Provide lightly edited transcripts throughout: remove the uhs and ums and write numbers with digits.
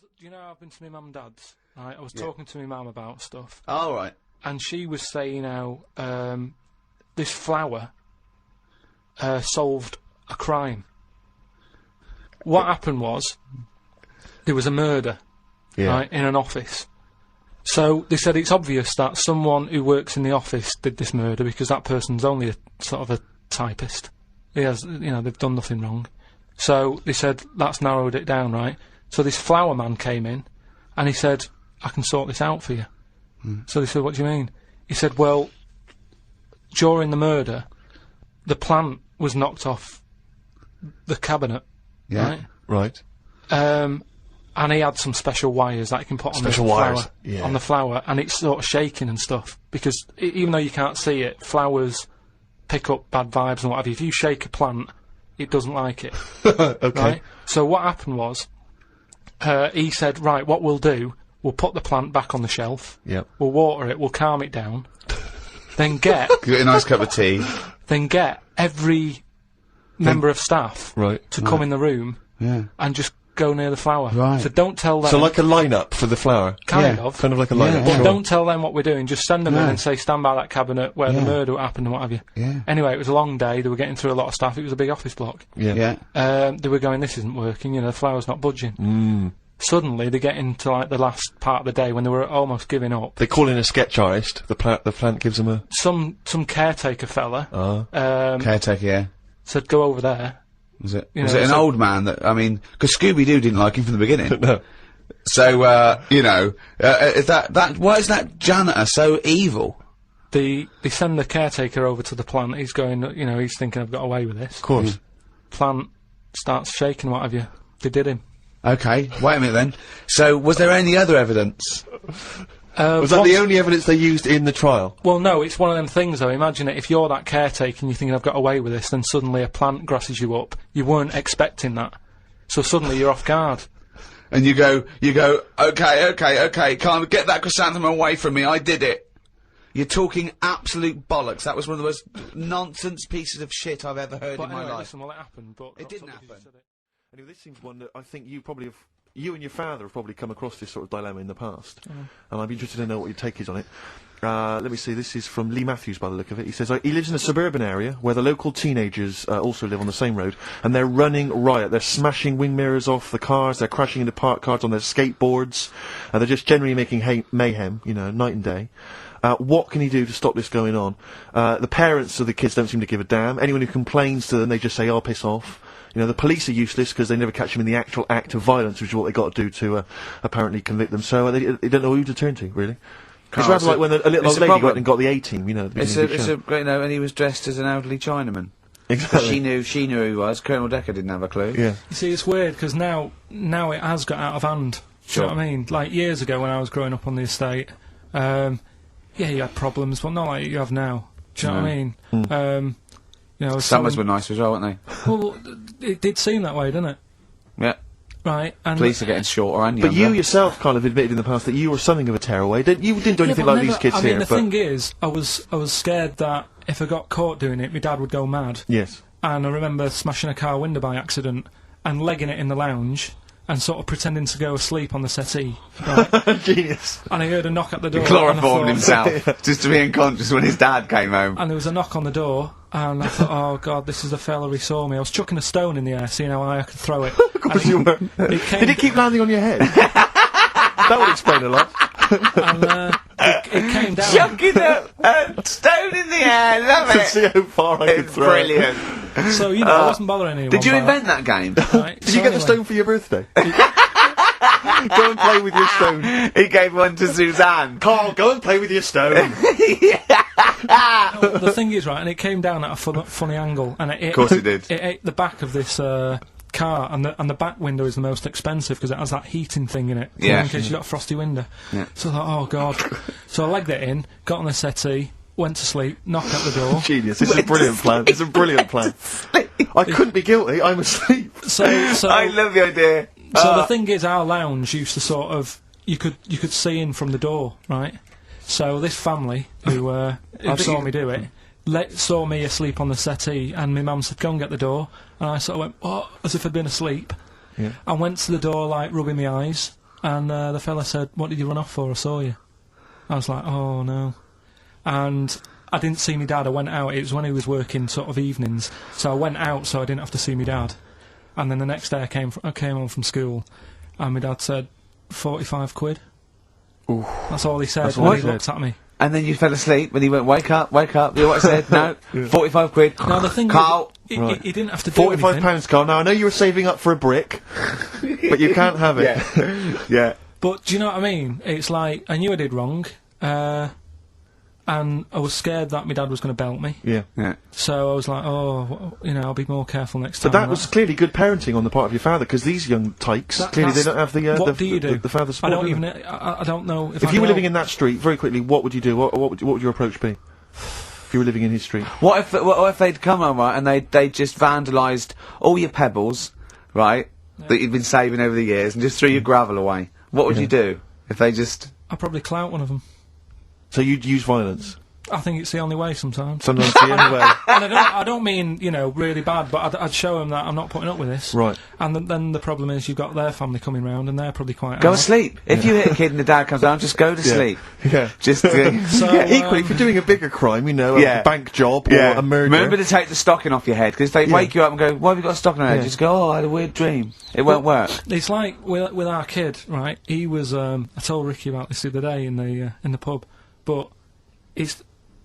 Do you know I've been to my mum and dad's? Right, I was talking to my mum about stuff. Oh, right. And she was saying how this flower solved a crime. What happened was there was a murder, right, in an office. So they said it's obvious that someone who works in the office did this murder because that person's only a sort of a typist. He has, you know, they've done nothing wrong. So they said that's narrowed it down, right? So this flower man came in, and he said, "I can sort this out for you." So they said, "What do you mean?" He said, "Well, during the murder, the plant was knocked off the cabinet, Right. and he had some special wires that he can put on the flower, and it's sort of shaking and stuff because even though you can't see it, flowers pick up bad vibes and what have you. If you shake a plant, it doesn't like it." Okay. Right? So what happened was, he said, "Right, what we'll do, we'll put the plant back on the shelf. Yep. We'll water it. We'll calm it down. Then get Get a nice cup of tea. then get every member of staff Right. to come in the room and just go near the flower. Right. So don't tell them. So like a lineup for the flower. Kind of. Kind of like a lineup. But Sure. don't tell them what we're doing. Just send them in and say, stand by that cabinet where the murder happened and what have you. Yeah. Anyway, it was a long day. They were getting through a lot of stuff. It was a big office block. Yeah. They were going, this isn't working. You know, the flower's not budging. Suddenly, they get into like the last part of the day when they were almost giving up. They call in a sketch artist. The plant gives them a... Some caretaker fella Caretaker, yeah. said, go over there. Was it? You Was know, it an so- old man that, I mean, because Scooby-Doo didn't like him from the beginning. No. So, you know, is why is that janitor so evil? They send the caretaker over to the plant. He's going, you know, he's thinking I've got away with this. Of course. Plant starts shaking, what have you. They did him. Okay, wait a minute then. So, was there any other evidence? Was that the only evidence they used in the trial? Well, no, it's one of them things, though. Imagine it, if you're that caretaker and you're thinking, I've got away with this, then suddenly a plant grasses you up. You weren't expecting that. So suddenly you're off guard. And you go, okay, can't get that chrysanthemum away from me, I did it. You're talking absolute bollocks. That was one of the most nonsense pieces of shit I've ever heard But in my anyway, life. listen, well, it happened, but... It didn't happen. Anyway, this seems one that I think you probably have... You and your father have probably come across this sort of dilemma in the past. And I'd be interested to know what your take is on it. Let me see, this is from Lee Matthews by the look of it. He says, he lives in a suburban area where the local teenagers also live on the same road, and they're running riot. They're smashing wing mirrors off the cars, they're crashing into parked cars on their skateboards, and they're just generally making mayhem, you know, night and day. What can he do to stop this going on? The parents of the kids don't seem to give a damn. Anyone who complains to them, they just say, oh, piss off. You know, the police are useless because they never catch them in the actual act of violence, which is what they got to do to apparently convict them. So they don't know who to turn to, really. It's rather like when a little old lady went and got the A-team, you know. It's a great, and he was dressed as an elderly Chinaman. Exactly. She knew who he was. Colonel Decker didn't have a clue. Yeah. You see, it's weird, because now it has got out of hand. Do you know what I mean? Like, years ago when I was growing up on the estate, yeah, you had problems, but not like you have now. Do you know what I mean? You know, Summers were nice as well, weren't they? Well, it did seem that way, didn't it? Yeah. Right, and... Police are getting shorter and younger. But you yourself kind of admitted in the past that you were something of a tearaway. You didn't do anything like these kids here. I mean, the thing is, I was scared that if I got caught doing it, my dad would go mad. Yes. And I remember smashing a car window by accident and legging it in the lounge and sort of pretending to go asleep on the settee. Right? Genius. And I heard a knock at the door. He chloroformed himself just to be unconscious when his dad came home. And there was a knock on the door, and I thought, oh god, this is the fella who saw me. I was chucking a stone in the air, seeing how high I could throw it. Of course you were. Did it keep landing on your head? That would explain a lot. And it came down. Chucking a stone in the air, love To it! see how far I could throw it. Brilliant. So, you know, I wasn't bothering anyone. Did you by invent that game? Right, Did you get the stone for your birthday? Go and play with your stone. He gave one to Suzanne. Carl, go and play with your stone. The thing is, right, and it came down at a funny angle, and Of course it did. It ate the back of this car, and the back window is the most expensive because it has that heating thing in it. Yeah. In case you got a frosty window. Yeah. So I thought, oh god. So I legged it in, got on the settee, went to sleep, knocked at the door. Genius. This is a brilliant plan. It's a brilliant plan. I couldn't be guilty. I'm asleep. So I love the idea. So the thing is, our lounge used to sort of you could see in from the door, right? So this family who saw me do it saw me asleep on the settee, and my mum said, "Go and get the door." And I sort of went, "What?" As if I'd been asleep. Yeah. I went to the door, like rubbing my eyes, and the fella said, "What did you run off for? I saw you." I was like, "Oh no," and I didn't see my dad. I went out. It was when he was working sort of evenings, so I went out so I didn't have to see my dad. And then the next day I came home from school, and my dad said, 45 quid. Ooh. That's all he said. That's all He he said. looked at me. And then you fell asleep, and he went, wake up. You know what I said? No, 45 quid. Now the thing Carl. is, he didn't have to do £45, anything. Carl. Now, I know you were saving up for a brick, but you can't have it. Yeah. But do you know what I mean? It's like, I knew I did wrong, and I was scared that my dad was going to belt me. Yeah. So I was like, I'll be more careful next time. But that was clearly good parenting on the part of your father, because these young tykes, clearly they don't have the what do you do? the father support. I don't even. I don't know If you were living in that street, very quickly, what would you do? What would your approach be? If you were living in his street. What if they'd come home, right, and they just vandalised all your pebbles, right, that you'd been saving over the years, and just threw your gravel away? What would you do if they just... I'd probably clout one of them. So you'd use violence? I think it's the only way sometimes. Sometimes the only way. And I don't mean, really bad, but I'd show them that I'm not putting up with this. Right. And then the problem is you've got their family coming round, and they're probably quite... Go to sleep. If you hit a kid and the dad comes down, just go to sleep. Yeah. Just... Equally, if you're doing a bigger crime, a bank job or a murder... Remember to take the stocking off your head, because if they wake you up and go, why have you got a stocking on your head? Just go, I had a weird dream. It won't work. It's like with our kid, right? He was... I told Ricky about this the other day in the pub, but it's...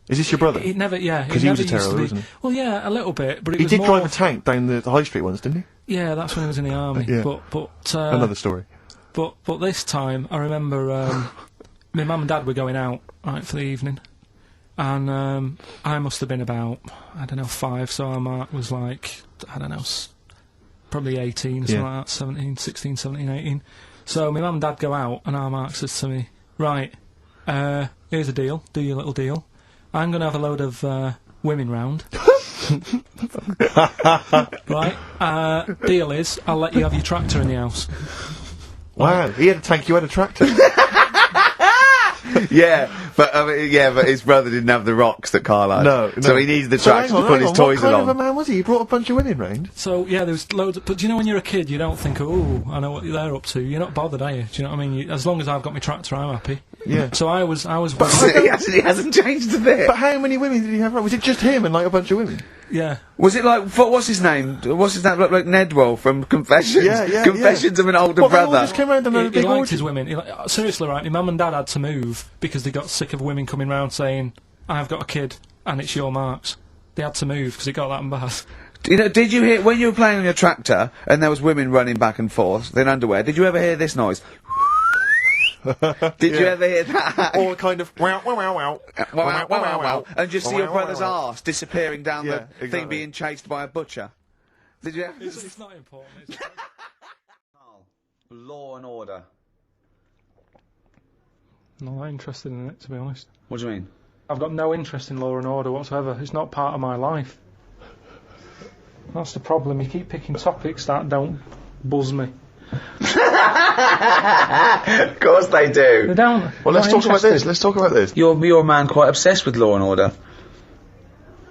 Is this your brother? It never, because he was a terror, wasn't he? Well, yeah, a little bit, but he was did more... drive a tank down the high street once, didn't he? Yeah, that's when he was in the army. But another story. But this time, I remember my mum and dad were going out right for the evening, and I must have been about 5, so our Mark was like probably 18 or something like that, 16, 17, 18. So my mum and dad go out, and our Mark says to me, "Right, here's a deal. Do your little deal. I'm going to have a load of women round." Right? Deal is, I'll let you have your tractor in the house. Wow, he had a tank, you had a tractor. but his brother didn't have the rocks that Carl had. No. So he needed the tractor to put his toys along. What kind of a man was he? He brought a bunch of women round? So, yeah, there was loads of... But do you know when you're a kid, you don't think, oh, I know what they're up to. You're not bothered, are you? Do you know what I mean? As long as I've got my tractor, I'm happy. Yeah. So I was... But he hasn't changed a bit. But how many women did he have around? Was it just him and, a bunch of women? Yeah. Was it like... What's his name? What's his name? Like Nedwell from Confessions? Yeah. Confessions of an Older They Brother. all just came round and had a He big liked orgy. his women. Seriously, right, my mum and dad had to move because they got sick of women coming round saying, I've got a kid and it's your Mark's. They had to move because it got that bad. Did you hear... When you were playing on your tractor and there was women running back and forth in underwear, did you ever hear this noise? Did you ever hear that? Or kind of wow, wow, wow, wow. Wow, wow, wow, wow. And just see your brother's arse disappearing down the thing being chased by a butcher. Did you ever... It's not important, is it? Law and order. Not that interested in it, to be honest. What do you mean? I've got no interest in law and order whatsoever. It's not part of my life. That's the problem. You keep picking topics that don't buzz me. Of course they do. They don't. Well, let's talk about this. You're a man quite obsessed with law and order.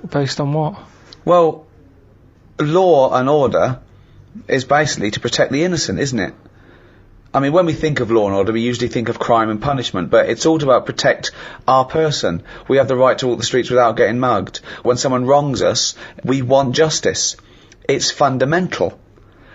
Based on what? Well, law and order is basically to protect the innocent, isn't it? I mean, when we think of law and order, we usually think of crime and punishment, but it's all about protect our person. We have the right to walk the streets without getting mugged. When someone wrongs us, we want justice. It's fundamental.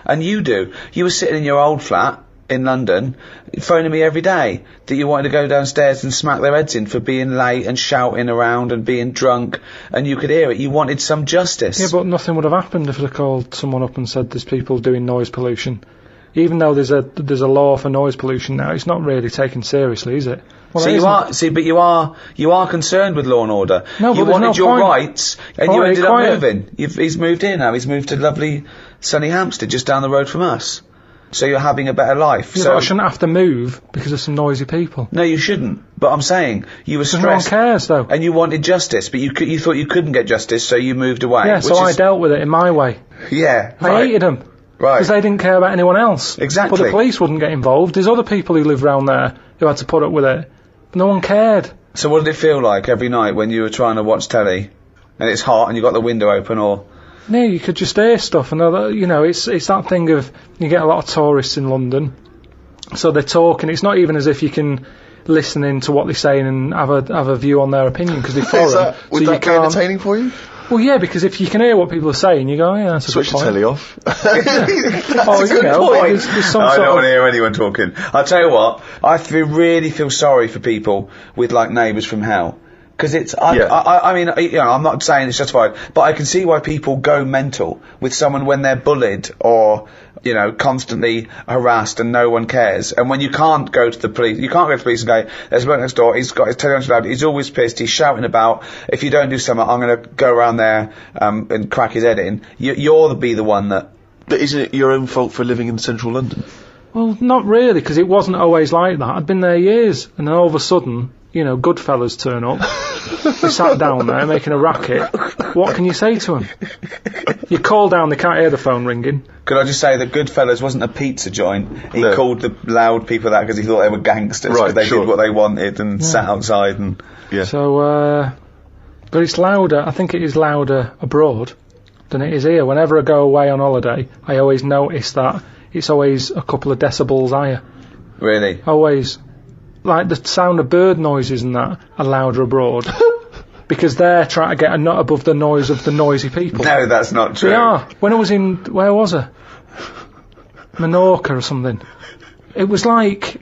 And you do. You were sitting in your old flat in London, phoning me every day that you wanted to go downstairs and smack their heads in for being late and shouting around and being drunk, and you could hear it. You wanted some justice. Yeah, but nothing would have happened if they called someone up and said there's people doing noise pollution. Even though there's a law for noise pollution now, it's not really taken seriously, is it? Well, you are concerned with law and order. No, you but wanted your point. rights, and you ended up moving. He's moved here now. He's moved to lovely sunny Hampstead, just down the road from us. So you're having a better life. Yeah, so but I shouldn't have to move because of some noisy people. No, you shouldn't. But I'm saying you were stressed. No one cares, though. And you wanted justice, but you thought you couldn't get justice, so you moved away. Yeah, so I dealt with it in my way. Yeah, I hated them. Right. Because they didn't care about anyone else. Exactly. But the police wouldn't get involved. There's other people who live round there who had to put up with it. But no one cared. So what did it feel like every night when you were trying to watch telly, and it's hot and you got the window open, or... No, you could just hear stuff, and it's that thing of, you get a lot of tourists in London, So they're talking. It's not even as if you can listen in to what they're saying and have a view on their opinion, because they're foreign. Would that be entertaining for you? Well, yeah, because if you can hear what people are saying, you go, yeah, that's a Switch good the point. telly off. That's a good point. There's some I sort don't want of- to hear anyone talking. I'll tell you what, really feel sorry for people with, like, neighbours from hell. Because it's, I mean, you know, I'm not saying it's justified, but I can see why people go mental with someone when they're bullied or, you know, constantly harassed and no one cares. And when you can't go to the police, and go, there's a bloke next door, he's got his telly on loud, he's always pissed, he's shouting about, if you don't do something, I'm going to go around there and crack his head in. You're be the one that... But isn't it your own fault for living in central London? Well, not really, because it wasn't always like that. I'd been there years, and then all of a sudden, you know, good fellas turn up. They sat down there making a racket. What can you say to them? You call down, they can't hear the phone ringing. Could I just say that Goodfellas wasn't a pizza joint? He called the loud people that because he thought they were gangsters, because they did what they wanted and sat outside and... Yeah. So, but it's louder, I think it is louder abroad than it is here. Whenever I go away on holiday, I always notice that it's always a couple of decibels higher. Really? Always. Like the sound of bird noises and that are louder abroad. Because they're trying to get a nut above the noise of the noisy people. No, that's not true. They are. When I was where was I? Menorca or something. It was like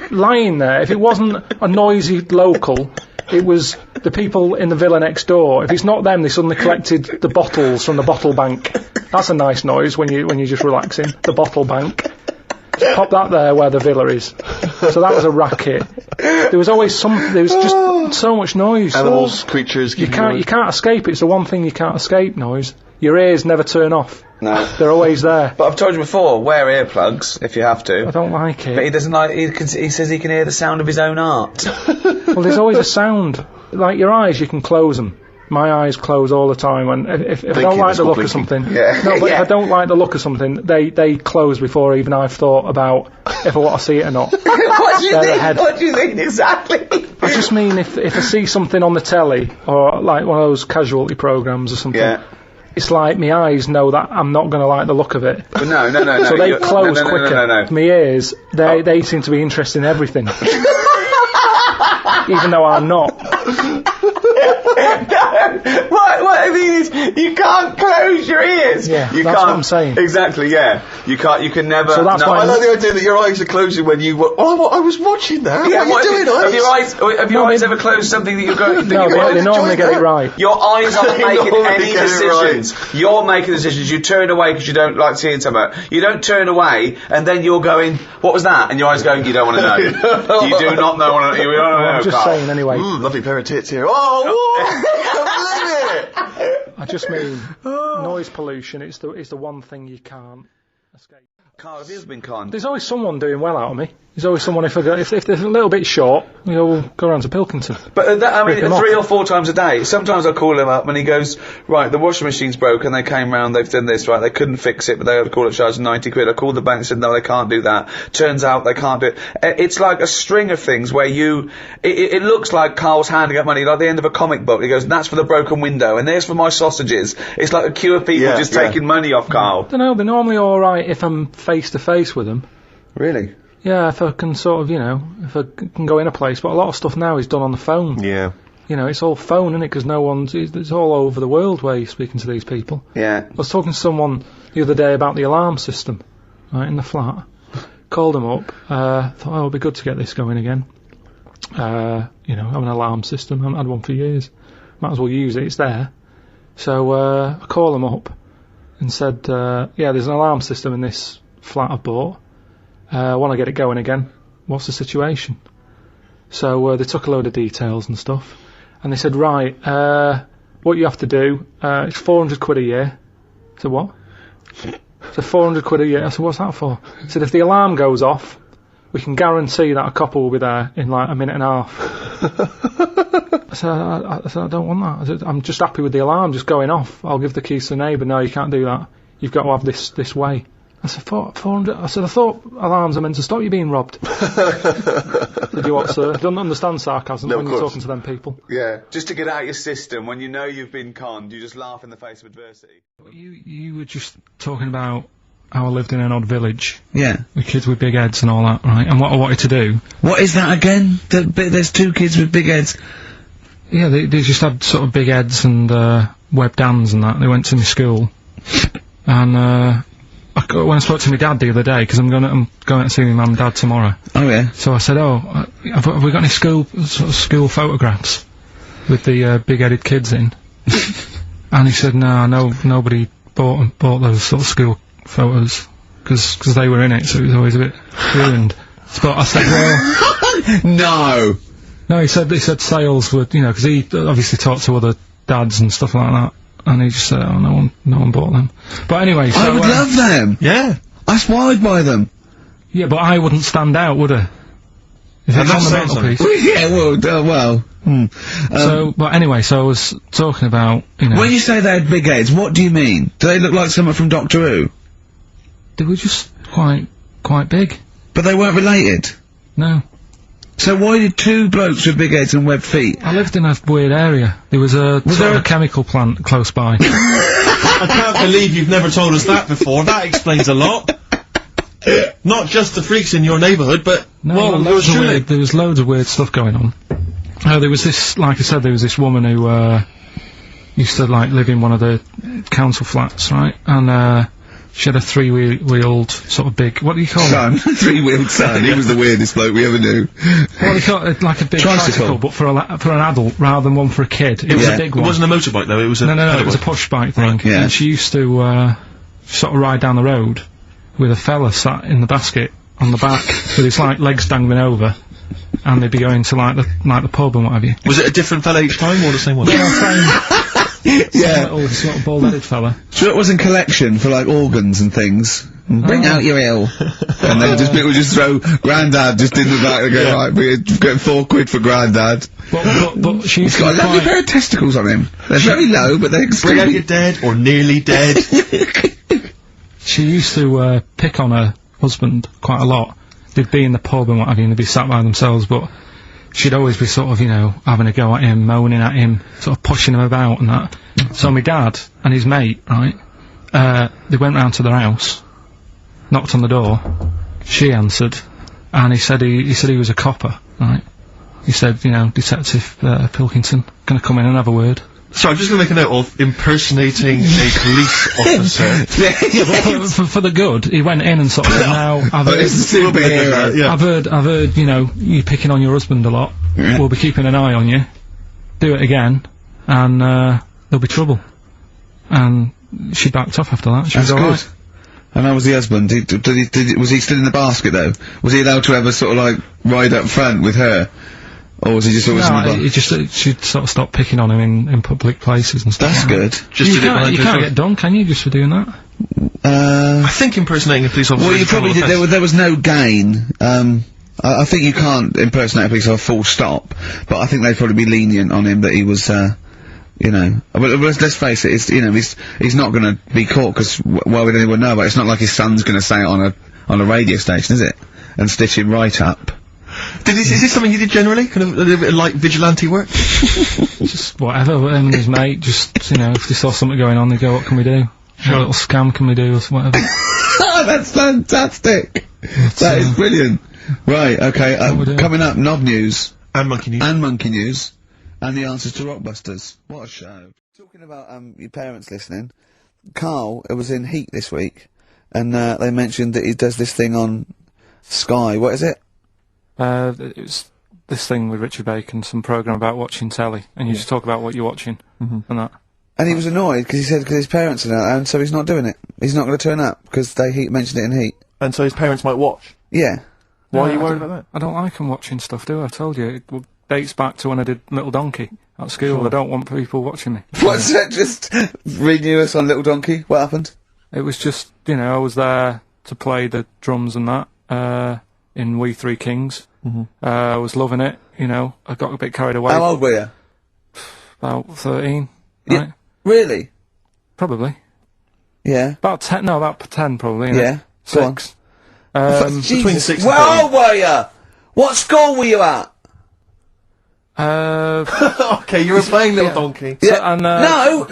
lying there. If it wasn't a noisy local, it was the people in the villa next door. If it's not them, they suddenly collected the bottles from the bottle bank. That's a nice noise when you're just relaxing. The bottle bank. Just pop that there where the villa is. So that was a racket. There was always there was just so much noise. Animals, creatures. You can't escape it. It's the one thing you can't escape, noise. Your ears never turn off. No. They're always there. But I've told you before, wear earplugs if you have to. I don't like it. But he doesn't like, he says he can hear the sound of his own art. Well, there's always a sound. Like your eyes, you can close them. My eyes close all the time, and if I don't like the look of something, if I don't like the look of something, they close before even I've thought about if I want to see it or not. What do you think exactly? I just mean if I see something on the telly or like one of those casualty programs or something, it's like my eyes know that I'm not going to like the look of it. But no. So they close quicker. No. My ears, they seem to be interested in everything, even though I'm not. What I mean is, you can't close your ears. Yeah, you that's can't, what I'm saying. Exactly, yeah. You can never... So that's why I like the idea that your eyes are closing when you... I was watching that. Yeah, what are you doing, Have your eyes ever closed something that you're going... No, they normally get it right. Your eyes aren't making any decisions. Right. You're making decisions. You turn away because you don't like seeing something. You don't turn away and then you're going, what was that? And your eyes going, you don't want to know. You do not know. You don't know. I'm just saying anyway. Lovely pair of tits here. I just mean noise pollution. It's the one thing you can't escape. Karl, have you ever been conned? There's always someone doing well out of me. There's always someone, if they're a little bit short, we'll go around to Pilkington. But I mean, 3 or 4 times a day. Sometimes I call him up and he goes, right, the washing machine's broken, they came round, they've done this, right, they couldn't fix it, but they had to call it, charged 90 quid. I called the bank and said, no, they can't do that. Turns out they can't do it. It's like a string of things where it looks like Karl's handing out money, like the end of a comic book. He goes, that's for the broken window, and there's for my sausages. It's like a queue of people taking money off Karl. I don't know, they're normally alright if I'm face to face with them. Really? Yeah, if I can sort of, if I can go in a place. But a lot of stuff now is done on the phone. Yeah. It's all phone, isn't it? Because it's all over the world where you're speaking to these people. Yeah. I was talking to someone the other day about the alarm system, right, in the flat. Called them up, thought, it'd be good to get this going again. Have an alarm system, I haven't had one for years. Might as well use it, it's there. So, I called them up and said, there's an alarm system in this flat I've bought. I want to get it going again. What's the situation? So they took a load of details and stuff, and they said, right, what you have to do, it's 400 quid a year. I said, what? So 400 quid a year. I said, what's that for? He said, if the alarm goes off, we can guarantee that a copper will be there in like a minute and a half. I said, I don't want that. I said, I'm just happy with the alarm just going off. I'll give the keys to the neighbour. No, you can't do that. You've got to have this way. I said, 400. I said, I thought alarms are meant to stop you being robbed. Did you what, sir? Don't understand sarcasm when you're talking to them people. Yeah, just to get out your system. When you know you've been conned, you just laugh in the face of adversity. You were just talking about how I lived in an odd village. Yeah. With kids with big heads and all that, right? And what I wanted to do... What is that again? There's 2 kids with big heads? Yeah, they just had sort of big heads and, webbed hands and that. They went to my school. And, when I spoke to my dad the other day, because I'm going out to see my mum and dad tomorrow. Oh, yeah. So I said, have we got any school photographs with the big-headed kids in? And he said, no, nobody bought those sort of school photos, because they were in it, so it was always a bit ruined. But I said, well... No, he said sales would, because he obviously talked to other dads and stuff like that. And he just said, oh, no one bought them. But anyway, so... I would love them! Yeah. That's why I'd buy them. Yeah, but I wouldn't stand out, would I? If it's on the mantelpiece. Yeah, well, So, but anyway, so I was talking about, When you say they had big heads, what do you mean? Do they look like someone from Doctor Who? They were just quite big. But they weren't related? No. So why did 2 blokes with big heads and webbed feet? I lived in a weird area. There was a chemical plant close by. I can't believe you've never told us that before. That explains a lot. Not just the freaks in your neighbourhood, but... No, there was loads of weird stuff going on. There was this, like I said, there was this woman who, used to, live in one of the council flats, right? And, she had a 3-wheeled, sort of big, what do you call it? Son. 3-wheeled son. He was the weirdest bloke we ever knew. What do you call it? Like a big tricycle, but for an adult, rather than one for a kid. It was a big one. It wasn't a motorbike, though, it was a... No, it was a push bike thing. Right, yeah. And she used to, sort of ride down the road with a fella sat in the basket on the back, with his, legs dangling over, and they'd be going to, the pub and what have you. Was it a different fella each time, or the same one? Yeah, little bald-headed fella. So it was in collection for, organs and things. Bring out your ill. And then people just throw Grandad just in the back and go, right, we're getting £4 for Grandad. But she's got a lovely pair of testicles on him. They're very low, but they're Bring out your dead, or nearly dead. She used to, pick on her husband quite a lot. They'd be in the pub and what have you, and they'd be sat by themselves, but she'd always be sort of, having a go at him, moaning at him, sort of pushing him about and that. So my dad and his mate, right, they went round to their house, knocked on the door, she answered, and he said he was a copper, right? He said, Detective, Pilkington, gonna come in and have a word. So I'm just gonna make a note of impersonating a police officer. Yeah, but for the good, he went in and sort of said, now, I've heard, you picking on your husband a lot. Yeah. We'll be keeping an eye on you. Do it again, and, there'll be trouble. And she backed off after that. She was alright. Good. And how was the husband? Was he still in the basket, though? Was he allowed to ever sort of, ride up front with her? Or was he just always in the basket? She'd sort of stopped picking on him in public places and stuff. That's good. You can't get done, can you, just for doing that? I think impersonating a police officer... Well, you probably did. There was no gain. I think you can't impersonate a police officer full stop, but I think they'd probably be lenient on him that he was, but let's face it, he's not gonna be caught, because why would anyone know about it? It's not like his son's gonna say it on a radio station, is it? And stitch him right up. Is this something he did generally? Kind of a little bit like vigilante work? Just whatever, him and his mate, just, if they saw something going on, they go, what can we do? What little scam can we do, or whatever. That's fantastic! That is brilliant. Right, okay, coming up, Knob News. And Monkey News. And Monkey News. And the answers to Rockbusters. What a show. Talking about, your parents listening, Carl, it was in Heat this week, and, they mentioned that he does this thing on Sky. What is it? It was this thing with Richard Bacon, some programme about watching telly, and you just talk about what you're watching, and that. And he was annoyed, because he said his parents are there, and so he's not doing it. He's not going to turn up, because they mentioned it in Heat. And so his parents might watch? Yeah. Why are you worried about that? I don't like them watching stuff, do I? I told you, it dates back to when I did Little Donkey at school. Sure. I don't want people watching me. What's that? Just renew us on Little Donkey? What happened? It was just, I was there to play the drums and that, in We Three Kings. I was loving it, I got a bit carried away. How old were you? About 13, yeah, right? Really? Probably. Yeah. About 10 probably, Yeah. 6. Between 6 and 13. Where old were you? What school were you at? Okay, you were playing Little Donkey. Yeah. So, and, no.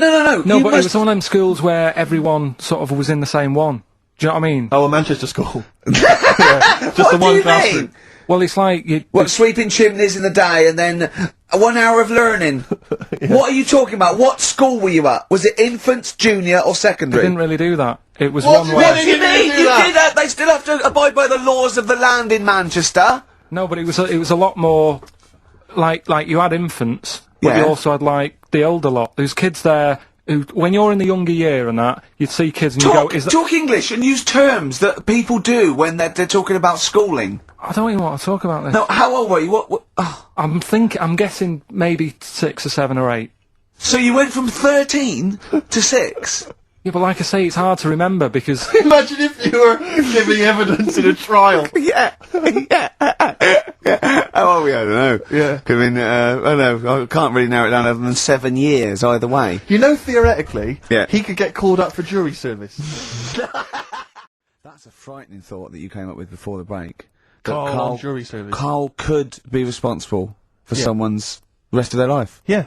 No, but it was one of them schools where everyone sort of was in the same one. Do you know what I mean? Oh, a Manchester school. Yeah, just the one do you classroom. mean? Well, it's like Sweeping chimneys in the day and then 1 hour of learning? What are you talking about? What school were you at? Was it infants, junior, or they secondary? didn't really do that. It was What one do way. What do you They mean? didn't do You that. did that. They still have to abide by the laws of the land in Manchester. No, but it was a lot more like you had infants, but Yeah. you also had like the older lot. There's kids there who, when you're in the younger year and that, you'd see kids and you go, "Is that?" Talk English and use terms that people do when they're talking about schooling. I don't even want to talk about this. No, how old were you? What oh. I'm guessing maybe 6 or 7 or 8. So you went from 13 to 6? Yeah, but like I say, it's hard to remember because Imagine if you were giving evidence in a trial. Yeah. How old were you? I don't know. Yeah. I mean, I don't know. I can't really narrow it down other than 7 years either way. You know, theoretically, Yeah. he could get called up for jury service. That's a frightening thought that you came up with before the break. That Carl on jury service. Carl could be responsible for Yeah. someone's rest of their life. Yeah.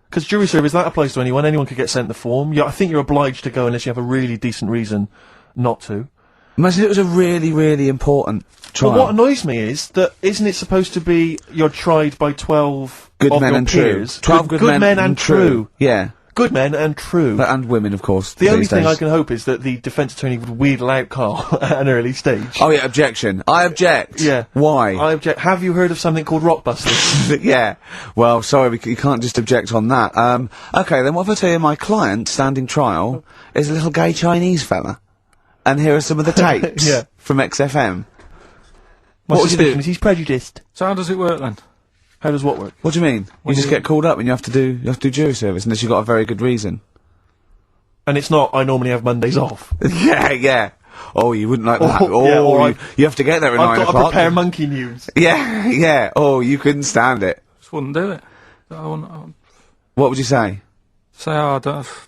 Because jury service, that applies to anyone. Anyone could get sent the form. Yeah, I think you're obliged to go unless you have a really decent reason not to. Imagine it was a really, really important trial. But what annoys me is that isn't it supposed to be you're tried by 12 good of men your and peers? true. 12 good men and true. Yeah. Good men and true. And women, of course. The only these thing days. I can hope is that the defence attorney would wheedle out Carl at an early stage. Oh yeah, objection. I object. Yeah. Why? I object. Have you heard of something called Rockbusters? Yeah. Well, sorry, you can't just object on that. Okay, then what if I tell you my client, standing trial, is a little gay Chinese fella? And here are some of the tapes Yeah. from XFM. My What would you suspicion do? is he's prejudiced. so how does it work then? How does what work? What do you mean? You just get called up and you have to do jury service unless you've got a very good reason. And it's not, I normally have Mondays off. Yeah, yeah. Oh, you wouldn't like that. Oh, Oh, yeah, or you have to get there at 9 I've got to o'clock. prepare monkey news. Yeah, yeah. Oh, you couldn't stand it. Just wouldn't do it. I wouldn't What would you say? say, "Oh,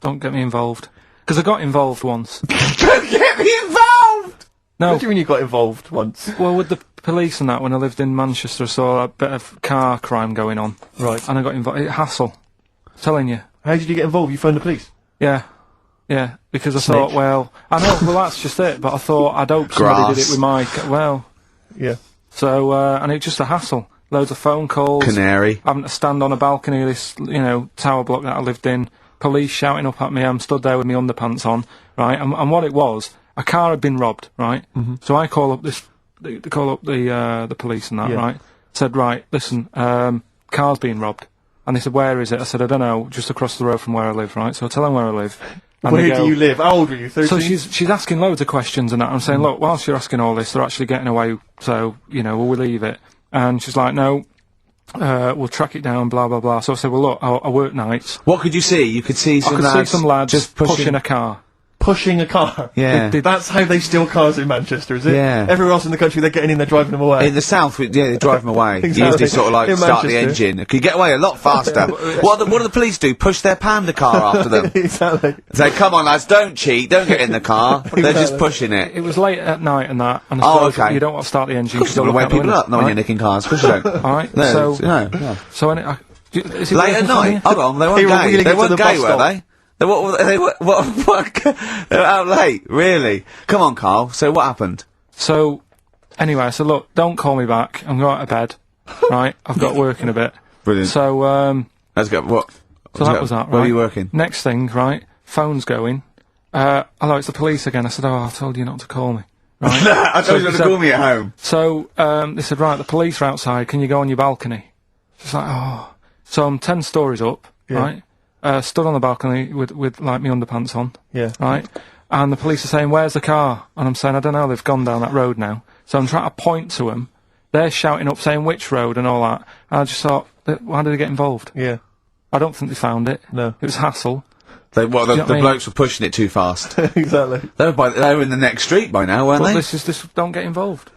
don't get me involved," because I got involved once. Don't get me involved! No, What do you mean you got involved once? well, with the police and that, when I lived in Manchester, I saw a bit of car crime going on. Right. And I got involved. Hassle. Telling you. How did you get involved? You phoned the police? Yeah. Yeah. Because I Snitch. thought, well, I know, well, that's just it, but I thought I'd hope somebody did Grass. it with my, well, Yeah. so, and it's just a hassle. Loads of phone calls. Canary. Having to stand on a balcony of this, tower block that I lived in. Police shouting up at me. I'm stood there with my underpants on, right? And what it was, a car had been robbed, right? Mm-hmm. So I call up the police and that, Yeah. right? Said, right, listen, car's been robbed. And they said, where is it? I said, I don't know, just across the road from where I live, right? So I tell them where I live. And Where they go, do you live? How old were you? 13? so she's asking loads of questions and that. I'm saying, look, whilst you're asking all this, they're actually getting away, so, will we leave it? And she's like, no, we'll track it down, blah, blah, blah. So I said, well, look, I work nights. What could you see? You could see some I could lads see some lads just pushing a car. Pushing a car. Yeah. That's how they steal cars in Manchester, is it? Yeah. Everywhere else in the country, they're getting in, they're driving them away. In the south, yeah, they drive them away. Exactly. You usually sort of like In start the Manchester. engine. Could you get away a lot faster? What do the police do? Push their panda car after them. Exactly. Say, come on lads, don't cheat, don't get in the car. They're just pushing it. It was late at night and that, and Oh, I suppose okay. you don't want to start the engine. Of course you don't want to wake people up, not when you're nicking cars. Of course you don't. Alright, No, so, no. so is it Late working at for night? you? Hold on, they weren't They were gay. wheeling They it to weren't the gay, bus were stop. they? They were out late, really? Come on, Carl, so what happened? So, anyway, I said, look, don't call me back. I'm going to bed. Right? I've got work in a bit. Brilliant. So, Let's go, what? so that was that, right? Where were you working? Next thing, right? Phone's going. Hello, it's the police again. I said, I told you not to call me. Right? I told you not to call me at home. So, they said, right, the police are outside. Can you go on your balcony? She's like, oh. So I'm 10 stories up, right? Stood on the balcony with like my underpants on. Yeah. Right? And the police are saying, where's the car? And I'm saying, I don't know, they've gone down that road now. So I'm trying to point to them. They're shouting up, saying which road and all that. And I just thought, why did they get involved? Yeah. I don't think they found it. No. It was hassle. The know what I mean? blokes were pushing it too fast. Exactly. They were in the next street by now, weren't But they? this, don't get involved.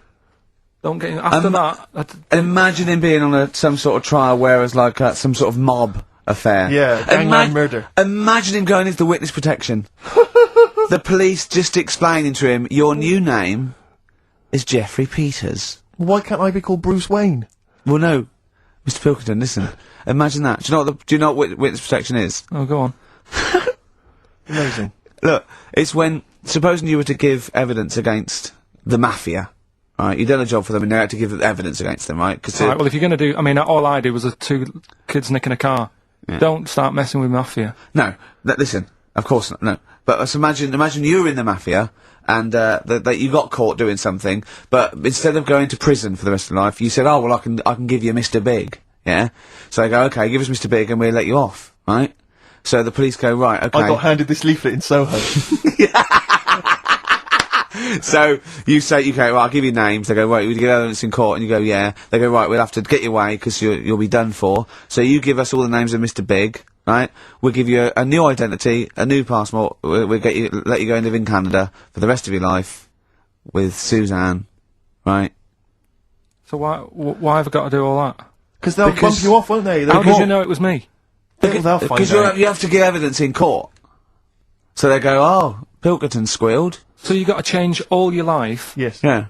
Don't get after that. Imagine him being on some sort of trial where it was like some sort of mob affair. Yeah, gangland murder. Imagine him going into the witness protection. The police just explaining to him, your new name is Jeffrey Peters. Why can't I be called Bruce Wayne? Well, no, Mr. Pilkington, listen. Imagine that. Do you know what witness protection is? Oh, go on. Amazing. Look, it's when supposing you were to give evidence against the mafia, right? You've done a job for them and now had to give evidence against them, right? Right, well, if you're going to do... I mean, all I did was 2 kids nicking a car. Yeah. Don't start messing with mafia. No, listen, of course not, no. But imagine you were in the mafia, and that you got caught doing something, but instead of going to prison for the rest of your life, you said, oh, well, I can give you Mr. Big, yeah? So they go, okay, give us Mr. Big and we'll let you off, right? So the police go, right, okay. I got handed this leaflet in Soho. So you say, okay, well, I'll give you names. They go, right, we get evidence in court, and you go, yeah. They go, right, we'll have to get you away because you'll be done for. So you give us all the names of Mr. Big, right? We'll give you a new identity, a new passport. We'll let you go and live in Canada for the rest of your life with Suzanne, right? So why have I got to do all that? Because they'll bump you off, won't they? How did you know it was me? Because you have to give evidence in court. So they go, oh, Pilkington squealed. So you got to change all your life. Yes. Yeah.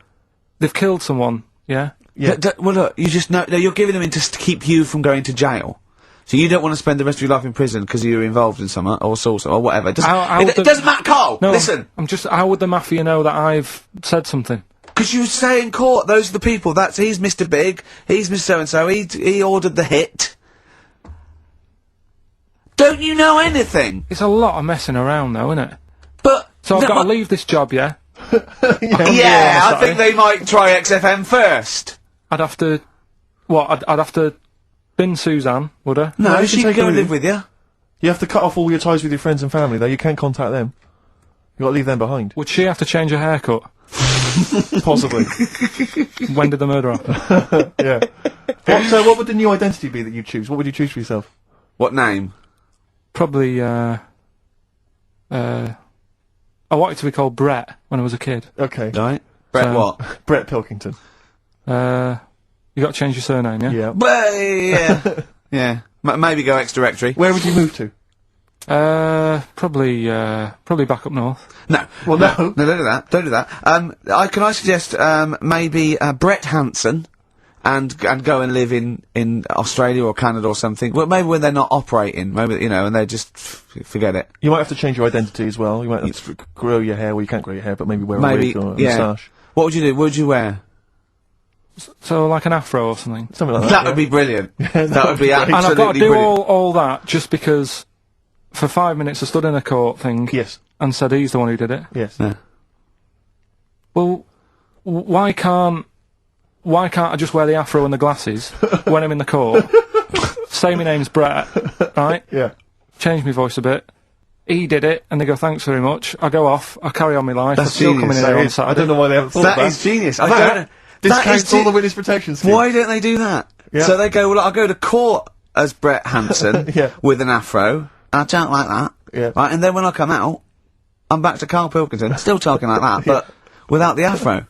They've killed someone. Yeah. Yeah. Well, look, you just know you're giving them in just to keep you from going to jail. So you don't want to spend the rest of your life in prison because you're involved in something or or whatever. It doesn't matter, Carl. No, listen. How would the mafia know that I've said something? Because you say in court, those are the people. He's Mr. Big. He's Mr. So-and-so. He ordered the hit. Don't you know anything? It's a lot of messing around, though, isn't it? But so I've got to leave this job, yeah? Yeah, I think they might try XFM first. I'd have to... What? I'd have to bin Suzanne, would I? No, she can go and live with you. You have to cut off all your ties with your friends and family, though. You can't contact them. You've got to leave them behind. Would she have to change her haircut? Possibly. When did the murder happen? Yeah. So what would the new identity be that you choose? What would you choose for yourself? What name? Probably, I wanted to be called Brett when I was a kid. Okay. Right. Brett what? Brett Pilkington. You got to change your surname, yeah? Yeah. Well, yeah. Yeah. Maybe go ex-directory. Where would you move to? Probably back up north. No. Well, no. No, don't do that. Don't do that. Can I suggest, maybe, Brett Hanson and go and live in Australia or Canada or something. Well, maybe when they're not operating, maybe, you know, and they just forget it. You might have to change your identity as well. You might have to grow your hair. Well, you can't grow your hair, but maybe wear a wig or a moustache. What would you do? What would you wear? So, like an afro or something? Something like that. That would be brilliant. That would be absolutely brilliant. And I've got to do all that just because for 5 minutes I stood in a court thing. Yes. And said he's the one who did it. Yes. Yeah. Well, why can't I just wear the afro and the glasses when I'm in the court? Say my name's Brett, right? Yeah. Change my voice a bit. He did it, and they go, thanks very much. I go off, I carry on my life. That's I'm still coming in here on Saturday. I don't know why they haven't thought That of is genius. Discounts all the witness protection scheme. Why don't they do that? Yeah. So they go, well, I'll go to court as Brett Hanson Yeah. with an afro. I don't like that. Yeah. Right, and then when I come out, I'm back to Karl Pilkington, still talking like that, but without the afro.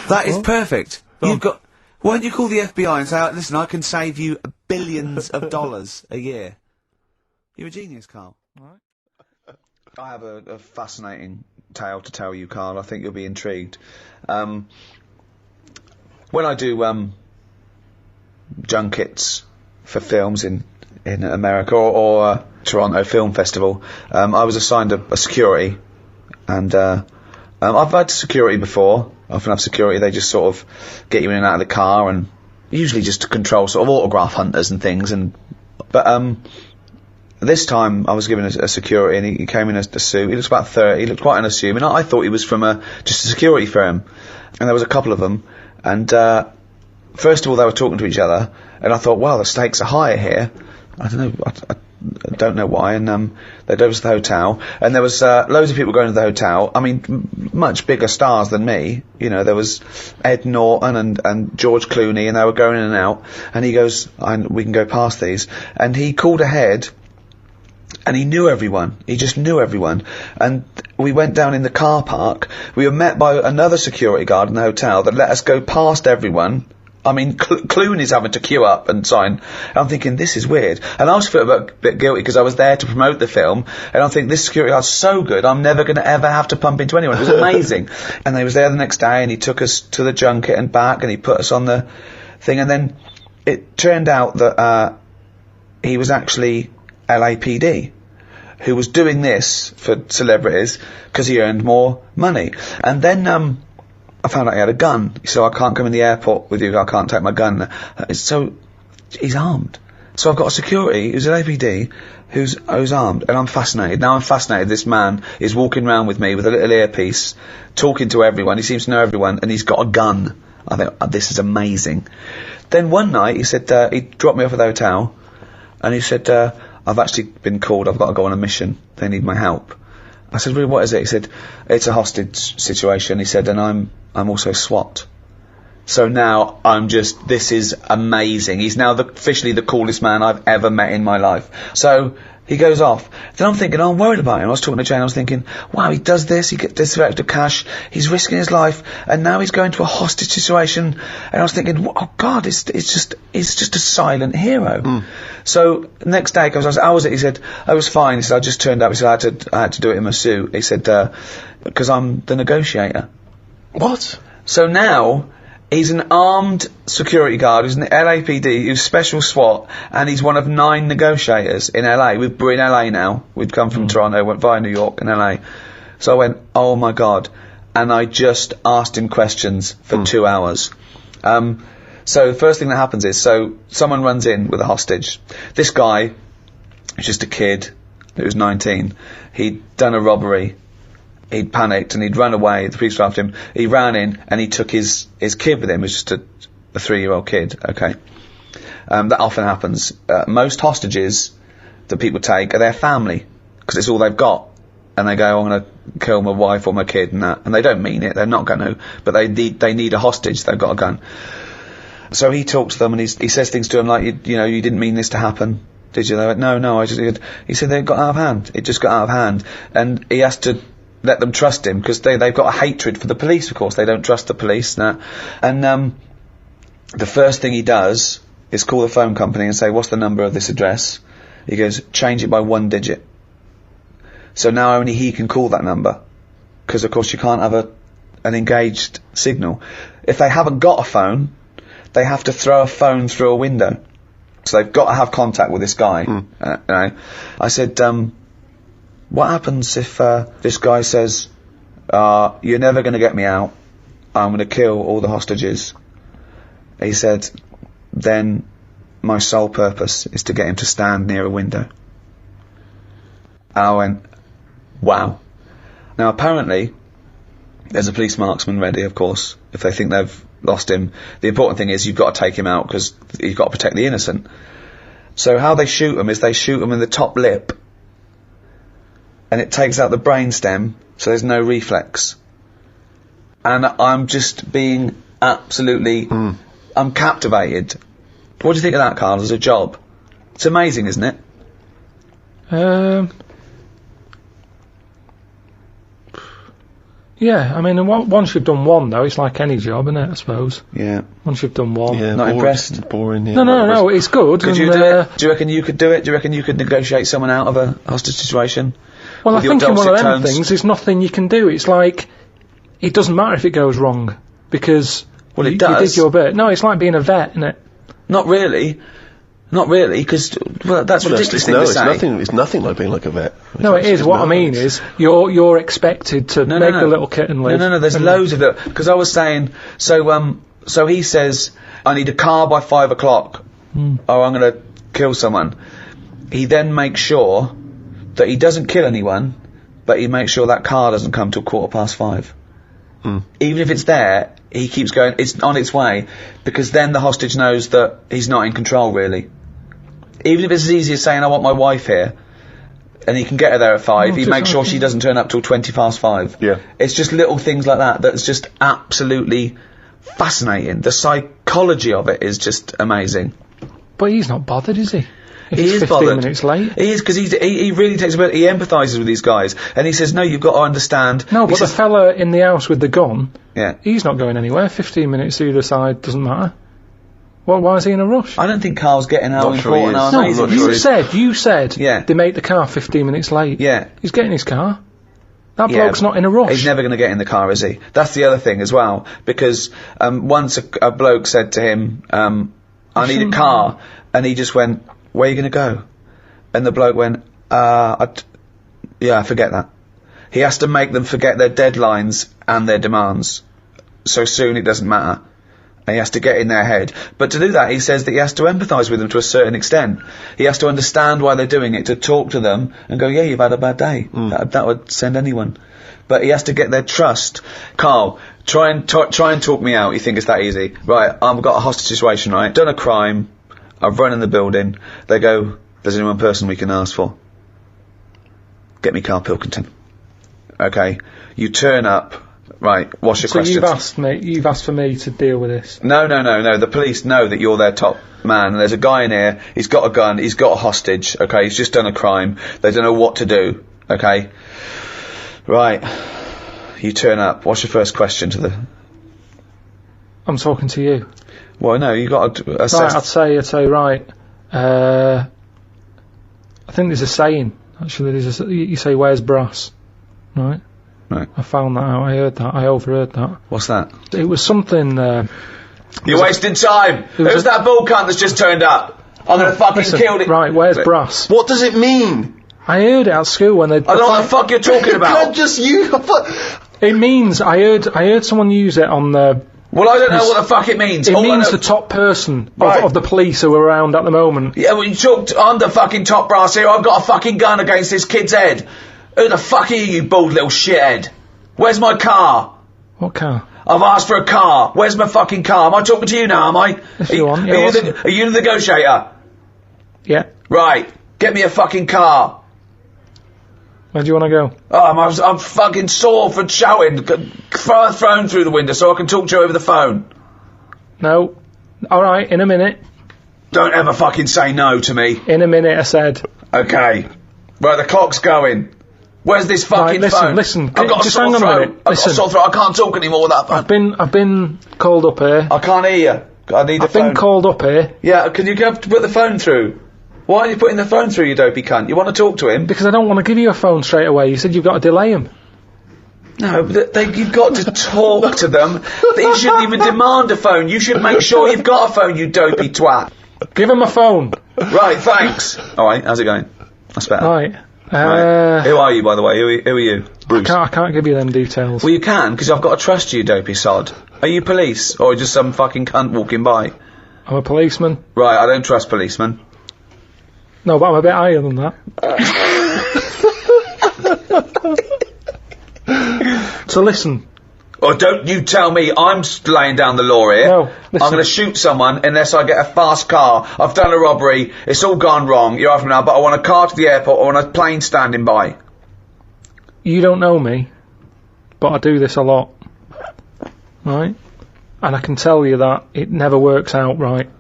That is perfect. You've got... Why don't you call the FBI and say, listen, I can save you billions of dollars a year. You're a genius, Karl. Right. I have a fascinating tale to tell you, Karl. I think you'll be intrigued. When I do junkets for films in America or Toronto Film Festival, I was assigned a security, and I've had security before. I often have security. They just sort of get you in and out of the car, and usually just to control sort of autograph hunters and things. But this time I was given a security, and he came in a suit. He looks about 30. He looked quite unassuming. I thought he was from just a security firm, and there was a couple of them. And first of all, they were talking to each other, and I thought, wow, the stakes are higher here. I don't know. I don't know why. And they drove us to the hotel, and there was loads of people going to the hotel. I mean, much bigger stars than me. You know, there was Ed Norton and George Clooney, and they were going in and out. And he goes, we can go past these. And he called ahead, and he knew everyone. He just knew everyone. And we went down in the car park. We were met by another security guard in the hotel that let us go past everyone. I mean, Clooney's having to queue up and sign. I'm thinking, this is weird. And I was feeling a bit guilty because I was there to promote the film. And I think, this security guard's so good, I'm never going to ever have to pump into anyone. It was amazing. And they was there the next day, and he took us to the junket and back, and he put us on the thing. And then it turned out that he was actually LAPD. who was doing this for celebrities because he earned more money. And then I found out he had a gun. So I can't come in the airport with you, I can't take my gun. So he's armed. So I've got a security who's an APD who's armed, and I'm fascinated. Now I'm fascinated. This man is walking around with me with a little earpiece, talking to everyone. He seems to know everyone, and he's got a gun. I think, this is amazing. Then one night he said, he dropped me off at the hotel, and he said, I've actually been called, I've got to go on a mission, they need my help. I said, really, what is it? He said, it's a hostage situation. He said, and I'm also SWAT. So now this is amazing. He's now officially the coolest man I've ever met in my life. So he goes off. Then I'm thinking, I'm worried about him. I was talking to Jane, I was thinking, wow, he does this, he gets this extra cash, he's risking his life, and now he's going to a hostage situation. And I was thinking, oh God, it's just a silent hero. So next day, I was like, how was it? He said, I was fine. He said, I just turned up. He said, I had to do it in my suit. He said, because I'm the negotiator. What? So now, he's an armed security guard who's an LAPD, who's special SWAT, and he's one of 9 negotiators in LA. We're in LA now. We'd come from Toronto, went via New York and LA. So I went, oh my God. And I just asked him questions for 2 hours. So the first thing that happens is, so someone runs in with a hostage. This guy, who's just a kid, who was 19, he'd done a robbery. He'd panicked and he'd run away. The police were after him. He ran in and he took his kid with him. It was just a 3-year-old kid. Okay. That often happens. Most hostages that people take are their family, because it's all they've got. And they go, I'm going to kill my wife or my kid and that. And they don't mean it. They're not going to. But they need a hostage. They've got a gun. So he talks to them and he says things to them like, you know, you didn't mean this to happen, did you? They went, no, he said they got out of hand. It just got out of hand. And he has to let them trust him, because they've got a hatred for the police, of course. They don't trust the police. And the first thing he does is call the phone company and say, what's the number of this address? He goes, change it by 1 digit. So now only he can call that number, because of course you can't have an engaged signal. If they haven't got a phone, they have to throw a phone through a window. So they've got to have contact with this guy. You know? I said, what happens if this guy says, you're never going to get me out, I'm going to kill all the hostages? He said, then my sole purpose is to get him to stand near a window. And I went, wow. Now apparently, there's a police marksman ready, of course, if they think they've lost him. The important thing is you've got to take him out, because you've got to protect the innocent. So how they shoot him is they shoot him in the top lip, and it takes out the brainstem, so there's no reflex. And I'm just being absolutely... I'm captivated. What do you think of that, Karl, as a job? It's amazing, isn't it? Yeah, I mean, once you've done one, though, it's like any job, isn't it, I suppose? Yeah. Once you've done one. Yeah, not impressed? Boring, yeah. No, it's good. Could you do it? Do you reckon you could do it? Do you reckon you could negotiate someone out of a hostage situation? Well, I think in one of them tones? things, there's nothing you can do. It's like, it doesn't matter if it goes wrong, because it you does. did your bit. No, it's like being a vet, isn't it? Not really. Not really, because that's ridiculous thing to say. It's nothing like being like a vet. No, it is. What I mean is, you're expected to make the little kitten live. No, there's loads of it. Because I was saying, so he says, I need a car by 5 o'clock, or I'm going to kill someone. He then makes sure that he doesn't kill anyone, but he makes sure that car doesn't come till 5:15. Even if it's there, he keeps going, it's on its way, because then the hostage knows that he's not in control, really. Even if it's as easy as saying, I want my wife here, and he can get her there at 5, he makes sure she doesn't turn up till 5:20. Yeah. It's just little things like that that's just absolutely fascinating. The psychology of it is just amazing. But he's not bothered, is he? If He is 15 bothered. minutes late. He is, because he really takes a bit, he empathises with these guys, and he says, no, you've got to understand. No, but the fella in the house with the gun, yeah, he's not going anywhere. 15 minutes either side doesn't matter. Well, why is he in a rush? I don't think Karl's getting how important, how No, amazing. you said Yeah. they make the car 15 minutes late. Yeah. He's getting his car. That bloke's not in a rush. He's never going to get in the car, is he? That's the other thing as well, because once a bloke said to him, I need a car, and he just went, where are you going to go? And the bloke went, Yeah, I forget that. He has to make them forget their deadlines and their demands. So soon it doesn't matter. And he has to get in their head. But to do that, he says that he has to empathise with them to a certain extent. He has to understand why they're doing it, to talk to them and go, yeah, you've had a bad day. That would send anyone. But he has to get their trust. Carl, try and talk me out. You think it's that easy? Right, I've got a hostage situation, right? Done a crime. I've run in the building. They go, there's only one person we can ask for. Get me Karl Pilkington. Okay, you turn up. Right, what's your question? So you've asked for me to deal with this? No. The police know that you're their top man. There's a guy in here, he's got a gun, he's got a hostage, okay? He's just done a crime. They don't know what to do, okay? Right, you turn up. What's your first question to the... I'm talking to you. Well, no, you got to assess... Right, I'd say, right, I think there's a saying, actually, you say, where's brass? Right? Right. I found that out, I overheard that. What's that? It was something, You're wasting time! Who's that bull cunt that's just turned up? I'm gonna fucking kill it! Right, where's brass? What does it mean? I heard it at school when they... I don't know what the fuck you're talking about! God, just you... It means, I heard someone use it on the... Well, I don't know what the fuck it means. It means the top person of the police who are around at the moment. Yeah, well, I'm the fucking top brass here. I've got a fucking gun against this kid's head. Who the fuck are you bald little shithead? Where's my car? What car? I've asked for a car. Where's my fucking car? Am I talking to you now, am I? If you want, yeah. Are you the negotiator? Yeah. Right. Get me a fucking car. Where do you want to go? Oh, I'm fucking sore for shouting. Throw a phone through the window so I can talk to you over the phone. No. Alright, in a minute. Don't ever fucking say no to me. In a minute, I said. Okay. Right, the clock's going. Where's this fucking phone? Listen, I've got a sore throat. I've got a sore throat. I can't talk anymore with that phone. I've been called up here. I can't hear you. I need a phone. I've been called up here. Yeah, can you put the phone through? Why aren't you putting the phone through, you dopey cunt? You want to talk to him? Because I don't want to give you a phone straight away. You said you've got to delay him. No, but you've got to talk to them. You shouldn't even demand a phone. You should make sure you've got a phone, you dopey twat. Give him a phone. Right, thanks. Alright, how's it going? That's better. Right. Right. Who are you, by the way? Who are you? Bruce. I can't give you them details. Well, you can, because I've got to trust you, dopey sod. Are you police, or just some fucking cunt walking by? I'm a policeman. Right, I don't trust policemen. No, but I'm a bit higher than that. So listen. Or don't you tell me I'm laying down the law here. No, listen. I'm going to shoot someone unless I get a fast car. I've done a robbery. It's all gone wrong. You're after me now, but I want a car to the airport. I want a plane standing by. You don't know me, but I do this a lot. Right? And I can tell you that it never works out right.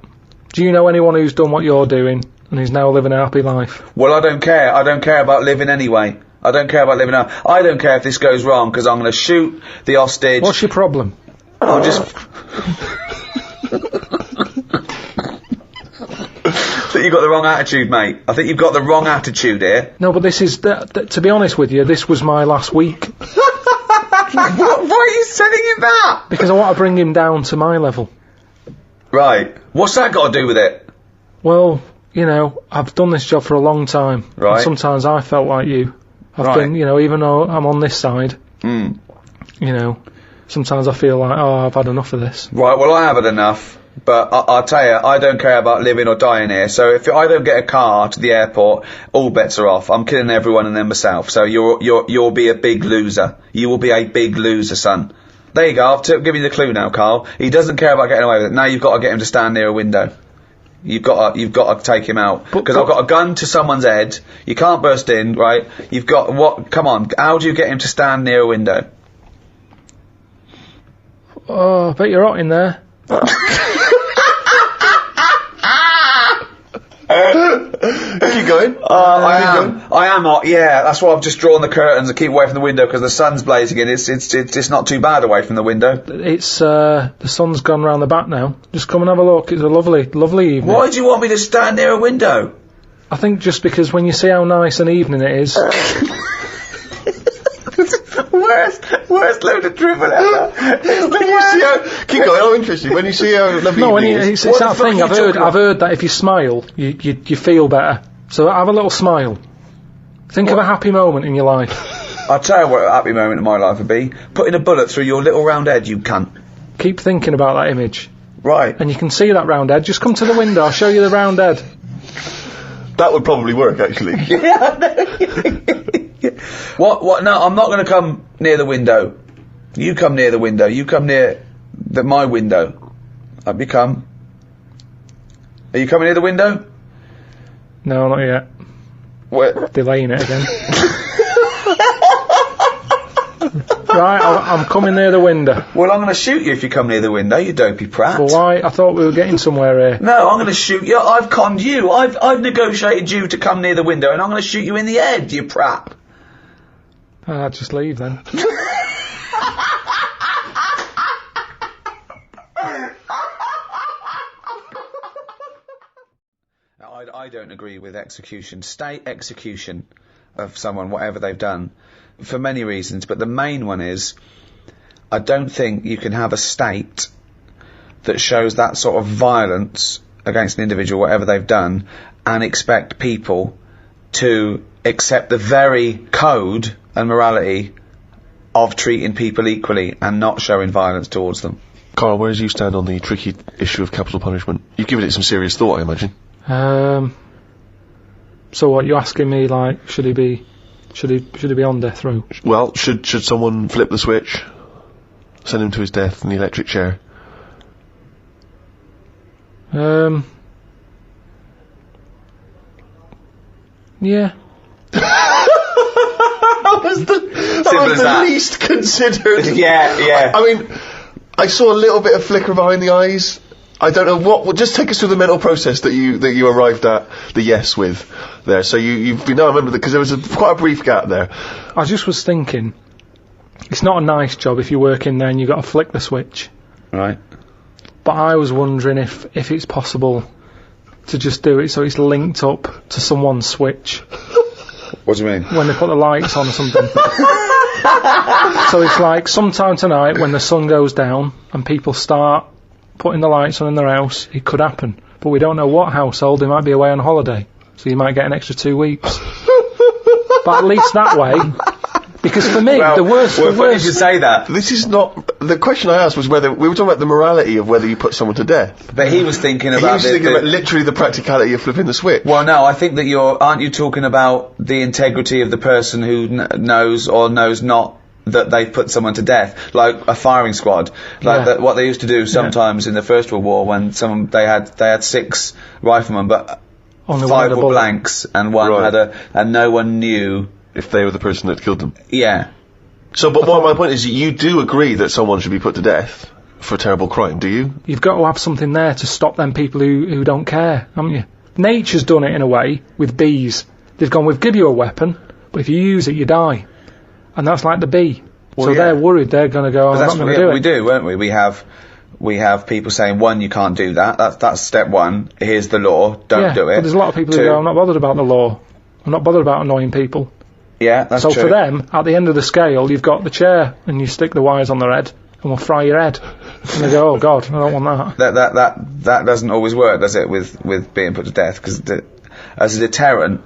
Do you know anyone who's done what you're doing and is now living a happy life? Well, I don't care. I don't care about living anyway. I don't care about living out. I don't care if this goes wrong, because I'm going to shoot the hostage. What's your problem? I'll just... I think you've got the wrong attitude, mate. I think you've got the wrong attitude here. No, but this is... to be honest with you, this was my last week. Why are you telling him that? Because I want to bring him down to my level. Right. What's that got to do with it? Well, you know, I've done this job for a long time. Right. And sometimes I felt like you. I've been, you know, even though I'm on this side, you know, sometimes I feel like, oh, I've had enough of this. Right, well, I haven't enough, but I'll tell you, I don't care about living or dying here, so if I don't get a car to the airport, all bets are off. I'm killing everyone and then myself, so you'll be a big loser. You will be a big loser, son. There you go, I've given you the clue now, Carl. He doesn't care about getting away with it. Now you've got to get him to stand near a window. You've got to take him out. Because I've got a gun to someone's head. You can't burst in, right? You've got what? Come on. How do you get him to stand near a window? Oh, I bet you're hot in there. Keep going. I am hot. Yeah, that's why I've just drawn the curtains and keep away from the window because the sun's blazing in. It's not too bad away from the window. It's the sun's gone round the back now. Just come and have a look. It's a lovely evening. Why do you want me to stand near a window? I think just because when you see how nice an evening it is. Worst load of drivel ever. Keep going. I'm interested. When you see how lovely. No, it's that thing. I've heard that if you smile, you feel better. So have a little smile. Think of a happy moment in your life. I'll tell you what a happy moment in my life would be. Putting a bullet through your little round head, you cunt. Keep thinking about that image. Right. And you can see that round head. Just come to the window, I'll show you the round head. That would probably work, actually. Yeah, What? No, I'm not going to come near the window. You come near the window. You come near my window. Up you come. Are you coming near the window? No, not yet. Where? Delaying it again. Right, I'm coming near the window. Well, I'm going to shoot you if you come near the window, you dopey prat. Well, why? I thought we were getting somewhere here. No, I'm going to shoot you. I've conned you. I've negotiated you to come near the window, and I'm going to shoot you in the head, you prat. I'll just leave then. I don't agree with execution. State execution of someone, whatever they've done, for many reasons, but the main one is I don't think you can have a state that shows that sort of violence against an individual, whatever they've done, and expect people to accept the very code and morality of treating people equally and not showing violence towards them. Karl, where do you stand on the tricky issue of capital punishment? You've given it some serious thought, I imagine. So what, you asking me, like, should he be on death row? Well, should someone flip the switch, send him to his death in the electric chair? Yeah. That was the least considered. Yeah. I mean, I saw a little bit of flicker behind the eyes. I don't know what. Well, just take us through the mental process that you arrived at the yes with there. So you've been. No, I remember that because there was quite a brief gap there. I just was thinking, it's not a nice job if you work in there and you've got to flick the switch. Right. But I was wondering if it's possible to just do it so it's linked up to someone's switch. What do you mean? When they put the lights on or something. So it's like sometime tonight when the sun goes down and people start putting the lights on in their house, it could happen. But we don't know what household. They might be away on holiday, so you might get an extra 2 weeks. But at least that way, because for me, the worst. You should say that. This is not the question I asked was whether we were talking about the morality of whether you put someone to death. But he was thinking about about literally the practicality of flipping the switch. Well, no, I think that aren't you talking about the integrity of the person who knows or knows not that they've put someone to death, like a firing squad, like what they used to do sometimes in the First World War when they had 6 riflemen, but only 5 were blanks and one had and no one knew if they were the person that killed them. Yeah. So, but my point is, you do agree that someone should be put to death for a terrible crime, do you? You've got to have something there to stop them people who don't care, haven't you? Nature's done it in a way with bees. They've gone, we'll give you a weapon, but if you use it, you die. And that's like the bee. Well, so they're worried they're going to go, I'm not going to do it. We do, won't we? We have people saying, 1, you can't do that. That's step 1. Here's the law. Don't do it. But there's a lot of people who go, I'm not bothered about the law. I'm not bothered about annoying people. Yeah, that's true. So for them, at the end of the scale, you've got the chair, and you stick the wires on their head, and we'll fry your head. And they go, oh God, I don't want that. That doesn't always work, does it, with being put to death? Because as a deterrent,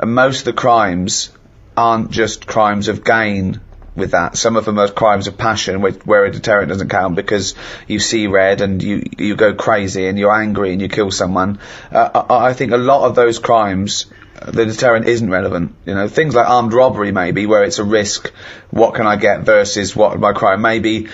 most of the crimes aren't just crimes of gain with that. Some of them are crimes of passion, where a deterrent doesn't count because you see red and you go crazy and you're angry and you kill someone. I think a lot of those crimes, the deterrent isn't relevant. You know, things like armed robbery maybe, where it's a risk, what can I get versus what my crime. Maybe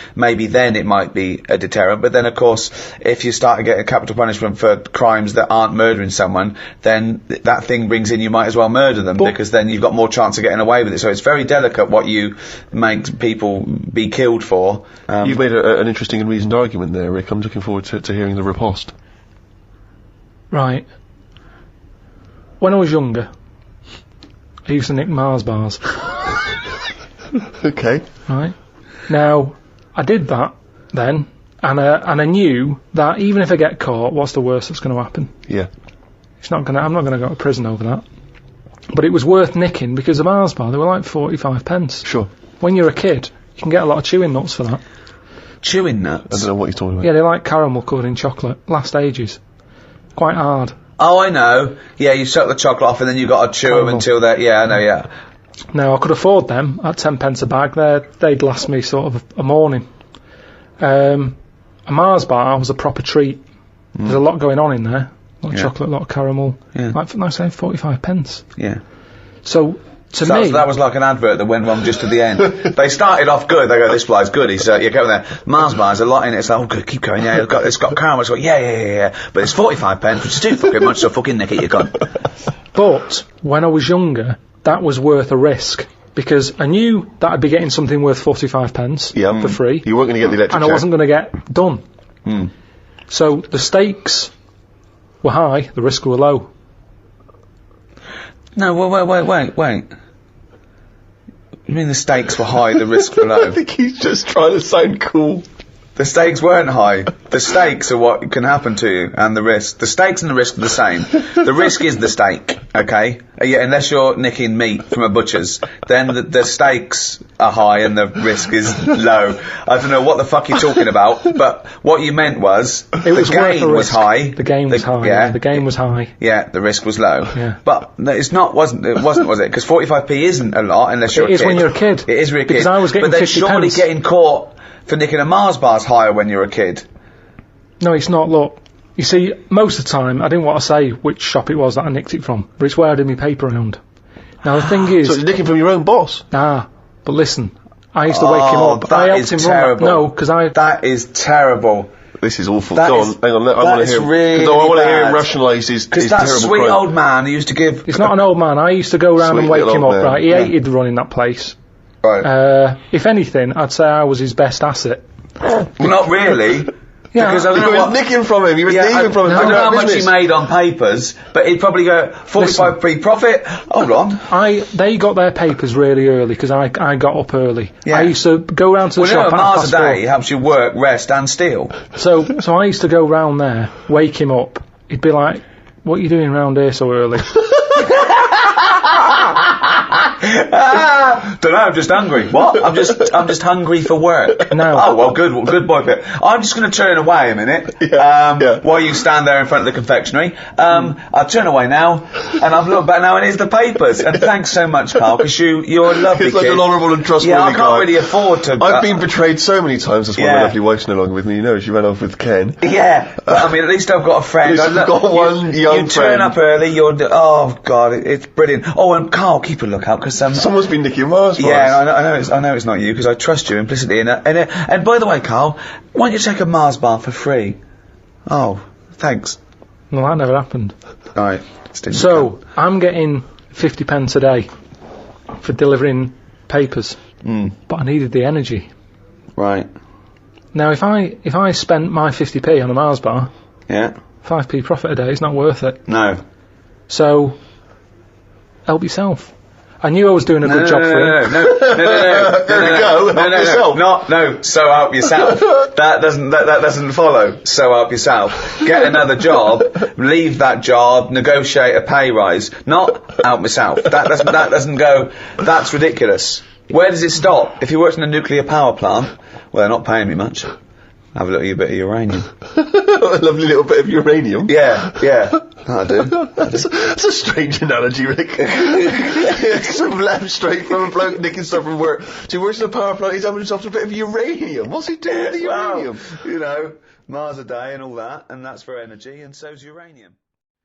then it might be a deterrent. But then of course, if you start to get a capital punishment for crimes that aren't murdering someone, then that thing brings in you might as well murder them, because then you've got more chance of getting away with it. So it's very delicate what you make people be killed for. You've made an interesting and reasoned argument there, Rick. I'm looking forward to hearing the riposte. Right. When I was younger, I used to nick Mars bars. Okay. Right. Now, I did that then, and I knew that even if I get caught, what's the worst that's going to happen? Yeah. I'm not going to go to prison over that. But it was worth nicking because the Mars bar, they were like 45 pence. Sure. When you're a kid, you can get a lot of chewing nuts for that. Chewing nuts? I don't know what you're talking about. Yeah, they like caramel covered in chocolate. Last ages. Quite hard. Oh, I know. Yeah, you suck the chocolate off and then you got to chew them until they're... Yeah, I know, yeah. Now, I could afford them at 10 pence a bag. They'd last me sort of a morning. A Mars bar was a proper treat. There's a lot going on in there. A lot of chocolate, a lot of caramel. Yeah. Like I say, 45 pence. Yeah. So, to me... That was like an advert that went wrong just at the end. They started off good. They go, this fly's good. He's, you go there. Mars bar, there's a lot in it. It's like, oh, good, keep going. Yeah, it's got caramel. It's got, yeah. But it's 45 pence, which is too fucking much, so fucking nick it, you cunt. But, when I was younger, that was worth a risk. Because I knew that I'd be getting something worth 45 pence for free. You weren't going to get the electric and I wasn't going to get done. So, the stakes were high, the risk were low. No, wait. You mean the stakes were high, the risks were low? I think he's just trying to sound cool. The stakes weren't high. The stakes are what can happen to you, and the risk. The stakes and the risk are the same. The risk is the stake, okay? Yeah, unless you're nicking meat from a butcher's, then the stakes are high and the risk is low. I don't know what the fuck you're talking about, but what you meant was the game was high. The game was high. Yeah, the game was high. Yeah, the risk was low. Yeah. But wasn't, was it? Because 45p isn't a lot unless you're a kid. It is when you're a kid. It is when you're a kid. Because I was getting 50 pence. But then surely getting caught for nicking a Mars bar's higher when you're a kid. No, it's not. Look, you see, most of the time, I didn't want to say which shop it was that I nicked it from, but it's where I did my paper round. Now, the thing is... So you're nicking from your own boss? Nah, but listen, I used to wake him up. That I helped him terrible. run that. No, because That is terrible. This is awful. That Go is- on, hang on, I want to hear... really I want to hear bad. him rationalise his Because that terrible sweet crime. old man who used to give... It's not an old man. I used to go round Sweet and wake little him old up, man. right? He hated running that place. Right. If anything, I'd say I was his best asset. Well, not really. Yeah, Because I don't You know were what... nicking from him, you were Yeah, stealing from him. I don't know how much he business. made on papers, but he'd probably go 45p profit. Hold on. They got their papers really early because I got up early. Yeah. I used to go round to the Well, you know, shop at Mars a 4:30. day helps you work, rest, and steal. So I used to go round there, wake him up. He'd be like, "What are you doing round here so early?" Don't know, I'm just hungry. What? I'm just hungry for work. No. Oh, well, good boy, Pip. I'm just going to turn away a minute, while you stand there in front of the confectionery. I'll turn away now, and I've looked back now, and here's the papers. And thanks so much, Carl, because you're a lovely He's like kid. an honourable and trustworthy Yeah, I guy. can't really afford to... I've been betrayed so many times. That's why my Yeah. lovely wife's no longer with me. You know, she ran off with Ken. Yeah, but I mean, at least I've got a friend. At least I've got one young You turn friend. up early, oh God, it's brilliant. Oh, and Carl, keep a lookout, because Someone's been nicking Mars bars. yeah, I know it's not you, because I trust you implicitly. And by the way, Carl, why don't you take a Mars bar for free? Oh, thanks. No, that never happened. Alright. So I'm getting 50 pence a day for delivering papers, but I needed the energy. Right. Now, if I spent my 50p on a Mars bar, Yeah. 5p profit a day is not worth it. No. So, help yourself. I knew I was doing a good job for him. No. So help yourself. That doesn't follow. So help yourself. Get another job. Leave that job. Negotiate a pay rise. Not help myself. That doesn't go. That's ridiculous. Where does it stop? If you worked in a nuclear power plant, well, they're not paying me much. Have a little bit of uranium. A lovely little bit of uranium. Yeah. That'll do. That's a strange analogy, Rick. It's sort of left straight from a bloke nicking stuff from work. So he works in a power plant, he's having himself a bit of uranium. What's he doing with the uranium? You know, Mars a day and all that, and that's for energy, and so's uranium.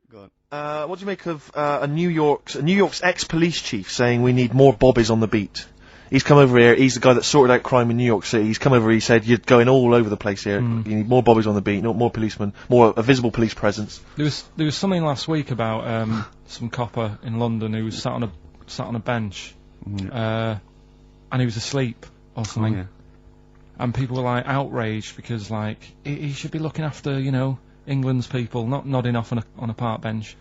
What do you make of New York's ex-police chief saying we need more bobbies on the beat? He's come over here, he's the guy that sorted out crime in New York City. He's come over, he said, you're going all over the place here. You need more bobbies on the beat, more policemen, a visible police presence. There was something last week about some copper in London who was sat on a bench, and he was asleep or something. Oh, yeah. And people were like outraged because like he should be looking after England's people, not nodding off on a park bench.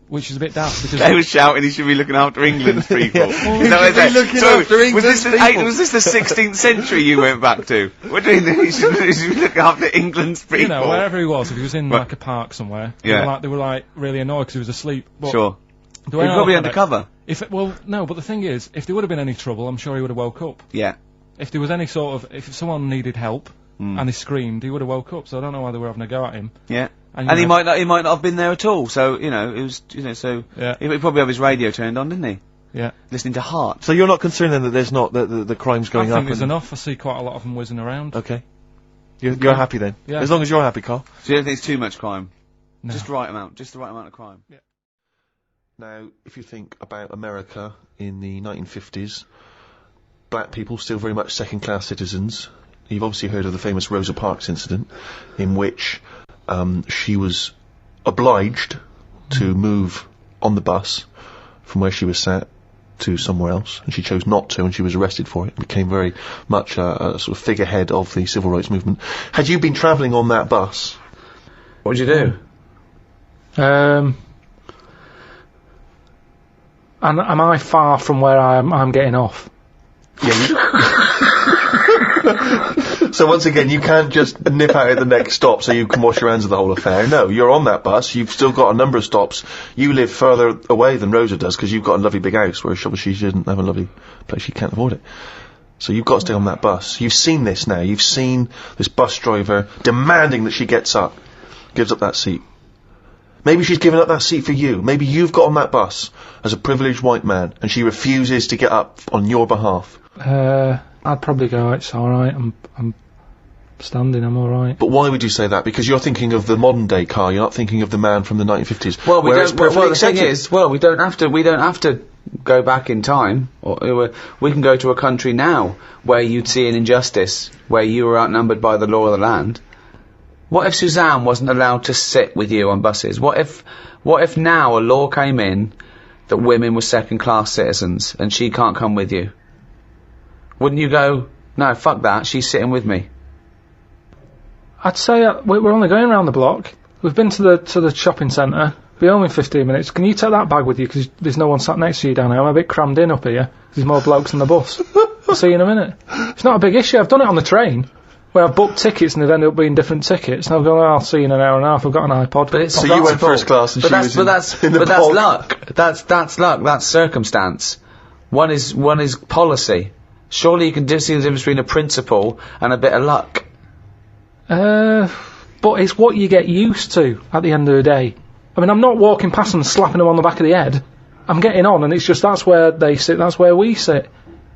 Which is a bit daft because They were shouting he should be looking after England's people. Was this the 16th century you went back to? What do you think? He should be looking after England's people? wherever he was, if he was in like a park somewhere, they were like really annoyed because he was asleep. But Sure. the way He's I probably look at it, undercover. No, but the thing is, if there would have been any trouble, I'm sure he would have woke up. Yeah. If there was any sort of, if someone needed help and he screamed, he would have woke up. So I don't know why they were having a go at him. Yeah. And he might not have been there at all. So it was he probably have his radio turned on, didn't he? Yeah. Listening to Heart. So you're not concerned then that there's not the crimes going up? I think there's enough. I see quite a lot of them whizzing around. Okay. You're happy then? Yeah. As long as you're happy, Carl. So you don't think it's too much crime? No. Just the right amount of crime. Yeah. Now, if you think about America in the 1950s, black people still very much second-class citizens. You've obviously heard of the famous Rosa Parks incident, in which she was obliged to move on the bus from where she was sat to somewhere else, and she chose not to, and she was arrested for it. It became very much a sort of figurehead of the civil rights movement. Had you been travelling on that bus? What would you do? And am I far from where I'm getting off? Yeah. So once again, you can't just nip out at the next stop so you can wash your hands of the whole affair. No, you're on that bus. You've still got a number of stops. You live further away than Rosa does because you've got a lovely big house, whereas she doesn't have a lovely place. She can't afford it. So you've got to stay on that bus. You've seen this now. You've seen this bus driver demanding that she gives up that seat. Maybe she's given up that seat for you. Maybe you've got on that bus as a privileged white man and she refuses to get up on your behalf. I'd probably go, it's alright, I'm standing, I'm alright. But why would you say that? Because you're thinking of the modern day Carl, you're not thinking of the man from the 1950s. Well, the thing is, we don't have to go back in time. We can go to a country now where you'd see an injustice, where you were outnumbered by the law of the land. What if Suzanne wasn't allowed to sit with you on buses? What if now a law came in that women were second-class citizens and she can't come with you? Wouldn't you go, no, fuck that, she's sitting with me? I'd say we're only going around the block. We've been to the shopping centre. Be home in 15 minutes. Can you take that bag with you? Because there's no one sat next to you down here. I'm a bit crammed in up here. There's more blokes on the bus. I'll see you in a minute. It's not a big issue. I've done it on the train, where I've booked tickets and they've ended up being different tickets. And I've gone, I'll see you in an hour and a half. I've got an iPod. But so you went first class and she was in the But that's luck. That's luck. That's circumstance. One is policy. Surely you can see the difference between a principle and a bit of luck. But it's what you get used to at the end of the day. I mean, I'm not walking past them and slapping them on the back of the head. I'm getting on, and it's just that's where they sit, that's where we sit.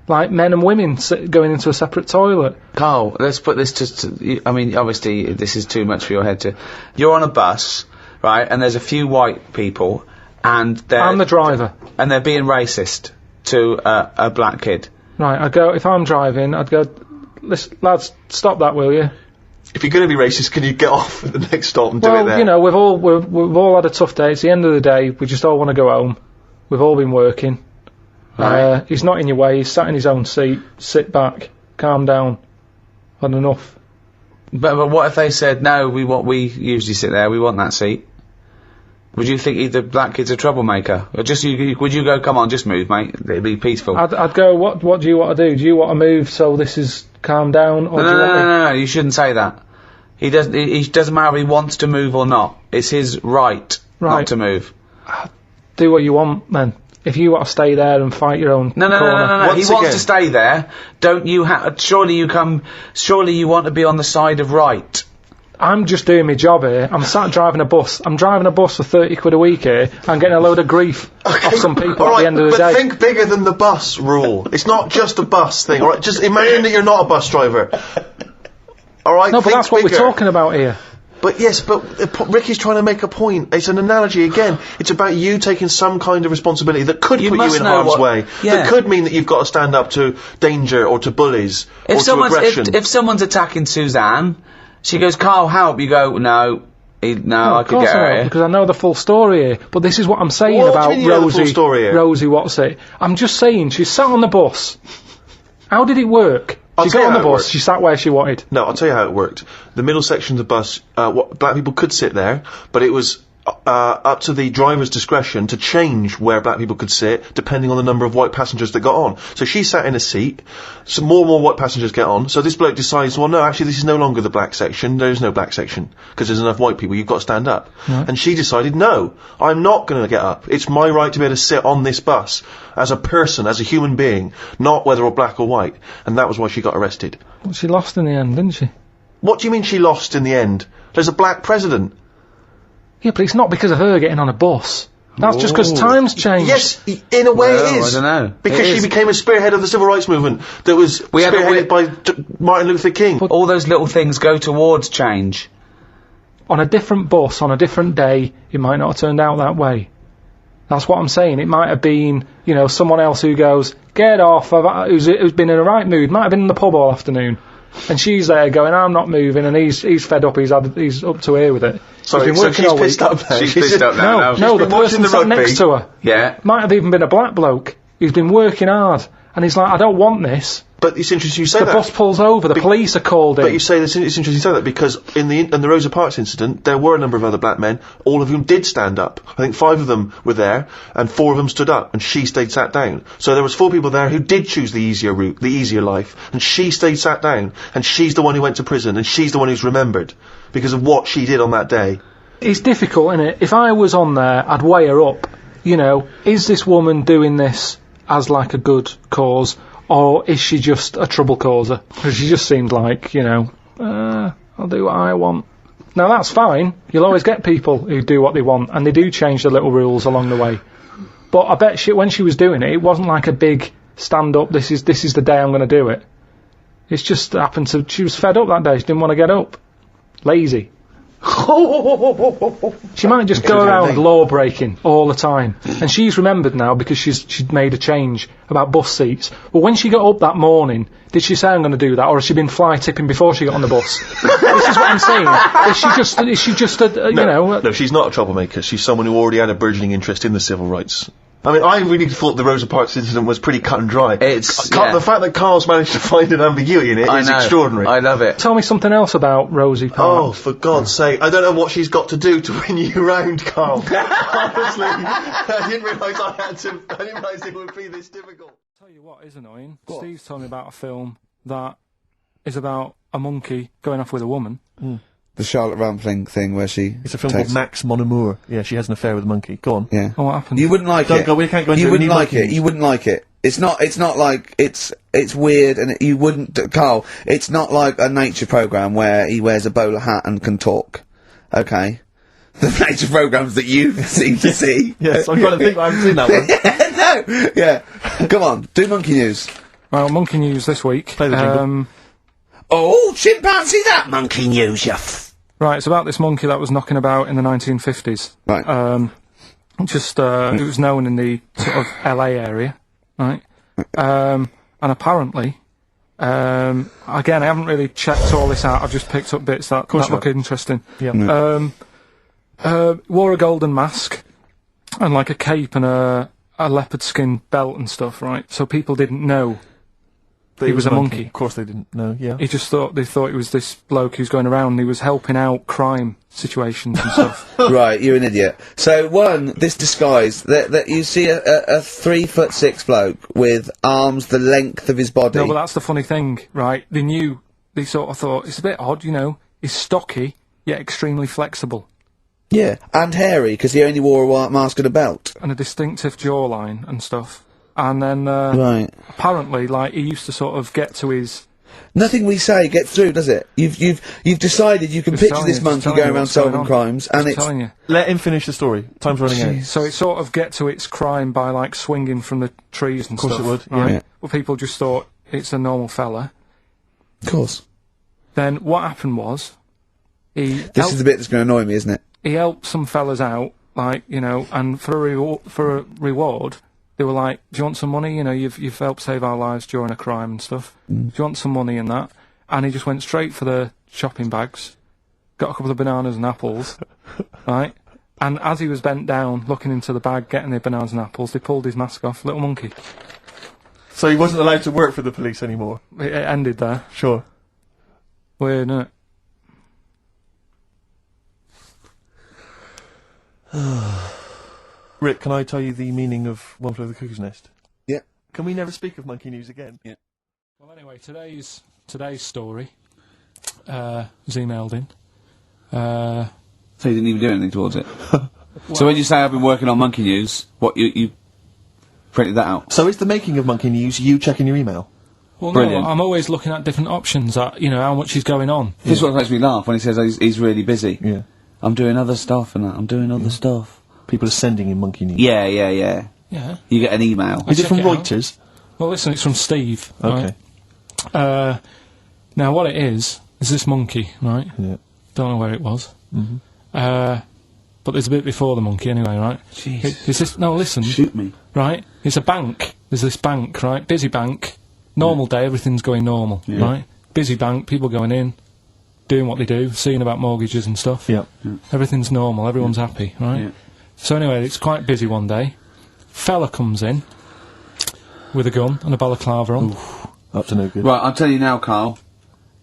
Like men and women going into a separate toilet. Carl, let's put this to I mean, obviously, this is too much for your head to... You're on a bus, right, and there's a few white people, and I'm the driver. And they're being racist to a black kid. Right, if I'm driving, I'd go, listen, lads, stop that, will you? If you're going to be racist, can you get off at the next stop and do it there? Well, you know, we've all had a tough day. It's the end of the day. We just all want to go home. We've all been working. Right. He's not in your way. He's sat in his own seat. Sit back. Calm down. Had enough. But what if they said, no, we usually sit there. We want that seat. Would you think the black kid's a troublemaker? Or would you go, come on, just move, mate. It'd be peaceful. I'd go, what do you want to do? Do you want to move so this is calm down? Or No, you shouldn't say that. He doesn't matter if he wants to move or not. It's his right not to move. Do what you want, then. If you want to stay there and fight your own corner. No. He wants to stay there. Don't you surely you want to be on the side of right. I'm just doing my job here. I'm sat driving a bus. I'm driving a bus for 30 quid a week here. I'm getting a load of grief off some people at the end of the day. But think bigger than the bus rule. It's not just a bus thing, alright? Just imagine that you're not a bus driver. Alright? No, but that's what we're talking about here. But yes, Ricky's trying to make a point. It's an analogy again. It's about you taking some kind of responsibility that could put you in harm's way. Yeah. That could mean that you've got to stand up to danger or to bullies or to aggression. If someone's attacking Suzanne, she goes, Carl, help. You go, no, I could get her here. Because I know the full story here. But this is what I'm saying about Rosie, what's it? I'm just saying, she sat on the bus. How did it work? She got on the bus, she sat where she wanted. No, I'll tell you how it worked. The middle section of the bus, black people could sit there, but it was up to the driver's discretion to change where black people could sit, depending on the number of white passengers that got on. So she sat in a seat, some more and more white passengers get on, so this bloke decides, well, no, actually, this is no longer the black section, there's no black section, because there's enough white people, you've got to stand up. Right. And she decided, no, I'm not going to get up. It's my right to be able to sit on this bus, as a person, as a human being, not whether or black or white. And that was why she got arrested. Well, she lost in the end, didn't she? What do you mean she lost in the end? There's a black president. Yeah, but it's not because of her getting on a bus. That's just because times changed. Yes, in a way it is. I don't know. Because she became a spearhead of the civil rights movement that was spearheaded by Martin Luther King. But all those little things go towards change. On a different bus, on a different day, it might not have turned out that way. That's what I'm saying. It might have been, you know, someone else who goes, get off, who's been in a right mood, might have been in the pub all afternoon. And she's there going, I'm not moving, and he's fed up, he's up to here with it. Sorry, so she's pissed up now? She's pissed up now. No, the person sat next to her. Yeah. Might have even been a black bloke. He's been working hard. And he's like, I don't want this. But it's interesting you say that. The bus pulls over, the police are called in. But you say this, it's interesting you say that, because in the Rosa Parks incident, there were a number of other black men, all of whom did stand up. I think 5 of them were there, and 4 of them stood up, and she stayed sat down. So there was 4 people there who did choose the easier route, the easier life, and she stayed sat down, and she's the one who went to prison, and she's the one who's remembered, because of what she did on that day. It's difficult, isn't it? If I was on there, I'd weigh her up. You know, is this woman doing this as like a good cause, or is she just a trouble causer? Because she just seemed like, you know, I'll do what I want. Now that's fine. You'll always get people who do what they want, and they do change the little rules along the way. But I bet when she was doing it, it wasn't like a big stand up. This is the day I'm going to do it. It's just happened to. She was fed up that day. She didn't want to get up. Lazy. She might just go around law breaking all the time, and she's remembered now because she'd made a change about bus seats. But when she got up that morning, did she say I'm going to do that, or has she been fly tipping before she got on the bus? This is what I'm saying. Is she just you know? No, she's not a troublemaker. She's someone who already had a burgeoning interest in the civil rights. I mean, I really thought the Rosa Parks incident was pretty cut and dry. The fact that Karl's managed to find an ambiguity in it is extraordinary. I love it. Tell me something else about Rosie Parks. Oh, for God's sake. I don't know what she's got to do to win you round, Karl. Honestly, I didn't realise it would be this difficult. I'll tell you what is annoying. What? Steve's told me about a film that is about a monkey going off with a woman. The Charlotte Rampling thing where she... It's a film called Max Mon Amour. Yeah, she has an affair with a monkey. Go on. Yeah. Oh, what happened? You wouldn't like it. We can't go into it. You wouldn't like it. You wouldn't like it. It's not like, it's weird, and you wouldn't, Karl, it's not like a nature programme where he wears a bowler hat and can talk. Okay? The nature programmes that you seem to see. Yes, I'm trying to think, I haven't seen that one. No! Yeah. Come on, do monkey news. Well, monkey news this week. Play the jingle. Oh, chimpanzee, that monkey news, Right, it's about this monkey that was knocking about in the 1950s. Right. It was known in the sort of LA area, right? And apparently, again, I haven't really checked all this out, I've just picked up bits that look interesting. Yeah. Wore a golden mask, and like a cape and a leopard skin belt and stuff, right? So people didn't know he was a monkey. Of course they didn't know, yeah. They thought it was this bloke who's going around and he was helping out crime situations and stuff. Right, you're an idiot. So, this disguise, that you see a 3'6" bloke with arms the length of his body. No, but that's the funny thing, right? They sort of thought, it's a bit odd, you know, he's stocky, yet extremely flexible. Yeah, and hairy, because he only wore a white mask and a belt. And a distinctive jawline and stuff. And then, right. apparently, like, he used to sort of get to his... Nothing we say gets through, does it? You've decided you can picture this monkey going around solving crimes, and it's... telling you. Let him finish the story. Time's running out. So it sort of get to its crime by, like, swinging from the trees and stuff. Of course it would, right? yeah. Well, people just thought it's a normal fella. Of course. Then what happened was... This is the bit that's going to annoy me, isn't it? He helped some fellas out, like, you know, and for a reward... They were like, do you want some money? You know, you've helped save our lives during a crime and stuff. Do you want some money and that? And he just went straight for the shopping bags, got a couple of bananas and apples, right? And as he was bent down, looking into the bag, getting the bananas and apples, they pulled his mask off. Little monkey. So he wasn't allowed to work for the police anymore? It ended there. Sure. Weird, isn't it? Rick, can I tell you the meaning of One Flew Over the Cuckoo's Nest? Yeah. Can we never speak of monkey news again? Yeah. Well, anyway, today's story was emailed in. So you didn't even do anything towards it? So when you say I've been working on monkey news, what, you printed that out? So is the making of monkey news you checking your email? Well, Brilliant. no, I'm always looking at different options at, you know, how much is going on. This is what makes me laugh when he says he's really busy. Yeah. I'm doing other stuff and that. I'm doing other stuff. People are sending in monkey news. Yeah. Yeah. You get an email. Is it from check it out. Reuters? Well, listen, it's from Steve. Okay. Right? Now, what it is this monkey, right? Yeah. Don't know where it was. But there's a bit before the monkey anyway, right? Jeez. No, listen. Shoot me. Right? It's a bank. There's this bank, right? Busy bank. Normal day, everything's going normal, right? Busy bank, people going in, doing what they do, seeing about mortgages and stuff. Yeah. Everything's normal, everyone's happy, right? Yeah. So anyway, it's quite busy one day. Fella comes in with a gun and a balaclava on. Up to no good. Right, I'll tell you now, Carl.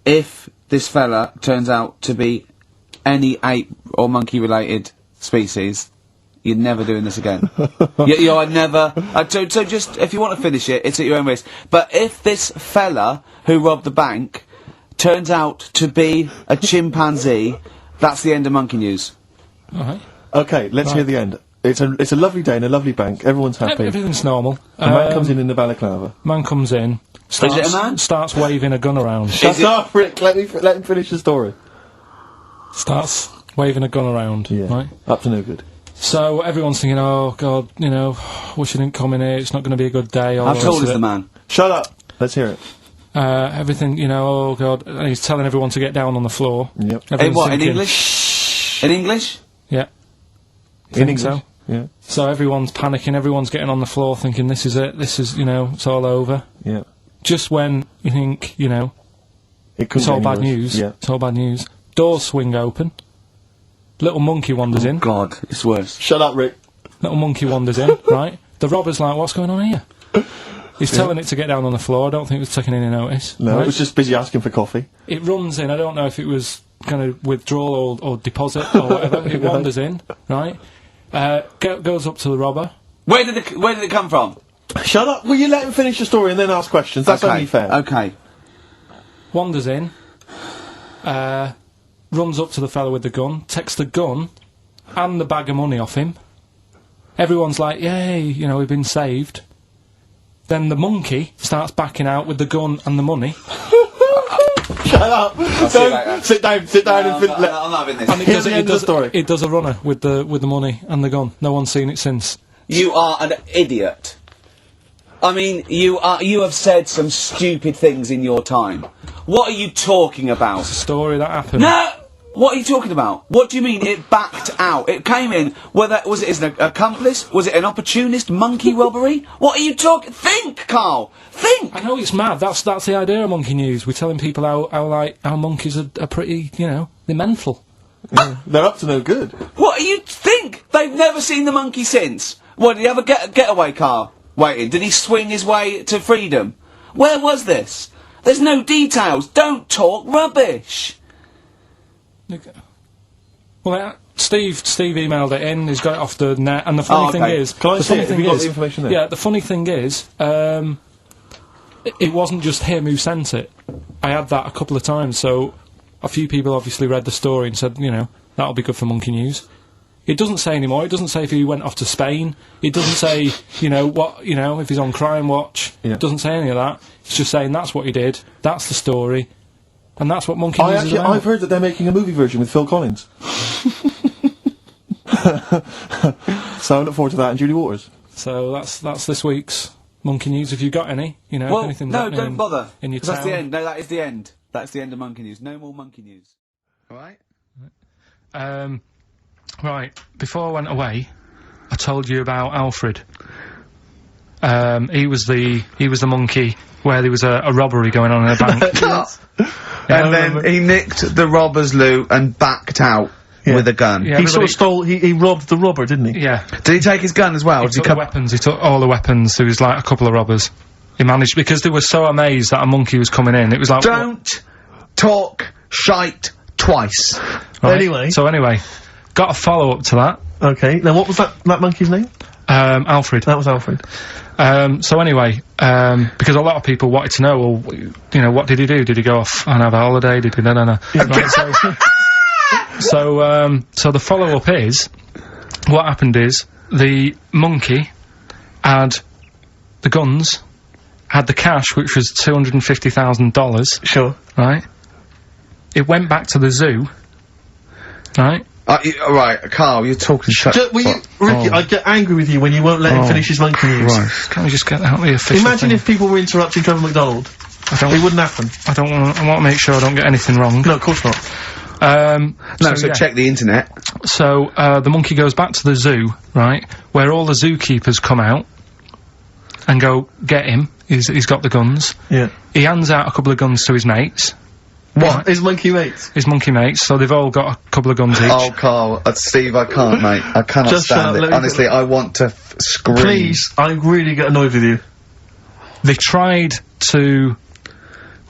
If this fella turns out to be any ape or monkey-related species, you're never doing this again. You're never... so just, if you want to finish it, it's at your own risk. But if this fella who robbed the bank turns out to be a chimpanzee, that's the end of monkey news. Alright. Okay, let's hear the end. It's a lovely day in a lovely bank. Everyone's happy. Everything's normal. A man comes in the balaclava. Man comes in, Is it a man? starts waving a gun around. Shut up, Rick. Let him finish the story. Starts waving a gun around, Yeah. right? Up to no good. So everyone's thinking, oh God, you know, wish I didn't come in here, it's not going to be a good day. How tall is the man? Shut up. Let's hear it. Everything, you know, oh God, and he's telling everyone to get down on the floor. Yep. In Everyone's what, in thinking- English? In English? Yeah. In Think so. English? Yeah. So everyone's panicking, everyone's getting on the floor thinking, this is it, this is, you know, it's all over. Yeah. Just when you think, you know, It couldn't it's all be bad any worse. news, Yeah. it's all bad news. Doors swing open. Little monkey wanders in. God, it's worse. Shut up, Rick. Little monkey wanders in, right? The robber's like, what's going on here? He's telling it to get down on the floor. I don't think it was taking any notice. No, right? it was just busy asking for coffee. It runs in. I don't know if it was kind of withdrawal or deposit or whatever. It wanders in, right? Goes up to the robber. Where did it come from? Shut up. Will you let him finish the story and then ask questions? That's only fair. Okay. Wanders in. Runs up to the fellow with the gun. Takes the gun and the bag of money off him. Everyone's like, yay, you know, we've been saved. Then the monkey starts backing out with the gun and the money. Shut up. see you later. Sit down and I'm not having this. And Here's the end of the story. It does a runner with the money and the gun. No one's seen it since. You are an idiot. I mean, you have said some stupid things in your time. What are you talking about? Story that happened. No! What are you talking about? What do you mean it backed out? It came in, was it an accomplice? Was it an opportunist monkey robbery? What are you talking? Think, Carl! Think! I know it's mad. That's the idea of monkey news. We're telling people how monkeys are pretty, you know, they're mental. Yeah. They're up to no good. What do you think? They've never seen the monkey since. What, did he have a getaway car waiting? Did he swing his way to freedom? Where was this? There's no details. Don't talk rubbish. Well, Steve emailed it in. He's got it off the net. And the funny thing is, Can I the see funny it? Have thing you got is, the information there? yeah, the funny thing is, it wasn't just him who sent it. I had that a couple of times. So a few people obviously read the story and said, you know, that'll be good for monkey news. It doesn't say anymore. It doesn't say if he went off to Spain. It doesn't say, you know, what, you know, if he's on Crime Watch. Yeah. It doesn't say any of that. It's just saying that's what he did. That's the story. And that's what monkey news is about. I've heard that they're making a movie version with Phil Collins. So I look forward to that and Julie Waters. So that's this week's monkey news. If you've got any, you know, Well, anything no, don't bother. in your 'Cause that's town. the end. No, that is the end. That's the end of monkey news. No more monkey news. Alright? Right, before I went away, I told you about Alfred. He was the monkey where there was a robbery going on in a bank. And then he nicked the robber's loot and backed out with a gun. Yeah, He sort of stole, he robbed the robber, didn't he? Yeah. Did he take his gun as well? He Did he took the weapons, he took all the weapons. There was like a couple of robbers. He managed, because they were so amazed that a monkey was coming in, it was like... Don't talk shite twice. Right? Anyway. So anyway, got a follow-up to that. Okay, now what was that monkey's name? Alfred. That was Alfred. So anyway, because a lot of people wanted to know, well, you know, what did he do? Did he go off and have a holiday? Did he... No. Right, so the follow-up is, what happened is, the monkey had the guns, had the cash, which was $250,000. Sure. Right? It went back to the zoo, right? Right, Carl, you're talking Ricky, I get angry with you when you won't let him finish his monkey news. Right. Can't we just get out the official Imagine thing? if people were interrupting Trevor McDonald. It wouldn't happen. I want to make sure I don't get anything wrong. No, of course not. So check the internet. So, the monkey goes back to the zoo, right, where all the zookeepers come out and go, get him. He's got the guns. Yeah. He hands out a couple of guns to his mates. What? His monkey mates? His monkey mates, so they've all got a couple of guns each. Oh, Carl, Steve, I can't, mate. I cannot stand it. Honestly, I want to scream. Please, I really get annoyed with you. They tried to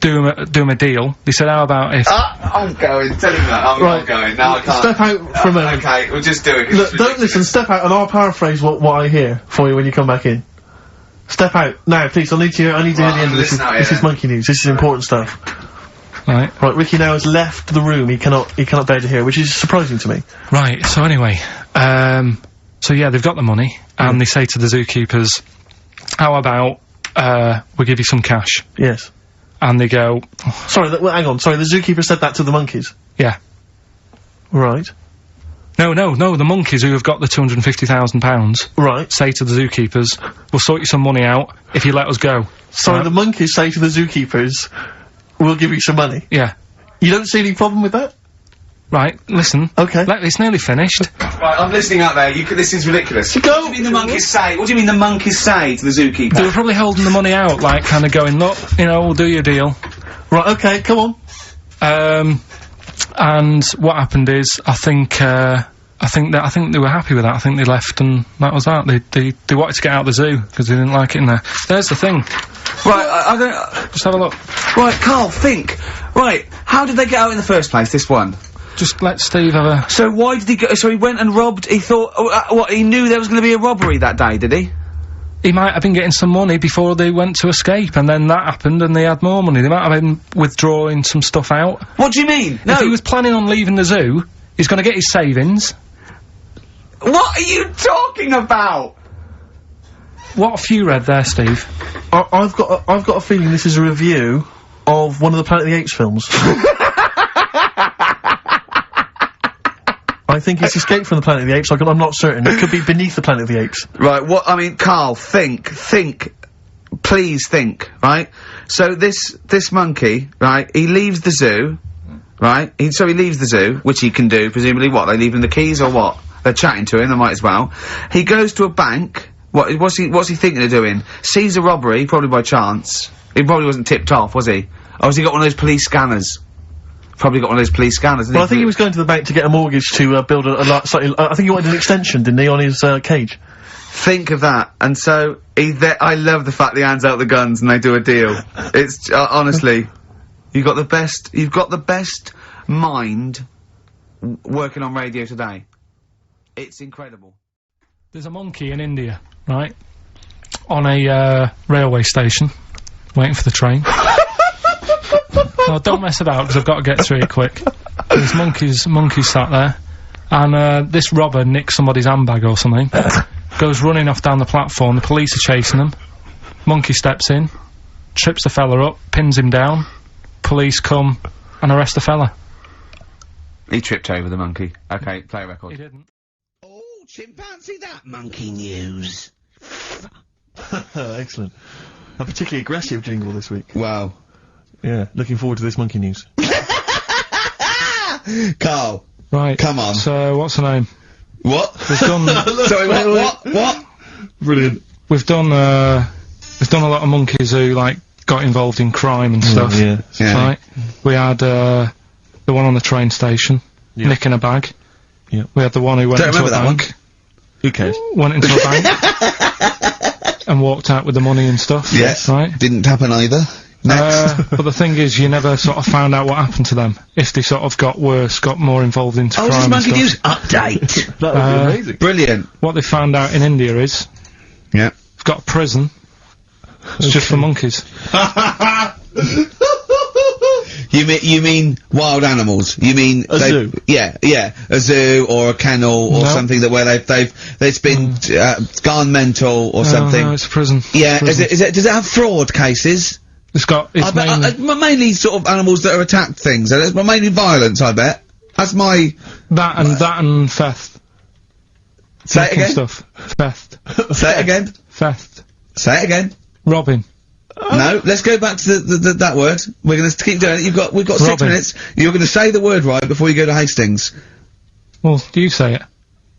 do him a deal. They said, how about if... I'm going. Tell him that. I'm not going. No, I can't. Step out for a moment. Okay, we'll just do it. Look, don't listen. Step out and I'll paraphrase what I hear for you when you come back in. Step out. Now, please, I need to hear the end of this. This is monkey news. This is important stuff. Right. Right, Ricky now has left the room. He cannot bear to hear, which is surprising to me. Right, so anyway, so yeah, they've got the money, and they say to the zookeepers, how about, we give you some cash? Yes. And they go... Sorry, hang on, sorry, the zookeeper said that to the monkeys? Yeah. Right. No, the monkeys who have got the £250,000... Right. ...say to the zookeepers, we'll sort you some money out if you let us go. Sorry, the monkeys say to the zookeepers, we'll give you some money? Yeah. You don't see any problem with that? Right, listen. Okay. It's nearly finished. Right, I'm listening out there. This is ridiculous. What do you mean the monkeys say? What do you mean the monkeys say to the zookeeper? They were probably holding the money out, like, kind of going, look, we'll do your deal. Right, okay, come on. And what happened is, I think they were happy with that. I think they left, and that was that. They wanted to get out of the zoo because they didn't like it in there. There's the thing. Right, I don't. Just have a look. Right, Carl, think. Right, how did they get out in the first place? This one. Just let Steve have a... So why did he go? So he went and robbed. He thought. What? He knew there was going to be a robbery that day, did he? He might have been getting some money before they went to escape, and then that happened, and they had more money. They might have been withdrawing some stuff out. What do you mean? No. If he was planning on leaving the zoo, he's going to get his savings. What are you talking about? What have you read there, Steve? I've got a feeling this is a review of one of the Planet of the Apes films. I think it's Escape from the Planet of the Apes. I'm not certain. It could be Beneath the Planet of the Apes. Right. What? I mean, Carl, think. Please think. Right. So this monkey, right? He leaves the zoo, right? So he leaves the zoo, which he can do presumably. What? They leave him the keys or what? They're chatting to him. They might as well. He goes to a bank. What's he thinking of doing? Sees a robbery, probably by chance. He probably wasn't tipped off, was he? Or has he got one of those police scanners? Probably got one of those police scanners. Well, I think he was going to the bank to get a mortgage to build slightly. I think he wanted an extension, didn't he, on his cage? Think of that. And so I love the fact that he hands out the guns and they do a deal. It's honestly, you've got the best mind working on radio today. It's incredible. There's a monkey in India, right, on a railway station, waiting for the train. No, don't mess about, because I've got to get through it quick. There's monkeys sat there, and this robber nicks somebody's handbag or something, goes running off down the platform, the police are chasing him, monkey steps in, trips the fella up, pins him down, police come and arrest the fella. He tripped over the monkey. Okay, play a record. He didn't. Oh, chimpanzee, that monkey news. Excellent. A particularly aggressive jingle this week. Wow. Yeah, looking forward to this monkey news. Carl. Right. Come on. So, what's the name? What? We've done... Sorry, what? Brilliant. We've done a lot of monkeys who, like, got involved in crime and stuff. Yeah. Right? We had, the one on the train station, nicking a bag. Yeah. We had the one who went Don't into a remember that bank. Who cares? Went into a bank. And walked out with the money and stuff. Yes. Right? Didn't happen either. Next. But the thing is, you never sort of found out what happened to them. If they sort of got worse, got more involved into crime this and monkey stuff. news update. That would be amazing. Brilliant. What they found out in India is, Yeah. they've got a prison. It's just for monkeys. You mean wild animals? You mean a zoo? Yeah, a zoo or a kennel or No. something that where they've been gone mental or something. No, it's a prison. Yeah, Prison. does it have fraud cases? It's mainly... mainly sort of animals that are attacked things. It's mainly violence, I bet. That's my... That and theft. Say it again? Stuff. Theft. Say it again? Theft. Say it again? Robbing. No, let's go back to that word. We're gonna keep doing it. We've got 6 minutes. You're gonna say the word right before you go to Hastings. Well, do you say it?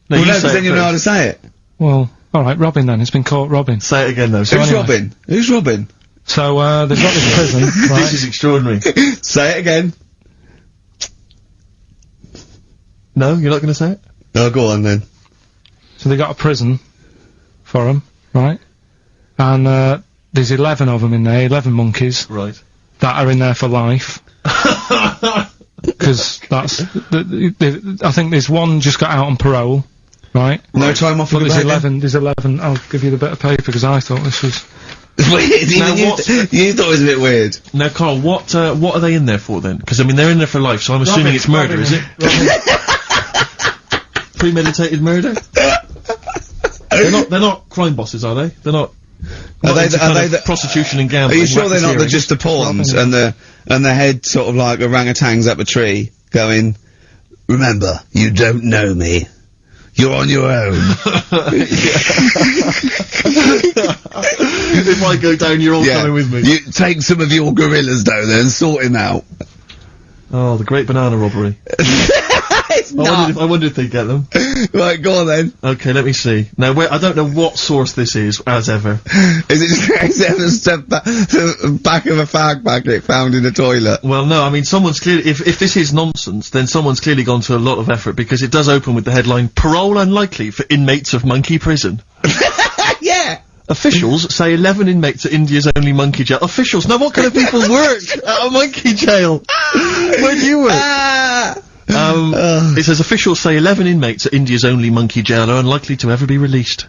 No, because then you know how to say it. Well, alright, robbing then. It's been caught robbing. Say it again, though. So Who's robbing? Who's robbing? So, they've got this prison, right? This is extraordinary. Say it again. No, you're not gonna say it? Oh, go on then. So they got a prison for them, right? And, there's 11 of them in there, 11 monkeys. Right. That are in there for life. Because that's... I think there's one just got out on parole, right? No time off. But there's 11, I'll give you the bit of paper because I thought this was... Weird. You thought it was a bit weird. Now, Carl, what are they in there for then? Because, I mean, they're in there for life, so I'm assuming it's murder, is it? Premeditated murder? They're not crime bosses, are they? They're not... Are they the prostitution and gambling? Are you sure they're not just the pawns and the head sort of like orangutans up a tree going, remember, you don't know me. You're on your own. If I go down, you're all coming with me. You take some of your gorillas down there and sort him out. Oh, the great banana robbery. I wonder if they get them. Right, go on then. Okay, let me see. Now, I don't know what source this is, as ever. Is it the back of a fag packet found in a toilet? Well, no, I mean, someone's clearly... If this is nonsense, then someone's clearly gone to a lot of effort, because it does open with the headline, Parole Unlikely for Inmates of Monkey Prison. Yeah! Officials say 11 inmates at India's only monkey jail. Officials? Now, what kind of people work at a monkey jail? Where do you work? It says officials say 11 inmates at India's only monkey jail are unlikely to ever be released.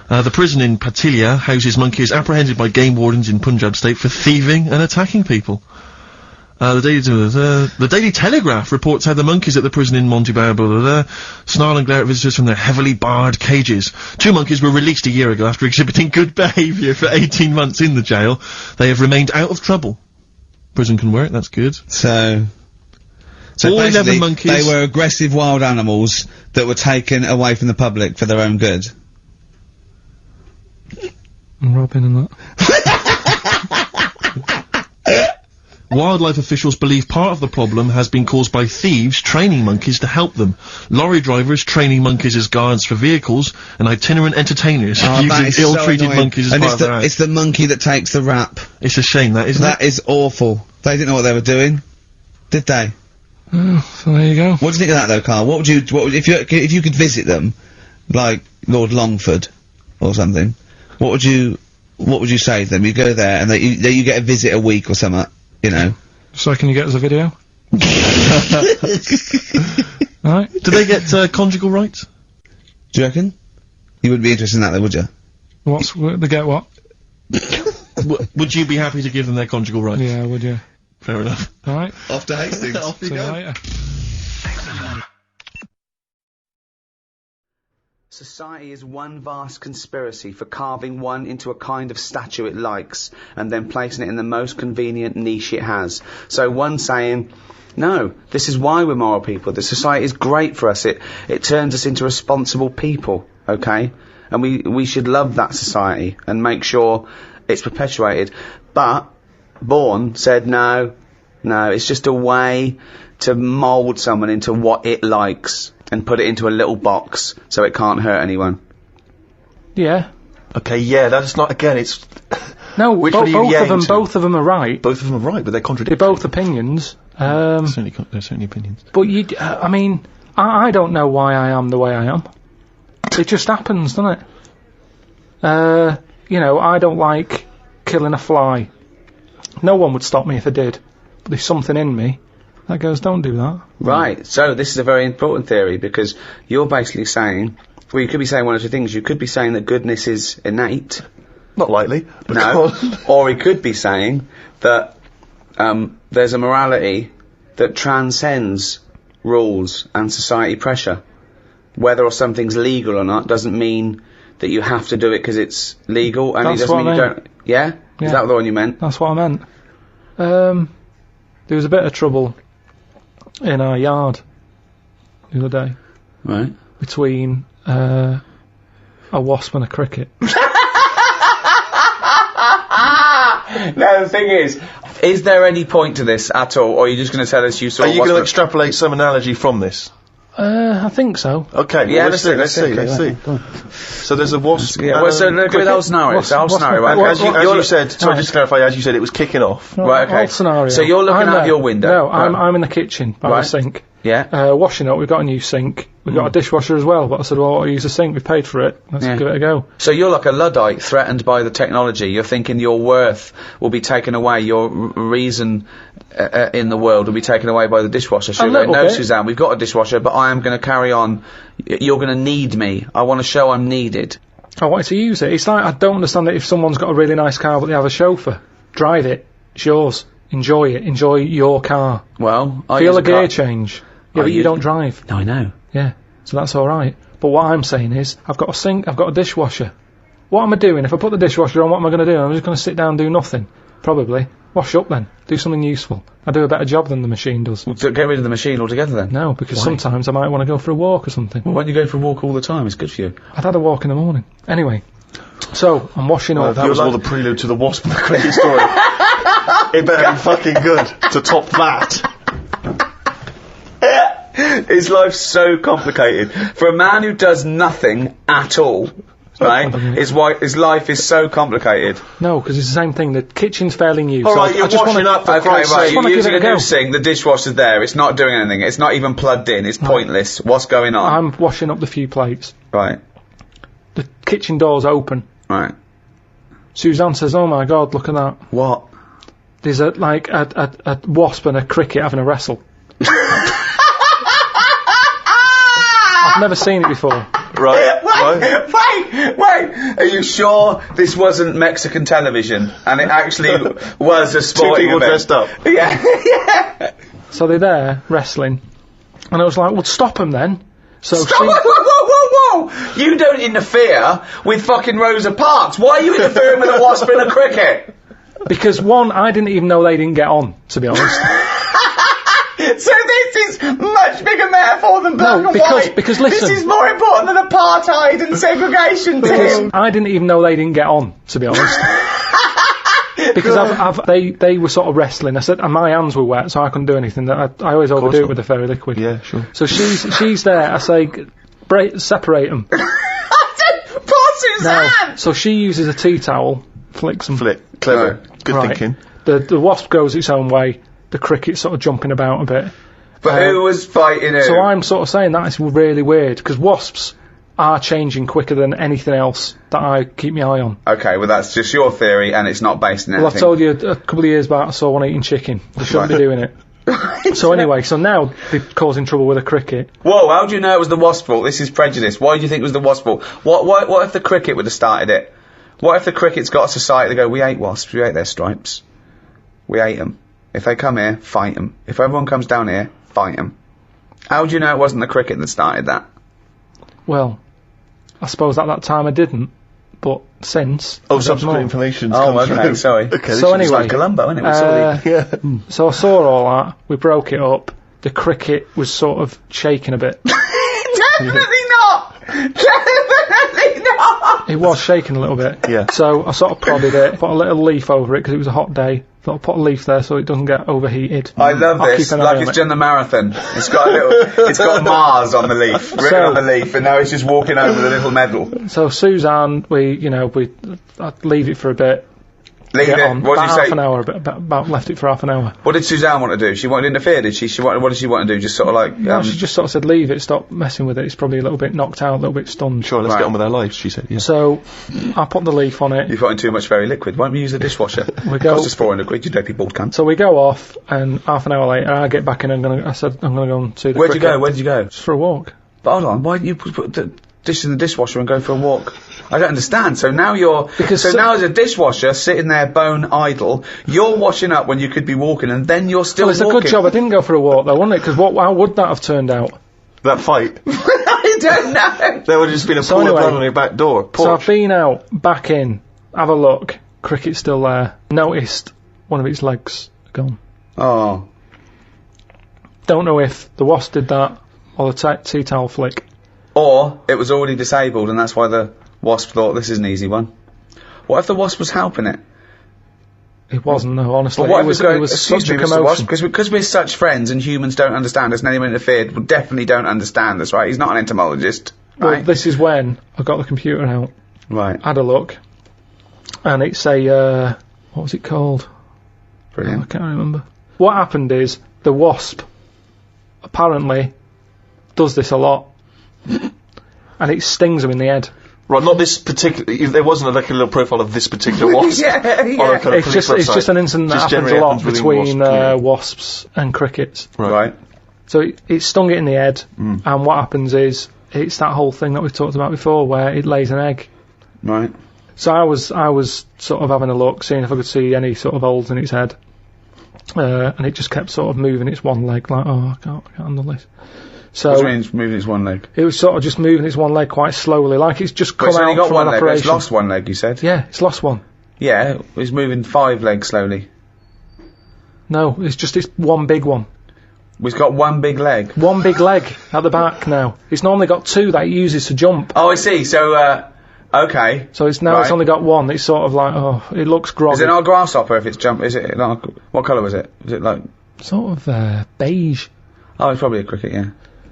The prison in Patilia houses monkeys apprehended by game wardens in Punjab state for thieving and attacking people. The Daily Telegraph reports how the monkeys at the prison in Montebello snarl and glare at visitors from their heavily barred cages. 2 monkeys were released a year ago after exhibiting good behaviour for 18 months in the jail. They have remained out of trouble. Prison can work, that's good. So all 11 monkeys. They were aggressive wild animals that were taken away from the public for their own good. And robbing and that. Wildlife officials believe part of the problem has been caused by thieves training monkeys to help them. Lorry drivers training monkeys as guards for vehicles, and itinerant entertainers using ill-treated monkeys as part of their act. It's the monkey that takes the rap. It's a shame, that, isn't it? That is awful. They didn't know what they were doing, did they? So there you go. What do you think of that, though, Carl? What would if you could visit them, like Lord Longford or something? What would you say to them? You go there and you get a visit a week or something. You know. So can you get us a video? Right. Do they get conjugal rights? Do you reckon? You wouldn't be interested in that, though, would you? They get what? Would you be happy to give them their conjugal rights? Yeah, would you? Fair enough. Alright. Off to Hastings. Off you See go. you later. Society is one vast conspiracy for carving one into a kind of statue it likes, and then placing it in the most convenient niche it has. So one saying, no, this is why we're moral people. The society is great for us. It turns us into responsible people, okay? And we should love that society and make sure it's perpetuated. But Bourne said, no, it's just a way to mould someone into what it likes and put it into a little box so it can't hurt anyone. Yeah. Okay, yeah, that's not, again, it's... No, both of them are right. Both of them are right, but they're contradictory. They're both opinions. They're certainly opinions. But I mean, I don't know why I am the way I am. It just happens, doesn't it? You know, I don't like killing a fly. No one would stop me if I did. But there's something in me that goes, don't do that. Right, so this is a very important theory, because you're basically saying, well, you could be saying one of two things. You could be saying that goodness is innate. Not likely. No. Or he could be saying that there's a morality that transcends rules and society pressure. Whether or something's legal or not doesn't mean that you have to do it because it's legal, and it doesn't mean you don't... Yeah? Is that the one you meant? That's what I meant. There was a bit of trouble in our yard the other day. Right. Between a wasp and a cricket. No, the thing is there any point to this at all, or are you just going to tell us you saw? Are you going to extrapolate some analogy from this? I think so. Okay. Yeah, well, let's see. So there's a wasp. Yeah. Well, so look at the whole scenario. The whole scenario. Right? As you said, sorry, just to clarify, as you said, it was kicking off. Right. Okay. Whole scenario. So you're looking out your window. No, I'm in the kitchen by the sink. Yeah. Washing up. We've got a new sink. We've got a dishwasher as well. But I said, well, I'll use a sink. We've paid for it. Let's give it a go. So you're like a Luddite threatened by the technology. You're thinking your worth will be taken away. Your reason in the world will be taken away by the dishwasher. So you're going, no, Suzanne, we've got a dishwasher, but I am going to carry on. You're going to need me. I want to show I'm needed. I wanted to use it. It's like, I don't understand it if someone's got a really nice car but they have a chauffeur. Drive it. It's yours. Enjoy it. Enjoy your car. Well, feel a gear change. Yeah, but you don't drive. No, I know. Yeah, so that's alright. But what I'm saying is, I've got a sink, I've got a dishwasher. What am I doing? If I put the dishwasher on, what am I going to do? I'm just going to sit down and do nothing. Probably. Wash up then. Do something useful. I do a better job than the machine does. Well, get rid of the machine altogether then? No, because sometimes I might want to go for a walk or something. Well, why don't you go for a walk all the time? It's good for you. I'd had a walk in the morning. Anyway. So, I'm washing up. That was all the prelude to the wasp and the cricket story. It better be fucking good to top that. His life's so complicated. For a man who does nothing at all, right? His life is so complicated. No, because it's the same thing. The kitchen's failing you. Alright, you're washing up for Christ's sake. You're using a new sink, the dishwasher's there, it's not doing anything, it's not even plugged in, it's pointless. What's going on? I'm washing up the few plates. Right. The kitchen door's open. Right. Suzanne says, oh my god, look at that. What? There's a wasp and a cricket having a wrestle. I've never seen it before. Wait! Are you sure this wasn't Mexican television and it actually was a sporting Two people event? dressed up. Yeah. So they're there wrestling, and I was like, "Well, stop them then." So Stop! Whoa! You don't interfere with fucking Rosa Parks. Why are you interfering with a wasp and a cricket? Because one, I didn't even know they didn't get on, to be honest. So this is much bigger metaphor than black and white. Because listen, this is more important than apartheid and segregation. Because I didn't even know they didn't get on, to be honest. Because they were sort of wrestling. I said, and my hands were wet, so I couldn't do anything. I always overdo it with the fairy liquid. Yeah, sure. So she's there. I say, separate them. Poor Suzanne. Now, so she uses a tea towel, flicks them. Clever. Good thinking. The wasp goes its own way. The cricket's sort of jumping about a bit. But who was fighting who? So I'm sort of saying that is really weird, because wasps are changing quicker than anything else that I keep my eye on. Okay, well that's just your theory and it's not based on anything. Well, I told you a couple of years back I saw one eating chicken. They shouldn't be doing it. So anyway, so now they're causing trouble with a cricket. Whoa, how do you know it was the wasp's fault? This is prejudice. Why do you think it was the wasp's fault? What if the cricket would have started it? What if the cricket's got a society that go, we ate wasps, we ate their stripes. We ate them. If they come here, fight them. If everyone comes down here, fight them. How do you know it wasn't the cricket that started that? Well, I suppose at that time I didn't, but since... subsequent information. Okay, sorry. Okay, so anyway... It's like Columbo, isn't it? So I saw all that, we broke it up, the cricket was sort of shaking a bit. Definitely not! Definitely not! It was shaking a little bit. Yeah. So I sort of prodded it, put a little leaf over it because it was a hot day. Thought I'll put a leaf there so it doesn't get overheated. I love this, like it's done the marathon. It's got Mars on the leaf, written on the leaf, and now it's just walking over the little medal. So Suzanne, I'd leave it for a bit. Leave it. On. What did you say? Half an hour, about left it for half an hour. What did Suzanne want to do? She wanted to interfere, did she? What did she want to do? Just sort of like... No, she just sort of said, leave it, stop messing with it. It's probably a little bit knocked out, a little bit stunned. Sure, let's get on with our lives, she said, yeah. So, I put the leaf on it. You're putting too much fairy liquid. Why don't we use the dishwasher? Cost us 400 quid, you dirty bald cunt. So we go off, and half an hour later, I get back in, I said, I'm going to go and see the Where'd you go? Where did you go? Just for a walk. But hold on, why didn't you put the dish in the dishwasher and go for a walk? I don't understand. So now now as a dishwasher sitting there bone idle, you're washing up when you could be walking, and then you're still walking. Well, it's a good job I didn't go for a walk though, wasn't it? Because how would that have turned out? That fight. I don't know. There would have just been a pool of blood on your back door. Porch. So I've been out, back in, have a look. Cricket's still there. Noticed one of its legs gone. Oh. Don't know if the wasp did that, or the tea towel flick. Or it was already disabled and that's why the wasp thought this is an easy one. What if the wasp was helping it? It wasn't, no, honestly. But what it was excuse such me, a Mr. Wasp, commotion. because we're such friends and humans don't understand us and anyone interfered will definitely don't understand us, right? He's not an entomologist, right? Well, this is when I got the computer out, Right. had a look, and it's a, what was it called? Brilliant. I can't remember. What happened is, the wasp apparently does this a lot, and it stings them in the head. Right, not this particular. There wasn't like a little profile of this particular wasp. Yeah. On a kind of It's just an incident that Just happens a generally lot happens within between wasps, wasps and crickets. Right. So it stung it in the head, and what happens is, it's that whole thing that we've talked about before, where it lays an egg. Right. So I was sort of having a look, seeing if I could see any sort of holes in its head, and it just kept sort of moving its one leg, like, I can't handle this. So What do you mean it's moving its one leg? it was sort of just moving its one leg quite slowly, like it's just come It's only out got from one an leg, operation. it's lost one leg, you said? Yeah, it's lost one. Yeah, it's moving 5 legs slowly. No, it's just it's one big one. It's got one big leg. One big leg at the back now. It's normally got 2 that it uses to jump. Oh, I see, so, okay. So it's now it's Right. only got one. It's sort of like, it looks groggy. Is it not a grasshopper if it's jump? Is it not? What colour was it? Was it like? Sort of beige. Oh, it's probably a cricket. Yeah,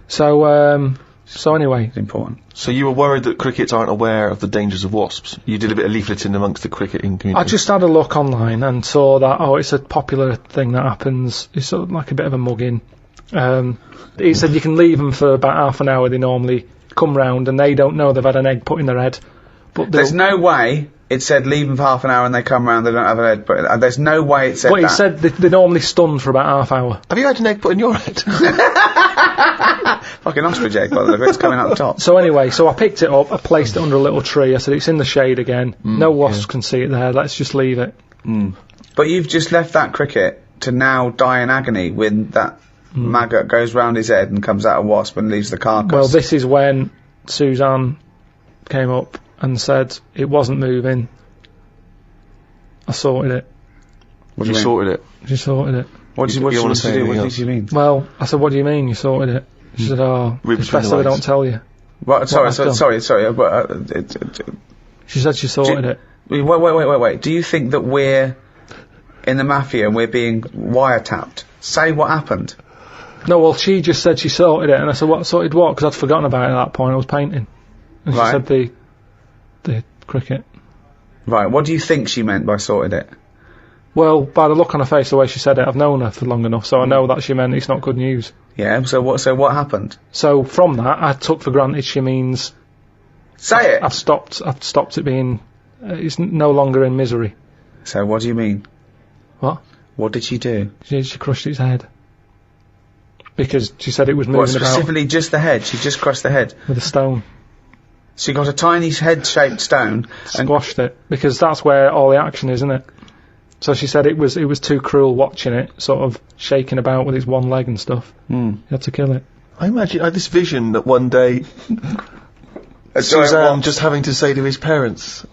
So anyway, it's important. So you were worried that crickets aren't aware of the dangers of wasps. You did a bit of leafleting amongst the cricketing community. I just had a look online and saw that, it's a popular thing that happens. It's sort of like a bit of a mugging. It said you can leave them for about half an hour. They normally come round and they don't know they've had an egg put in their head. But There's no way it said leave them for half an hour and they come round, they don't have an egg. But there's no way it said Well, that. it said they're normally stunned for about half hour. Have you had an egg put in your head? Fucking ostrich egg, by the way, it's coming out the top. So anyway, I picked it up, I placed it under a little tree. I said, it's in the shade again. No wasps can see it there. Let's just leave it. But you've just left that cricket to now die in agony when that maggot goes round his head and comes out a wasp and leaves the carcass. Well, this is when Suzanne came up and said it wasn't moving. I sorted it. What do You you mean? sorted it. She sorted it. What do you You want wanna to say do? anything What else? do you mean? Well, I said, what do you mean you sorted it? She said, Read it's between best the if I lines. don't tell you. What, sorry. I've done. Wait. She said she sorted it. Wait. Do you think that we're in the mafia and we're being wiretapped? Say what happened. No, well, she just said she sorted it, and I said, what, sorted what? Because I'd forgotten about it at that point, I was painting. And she Right. said the cricket. Right, what do you think she meant by sorted it? Well, by the look on her face, the way she said it, I've known her for long enough, so I know that she meant it's not good news. Yeah, so what happened? So from that, I took for granted she means Say it! I've stopped it being, it's no longer in misery. So what do you mean? What? What did she do? She crushed its head. Because she said it was moving What, about specifically just the head? She just crushed the head. with a stone. She got a tiny head-shaped stone and Squashed it. Because that's where all the action is, isn't it? So she said it was too cruel watching it, sort of shaking about with its one leg and stuff. You had to kill it. I imagine I had this vision that one day Sorry, Suzanne what? just having to say to his parents,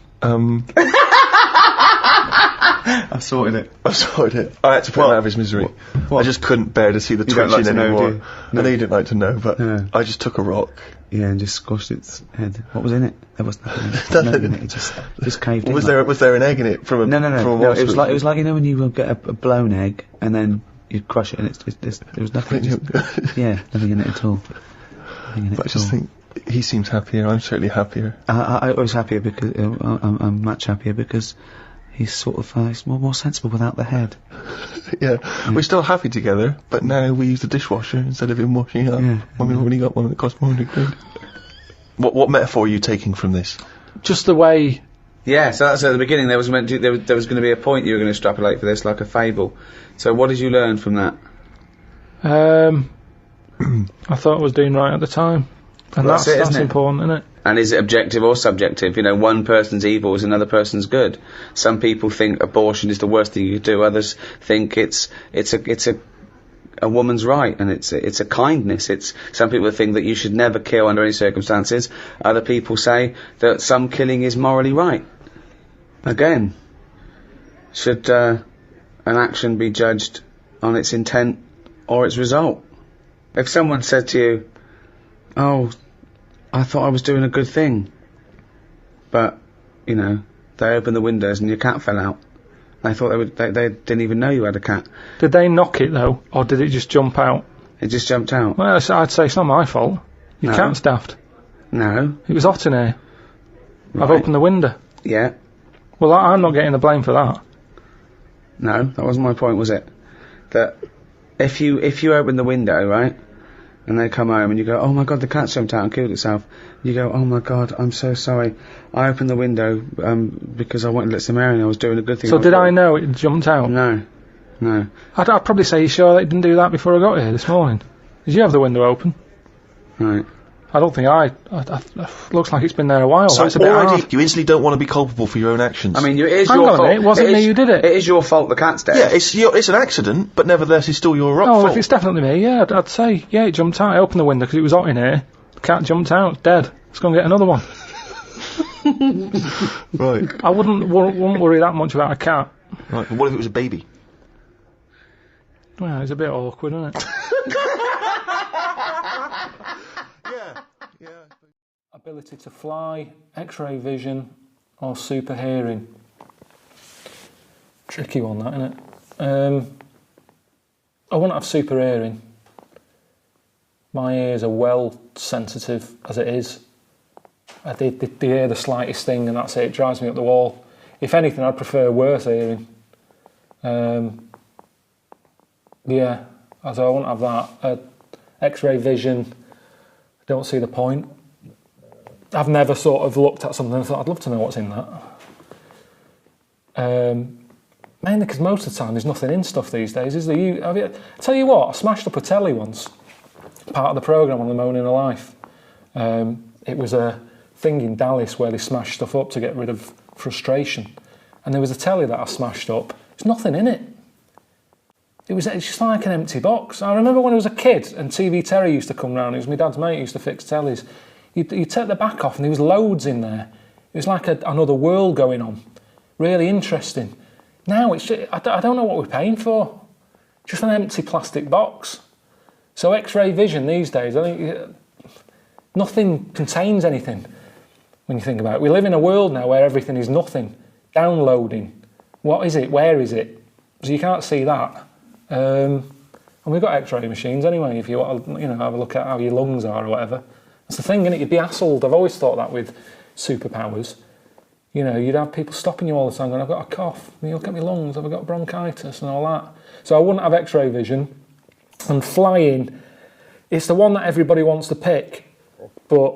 I sorted it. I sorted it. I had to put him out of his misery. I just couldn't bear to see the You don't twitching like to know, anymore. do you? No, you didn't like to know, but Yeah. I just took a rock. Yeah, and just squashed its head. What was in it? There was nothing. Nothing. in it. It just caved in. Was like- there an egg in it from a No. from a No, wasp? it was like you know when you get a blown egg and then you crush it and there was nothing. Yeah, nothing in it at all. Nothing in it But I at just all. think he seems happier. I'm certainly happier. I was happier because I'm much happier because he's sort of he's more sensible without the head. Yeah. We're still happy together, but now we use the dishwasher instead of him washing up. Yeah. When we've already got one that costs 400 quid. What metaphor are you taking from this? Just the way, Yeah, so that's at the beginning. There was going to be a point you were going to extrapolate for this, like a fable. So what did you learn from that? I thought I was doing right at the time. And Well, that's it, that's isn't it? important, isn't it? And is it objective or subjective? You know, one person's evil is another person's good. Some people think abortion is the worst thing you could do. Others think it's a woman's right, and it's a kindness. Some people think that you should never kill under any circumstances. Other people say that some killing is morally right. Again, should an action be judged on its intent or its result? If someone said to you, oh, I thought I was doing a good thing. But, you know, they opened the windows and your cat fell out. They thought they didn't even know you had a cat. Did they knock it, though, or did it just jump out? It just jumped out. Well, I'd say it's not my fault. Your No. cat's daft. No. It was hot in here. I've Right. opened the window. Yeah. Well, I'm not getting the blame for that. No, that wasn't my point, was it? That if you open the window, right, and they come home and you go, oh my god, the cat jumped out and killed itself. You go, oh my god, I'm so sorry. I opened the window because I wanted to let some air in. I was doing a good thing. So did I know it jumped out? No. No. I'd probably say, you sure that it didn't do that before I got here this morning? Did you have the window open? Right. I don't think looks like it's been there a while. So That's a bit already, hard. you instantly don't want to be culpable for your own actions. I mean, it is Hang your on a fault. minute, it wasn't me who did it. It is your fault the cat's dead. yeah, it's an accident, but nevertheless, it's still your Oh, fault. if it's definitely me, yeah, I'd say, yeah, it jumped out. I opened the window because it was hot in here. The cat jumped out, dead. Let's go and get another one. Right. I wouldn't worry that much about a cat. Right. And what if it was a baby? Well, it's a bit awkward, isn't it? Yeah. Yeah. Ability to fly, X-ray vision, or super hearing. Tricky one, that, isn't it? I wouldn't have super hearing. My ears are well sensitive as it is. They hear the slightest thing and that's it. It drives me up the wall. If anything, I'd prefer worse hearing. Yeah, so I wouldn't have that. X-ray vision, I don't see the point. I've never sort of looked at something and thought, I'd love to know what's in that. Mainly because most of the time there's nothing in stuff these days, is there? Tell you what, I smashed up a telly once, part of the programme on the Moaning of Life. It was a thing in Dallas where they smashed stuff up to get rid of frustration. And there was a telly that I smashed up. There's nothing in it. It's just like an empty box. I remember when I was a kid and TV Terry used to come round. It was my dad's mate who used to fix tellies. You'd take the back off and there was loads in there. It was like another world going on. Really interesting. Now it's just, I don't know what we're paying for. Just an empty plastic box. So X-ray vision these days, I think nothing contains anything when you think about it. We live in a world now where everything is nothing. Downloading. What is it? Where is it? So you can't see that. And we've got X-ray machines anyway, if you want to, have a look at how your lungs are or whatever. That's the thing, innit? You'd be hassled. I've always thought that with superpowers. You'd have people stopping you all the time going, I've got a cough. You look at my lungs, have I got bronchitis and all that. So I wouldn't have X-ray vision. And flying, it's the one that everybody wants to pick. But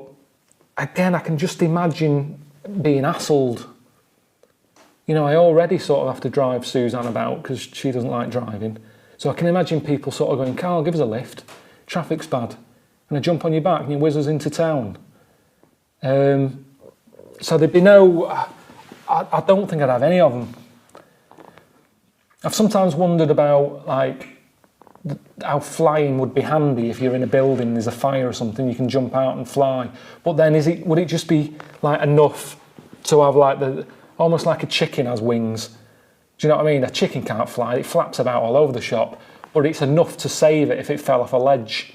again, I can just imagine being hassled. I already sort of have to drive Suzanne about because she doesn't like driving. So I can imagine people sort of going, Carl, give us a lift. Traffic's bad. And I jump on your back and you whiz us into town. So there'd be no... I don't think I'd have any of them. I've sometimes wondered about, how flying would be handy if you're in a building, there's a fire or something, you can jump out and fly. But then would it just be, enough to have, almost like a chicken has wings? Do you know what I mean? A chicken can't fly, it flaps about all over the shop, but it's enough to save it if it fell off a ledge.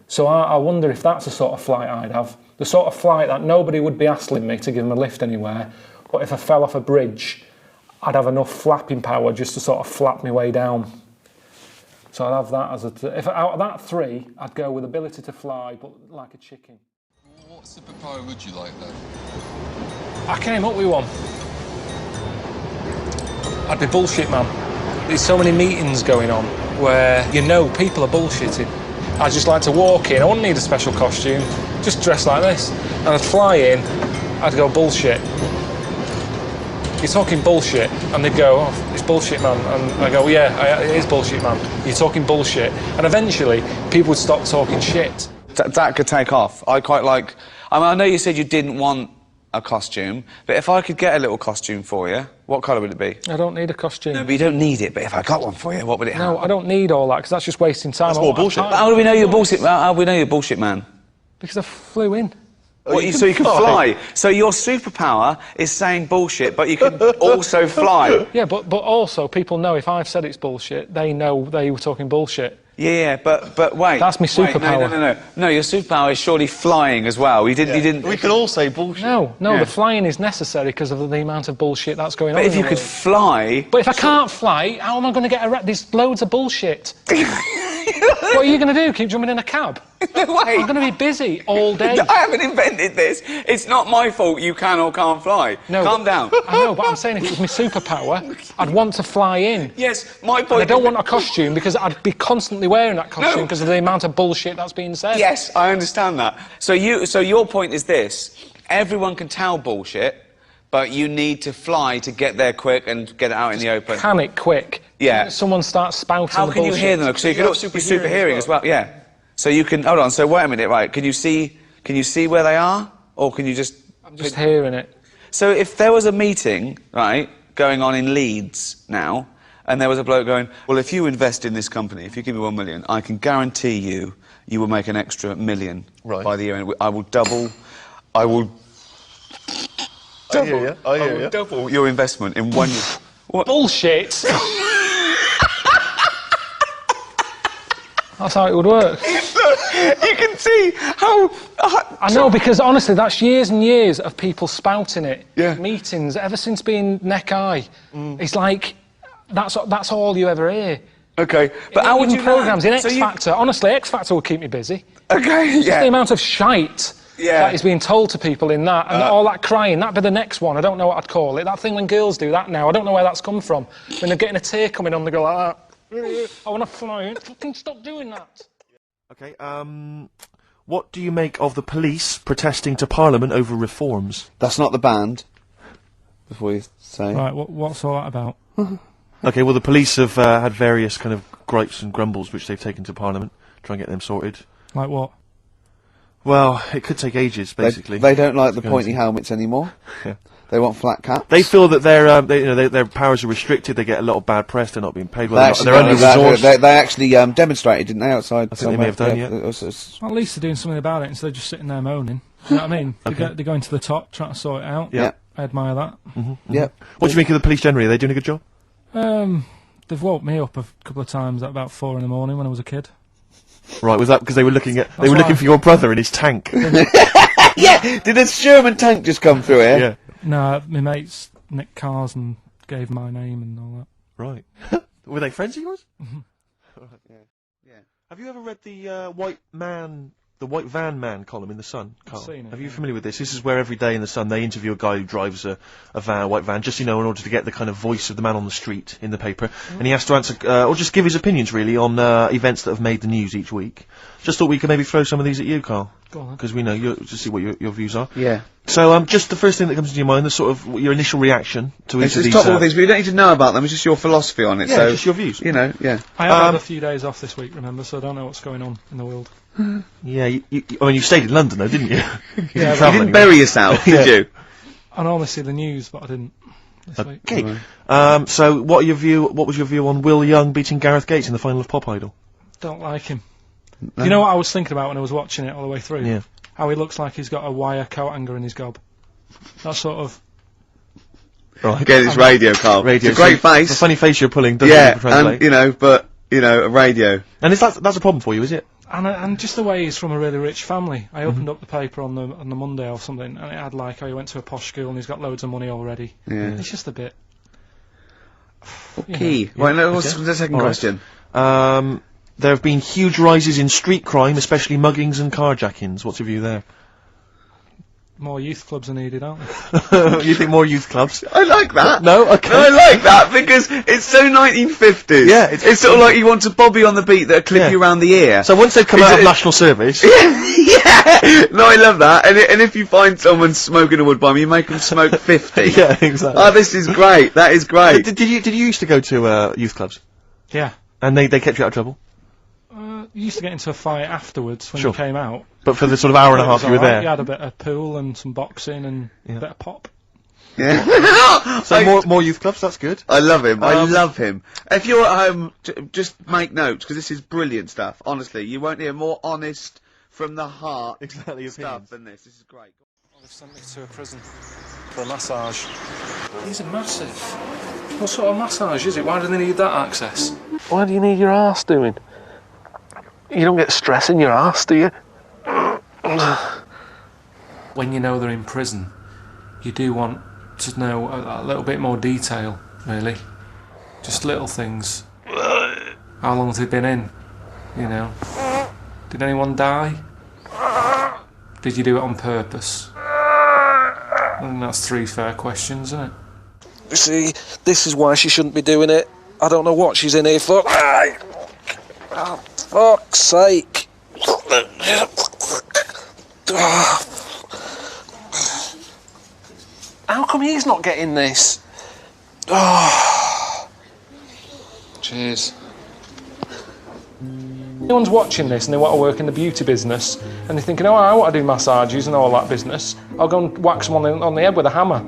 So I wonder if that's the sort of flight I'd have. The sort of flight that nobody would be hassling me to give them a lift anywhere, but if I fell off a bridge, I'd have enough flapping power just to sort of flap my way down. So I'd have that as if out of that three, I'd go with ability to fly, but like a chicken. What superpower would you like then? I came up with one. I'd be bullshit man. There's so many meetings going on where people are bullshitting. I'd just like to walk in, I wouldn't need a special costume, just dress like this. And I'd fly in, I'd go bullshit. You're talking bullshit, and they'd go, oh, it's bullshit man. And I go, yeah, it is bullshit man. You're talking bullshit. And eventually, people would stop talking shit. That could take off. I quite like... I know you said you didn't want a costume, but if I could get a little costume for you, what colour would it be? I don't need a costume. No, but you don't need it, but if I got one for you, what would it have? No, I don't need all that, because that's just wasting time. That's more bullshit. How do we know you're bullshit? How do we know you're bullshit, man? Because I flew in. So you can fly. So your superpower is saying bullshit, but you can also fly. Yeah, but also people know if I've said it's bullshit, they know they were talking bullshit. Yeah, but wait. That's my Wait, superpower. No, your superpower is surely flying as well. You didn't. We can all say bullshit. No, Yeah. the flying is necessary because of the amount of bullshit that's going on. But if in you the could world. fly. But if I can't fly, how am I going to get around? There's loads of bullshit. What are you going to do? Keep jumping in a cab? No, wait. I'm going to be busy all day. I haven't invented this. It's not my fault you can or can't fly. No, Calm down. I know, but I'm saying if it was my superpower, I'd want to fly in. Yes, my And point. I don't want a costume because I'd be constantly wearing that costume because of the amount of bullshit that's being said. Yes, I understand that. So your point is this: everyone can tell bullshit, but you need to fly to get there quick and get it out in the open. Panic quick. Yeah. Someone starts spouting How the can you bullshit. hear them? So you can also be super hearing as well. Yeah. So you can hold on. So wait a minute, right? Can you see where they are, or can you just? I'm just hearing it. So if there was a meeting, right, going on in Leeds now, and there was a bloke going, well, if you invest in this company, if you give me 1 million, I can guarantee you will make an extra $1 million by the year end. I will double your investment in 1 year. What? Bullshit. That's how it would work. You can see how. I know, because honestly, that's years and years of people spouting it. Yeah. Meetings, ever since being neck-high. It's like, that's all you ever hear. Okay, but how would you programmes, in know? X Factor, honestly, X Factor will keep me busy. Okay, Just the amount of shite that is being told to people in that, and all that crying, that'd be the next one, I don't know what I'd call it. That thing when girls do that now, I don't know where that's come from. When they're getting a tear coming on, they go like that. I want to fly. Fucking stop doing that. Okay, what do you make of the police protesting to Parliament over reforms? That's not the band. Before you say. Right, what's all that about? Okay, well, the police have had various kind of gripes and grumbles which they've taken to Parliament, try and get them sorted. Like what? Well, it could take ages, basically. They don't like the pointy helmets anymore. Yeah. They want flat caps. They feel that their powers are restricted. They get a lot of bad press. They're not being paid well. They're under-resourced. They actually demonstrated, didn't they, outside? I think they may have done, yeah. Well, at least they're doing something about it instead of just sitting there moaning. You know what I mean? They're going to the top, trying to sort it out. Yeah. I admire that. Yeah. What do you think of the police generally? Are they doing a good job? They've woke me up a couple of times at about 4 in the morning when I was a kid. Right, was that because they were looking for your brother in his tank? Yeah! Did a Sherman tank just come through here? Yeah. No, my mates nicked cars and gave my name and all that. Right. Were they friends of yours? Yeah. Have you ever read the White Van Man column in The Sun, Carl? I've seen it, Are you familiar with this? This is where every day in The Sun they interview a guy who drives a white van, just, in order to get the kind of voice of the man on the street in the paper. And he has to answer, or just give his opinions, really, on events that have made the news each week. Just thought we could maybe throw some of these at you, Carl. Go on. Because we know, to see what your views are. Yeah. So, just the first thing that comes to your mind, the sort of, your initial reaction to each of these... Top all these, but you don't need to know about them, it's just your philosophy on it. Yeah, so, just your views. You know, yeah. I have had a few days off this week, remember, so I don't know what's going on in the world. Yeah, I mean, you stayed in London, though, didn't you? Yeah, You didn't bury yourself, did you? I normally see the news, but I didn't this week. Okay. So, what was your view on Will Young beating Gareth Gates in the final of Pop Idol? Don't like him. You know what I was thinking about when I was watching it all the way through? Yeah. How he looks like he's got a wire coat hanger in his gob. That sort of... Right. Again, it's radio, Carl. Radio. It's a great face. The funny face you're pulling doesn't Yeah, translate. and, a radio. And that's a problem for you, is it? And just the way he's from a really rich family. I opened up the paper on the Monday or something, and it had like, he went to a posh school and he's got loads of money already. Yeah. It's just a bit... Okay. Right, no, what's the second question? There have been huge rises in street crime, especially muggings and carjackings. What's your view there? More youth clubs are needed, aren't there? You think more youth clubs? I like that. No? Okay. No, I like that because it's so 1950s. Yeah, it's sort of like you want a Bobby on the beat that'll clip you around the ear. So once they've come out of national service... Yeah! No, I love that. And if you find someone smoking a wood bomb, you make them smoke 50. Yeah, exactly. Oh, this is great. That is great. Did you used to go to youth clubs? Yeah. And they kept you out of trouble? You used to get into a fight afterwards when Sure. you came out. But for the sort of hour and a half you were there? You had a bit of pool and some boxing and a bit of pop. Yeah. So more youth clubs, that's good. I love him. I love him. If you're at home, just make notes, because this is brilliant stuff. Honestly, you won't hear more honest, from the heart Exactly, stuff than this. This is great. They've sent me to a prison for a massage. These are massive. What sort of massage is it? Why do they need that access? Why do you need your arse doing? You don't get stress in your arse, do you? When you know they're in prison, you do want to know a little bit more detail, really. Just little things. How long have they been in? You know? Did anyone die? Did you do it on purpose? I think that's 3 fair questions, isn't it? You see, this is why she shouldn't be doing it. I don't know what she's in here for. Oh, fuck's sake. How come he's not getting this? Oh. Cheers. Anyone's watching this and they want to work in the beauty business and they're thinking, oh, I want to do massages and all that business. I'll go and whack someone on the head with a hammer.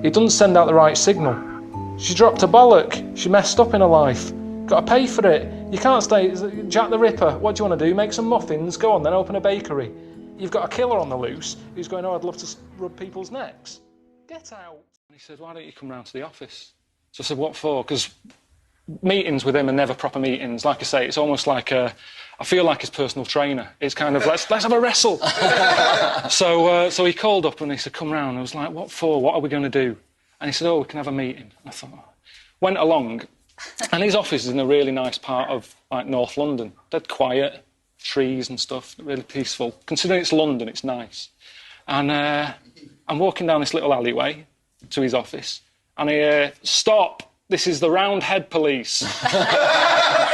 It doesn't send out the right signal. She dropped a bollock. She messed up in her life. Got to pay for it. You can't stay Jack the Ripper. What do you want to do? Make some muffins? Go on then, open a bakery. You've got a killer on the loose who's going, oh, I'd love to rub people's necks. Get out. And he said, why don't you come round to the office? So I said, what for? Because meetings with him are never proper meetings. Like I say, it's almost like I feel like his personal trainer. It's kind of, let's have a wrestle. So he called up and he said, come round. I was like, what for? What are we going to do? And he said, oh, we can have a meeting. I thought, oh. Went along, and his office is in a really nice part of, like, North London. Dead quiet, trees and stuff, really peaceful. Considering it's London, it's nice. And I'm walking down this little alleyway to his office, and he, stop, this is the round head police.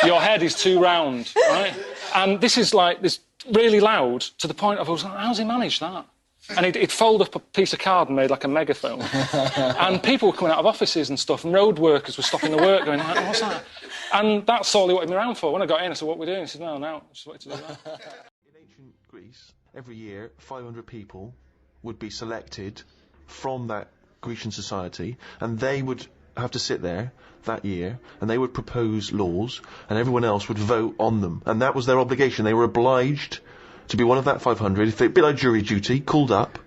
Your head is too round, right? And this is, like, this really loud, to the point of, I was like, how's he managed that? And he'd fold up a piece of card and made like a megaphone. And people were coming out of offices and stuff, and road workers were stopping the work going, like, what's that? And that's all he wanted me around for. When I got in, I said, what are we doing? He said, no, I just wanted to do that. In ancient Greece, every year, 500 people would be selected from that Grecian society, and they would have to sit there that year, and they would propose laws, and everyone else would vote on them. And that was their obligation. They were obliged to be one of that 500, if they'd be like jury duty, called up,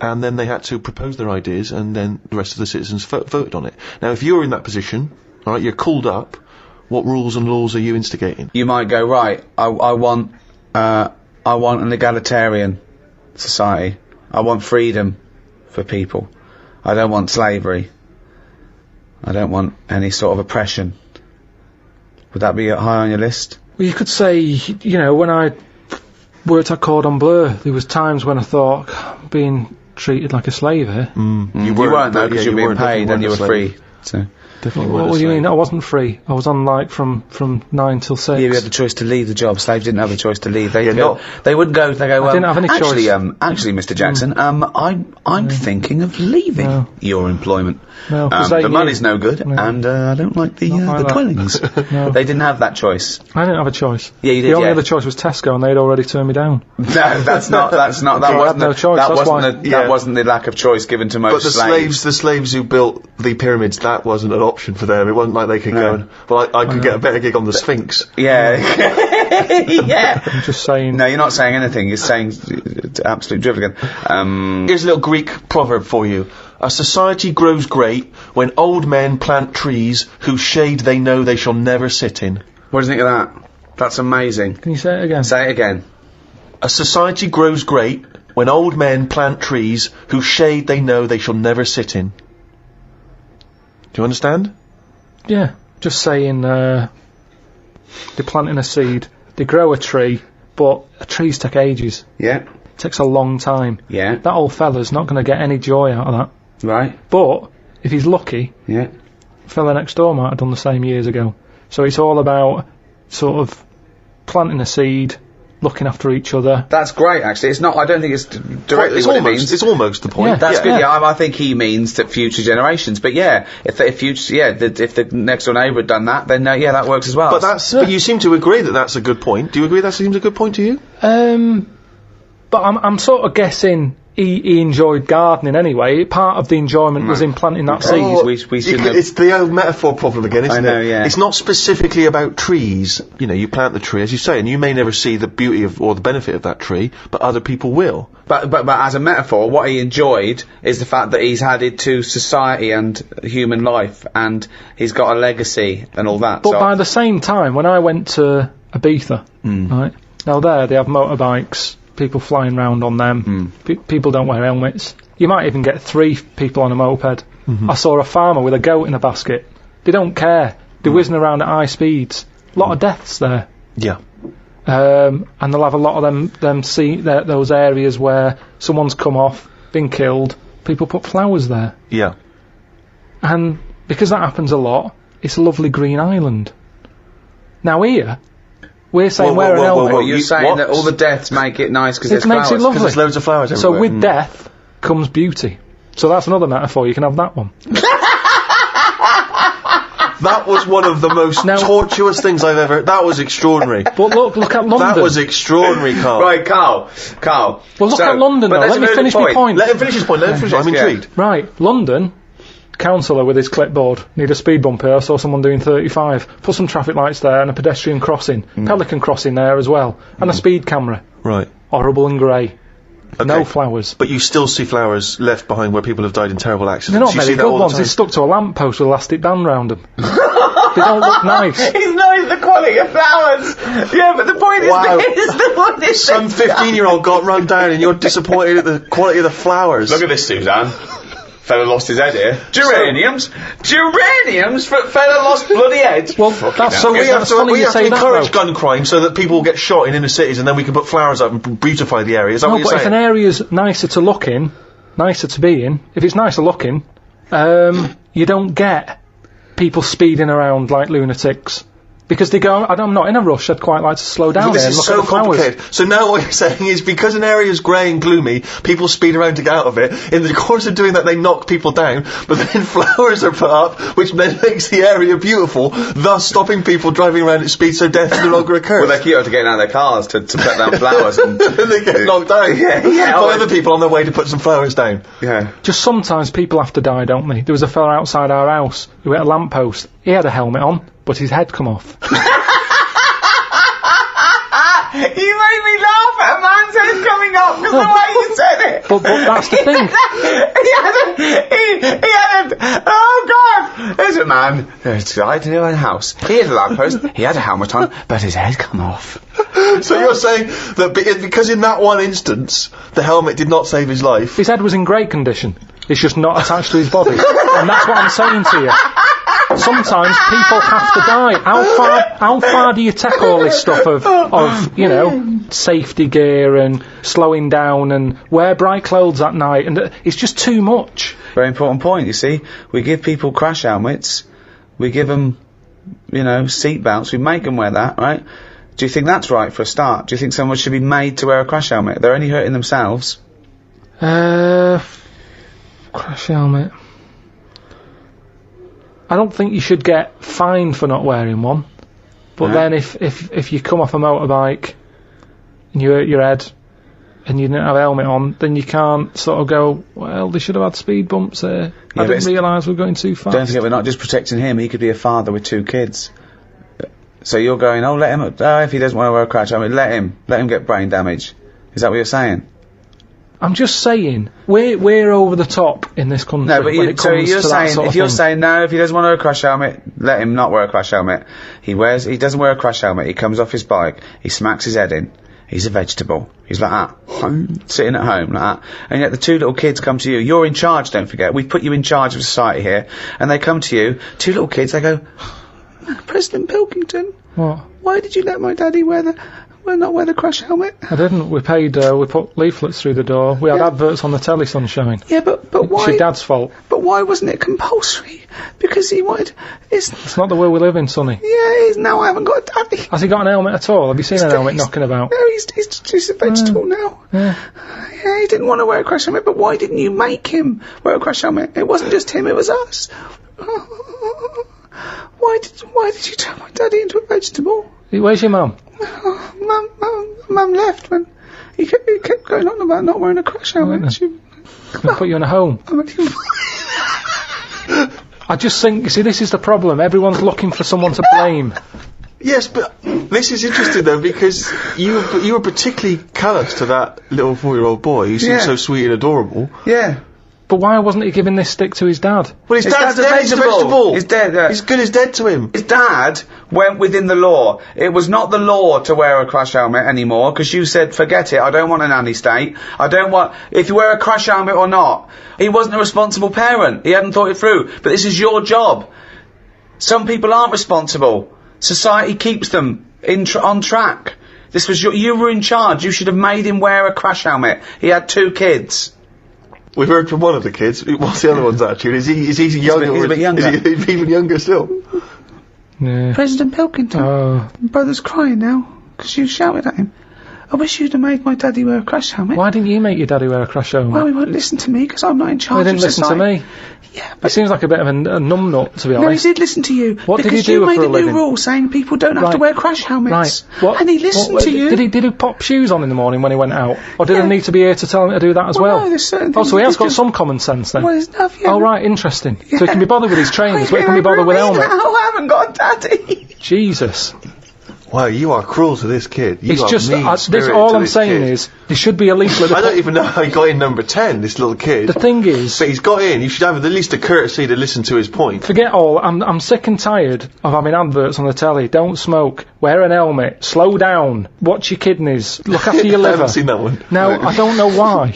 and then they had to propose their ideas, and then the rest of the citizens voted on it. Now, if you're in that position, all right, you're called up, what rules and laws are you instigating? You might go, right, I want an egalitarian society. I want freedom for people. I don't want slavery. I don't want any sort of oppression. Would that be high on your list? Well, you could say, you know, when I worked at Cordon Bleu, there was times when I thought, being treated like a slave here. You weren't though, because you were being paid and you were free. So. Definitely what do you mean? I wasn't free. I was on, like, from 9 till 6. Yeah, you had the choice to leave the job. Slaves didn't have the choice to leave. They wouldn't go. They go. I didn't have any actually, choice. Actually, Mr. Jackson, I'm thinking of leaving your employment. No, the money's no good, and I don't like the dwellings. No. They didn't have that choice. I didn't have a choice. Yeah, you did. The only other choice was Tesco, and they'd already turned me down. No, that's not. That wasn't no choice. That wasn't the lack of choice given to most slaves. But the slaves who built the pyramids, that wasn't an option for them. It wasn't like they could go. Well, I could get a better gig on the Sphinx. Yeah. Yeah. I'm just saying. No, you're not saying anything. You're saying absolute drivel again. Here's a little Greek proverb for you. A society grows great when old men plant trees whose shade they know they shall never sit in. What do you think of that? That's amazing. Can you say it again? Say it again. A society grows great when old men plant trees whose shade they know they shall never sit in. Do you understand? Yeah. Just saying, they're planting a seed, they grow a tree, but trees take ages. Yeah. It takes a long time. Yeah. That old fella's not going to get any joy out of that. Right. But, if he's lucky, yeah, fella next door might have done the same years ago. So it's all about, sort of, planting a seed, looking after each other. That's great, actually. It's not, I don't think it's directly what it means. It's almost the point. Yeah, that's good, yeah. I think he means that future generations. But yeah, if the next door neighbour had done that, then yeah, that works as well. But you seem to agree that that's a good point. Do you agree that seems a good point to you? But I'm sort of guessing he enjoyed gardening anyway. Part of the enjoyment was in planting that seed. It's the old metaphor problem again, isn't it? I know, yeah. It's not specifically about trees. You know, you plant the tree, as you say, and you may never see the beauty of or the benefit of that tree, but other people will. But as a metaphor, what he enjoyed is the fact that he's added to society and human life, and he's got a legacy and all that. But by the same time, when I went to Ibiza, right, Now there, they have motorbikes, people flying round on them, people don't wear helmets. You might even get 3 people on a moped. I saw a farmer with a goat in a basket. They don't care. They're whizzing around at high speeds. A lot of deaths there. Yeah. And they'll have a lot of them see those areas where someone's come off, been killed, people put flowers there. Yeah. And because that happens a lot, it's a lovely green island. Now here, we're saying wear an helmet. You're saying that all the deaths make it nice because there's makes flowers. it lovely. Because there's loads of flowers So everywhere. with death comes beauty. So that's another metaphor, you can have that one. That was one of the most tortuous things I've ever... That was extraordinary. But look at London. That was extraordinary, Carl. Right, Carl. Well, look at London, though. Let me finish my point. Let him finish his point. I'm intrigued. Right, London, councillor with his clipboard, need a speed bump here, I saw someone doing 35. Put some traffic lights there and a pedestrian crossing. Pelican crossing there as well. And a speed camera. Right. Horrible and grey. Okay. No flowers. But you still see flowers left behind where people have died in terrible accidents. They're not you very see that good all the ones. time. They're stuck to a lamppost with elastic band round them. They don't look nice. He's knows the quality of flowers. Yeah, but the point is Some 15-year-old got run down and you're disappointed at the quality of the flowers. Look at this, Suzanne. Fella lost his head here. Geraniums? Fella lost bloody head. Well, that's So we have to encourage that, gun crime so that people get shot in inner cities and then we can put flowers up and beautify the area. Is that what you're but saying? if an area's nicer to look in, nicer to be in, if it's nicer looking, you don't get people speeding around like lunatics. Because they go, I'm not in a rush, I'd quite like to slow down This there and is look so at the flowers. complicated. So now what you're saying is because an area is grey and gloomy, people speed around to get out of it. In the course of doing that, they knock people down, but then flowers are put up, which then makes the area beautiful, thus stopping people driving around at speed so death no longer occurs. Well, they're cute to getting out of their cars to put down flowers. And they get knocked down. By other people on their way to put some flowers down. Yeah. Just sometimes people have to die, don't they? There was a fella outside our house who hit a lamppost. He had a helmet on, but his head come off. You made me laugh at a man's head coming up because the way you said it. But that's the thing. he had a, oh God, there's a man outside in a house. He had a lamppost, he had a helmet on, but his head come off. So you're saying that because in that one instance, the helmet did not save his life. His head was in great condition. It's just not attached to his body. And that's what I'm saying to you. Sometimes people have to die. How far do you take all this stuff of you know, safety gear and slowing down and wear bright clothes at night, and it's just too much. Very important point, you see. We give people crash helmets, we give them, you know, seat belts, we make them wear that, right? Do you think that's right for a start? Do you think someone should be made to wear a crash helmet? They're only hurting themselves. Crash helmet. I don't think you should get fined for not wearing one. But then if you come off a motorbike and you hurt your head and you didn't have a helmet on, then you can't sort of go, well, they should have had speed bumps there. I didn't realise we were going too fast. Don't forget, we're not just protecting him, he could be a father with 2 kids. So you're going, oh, let him, if he doesn't want to wear a crash helmet, let him get brain damage. Is that what you're saying? I'm just saying, we're over the top in this country. No, but when it comes you're to saying, that sort if of you're thing. saying no, if he doesn't want to wear a crash helmet, let him not wear a crash helmet. He doesn't wear a crash helmet, he comes off his bike, he smacks his head in, he's a vegetable. He's like that, sitting at home like that. And yet the 2 little kids come to you, you're in charge, don't forget, we put you in charge of society here, and they come to you, 2 little kids, they go, President Pilkington, What? why did you let my daddy not wear the crash helmet? I didn't. We paid, we put leaflets through the door. We had adverts on the telly, Sunshine. Yeah, but why? It's your dad's fault. But why wasn't it compulsory? Because he wanted... It's not the world we live in, Sonny. Yeah, now I haven't got a daddy. Has he got an helmet at all? Have you seen an helmet knocking about? No, he's a vegetable now. Yeah. Yeah, he didn't want to wear a crash helmet, but why didn't you make him wear a crash helmet? It wasn't just him, it was us. Why did you turn my daddy into a vegetable? Where's your mum? Mum left when he kept going on about not wearing a crash helmet. We'll put you in a home. I just think, you see, this is the problem. Everyone's looking for someone to blame. Yes, but this is interesting though because you were particularly callous to that little 4-year-old boy who seemed so sweet and adorable. Yeah. But why wasn't he giving this stick to his dad? Well, his dad's dead, he's a vegetable. He's dead, He's good as dead to him. His dad went within the law. It was not the law to wear a crash helmet anymore, because you said, forget it, I don't want a nanny state. I don't want... If you wear a crash helmet or not. He wasn't a responsible parent. He hadn't thought it through. But this is your job. Some people aren't responsible. Society keeps them on track. This was you were in charge. You should have made him wear a crash helmet. He had 2 kids. We've heard from one of the kids. What's the other one's attitude? Is he younger? He's a bit younger. Is he even younger still? Yeah. President Pilkington. Oh. My brother's crying now because you shouted at him. I wish you'd have made my daddy wear a crash helmet. Why didn't you make your daddy wear a crash helmet? Well, he won't listen to me because I'm not in charge. He didn't listen to me. Yeah, but He seems like a bit of a numbnut, to be honest. no, he did listen to you. What did he because do you for made a a new living? rule saying people don't have to Right. wear crash helmets. Right. What, And he listened to you. Did he pop shoes on in the morning when he went out? Or did I need to be here to tell him to do that as well? No, there's certain Oh, things so he that has got just- some common sense then? Well, there's enough, yeah. Oh, right, interesting. So he can be bothered with his trainers, but he can be bothered with helmet. I haven't got a daddy. Jesus. Wow, you are cruel to this kid. You It's are just, mean this, spirit all to I'm this saying kid. is, there should be a leaflet. I don't even know how he got in number 10, this little kid. The thing is, But he's got in. You should have at least the courtesy to listen to his point. forget all, I'm sick and tired of having adverts on the telly. Don't smoke, wear an helmet, slow down, watch your kidneys, look after your I liver. haven't seen that one. Now, I don't know why.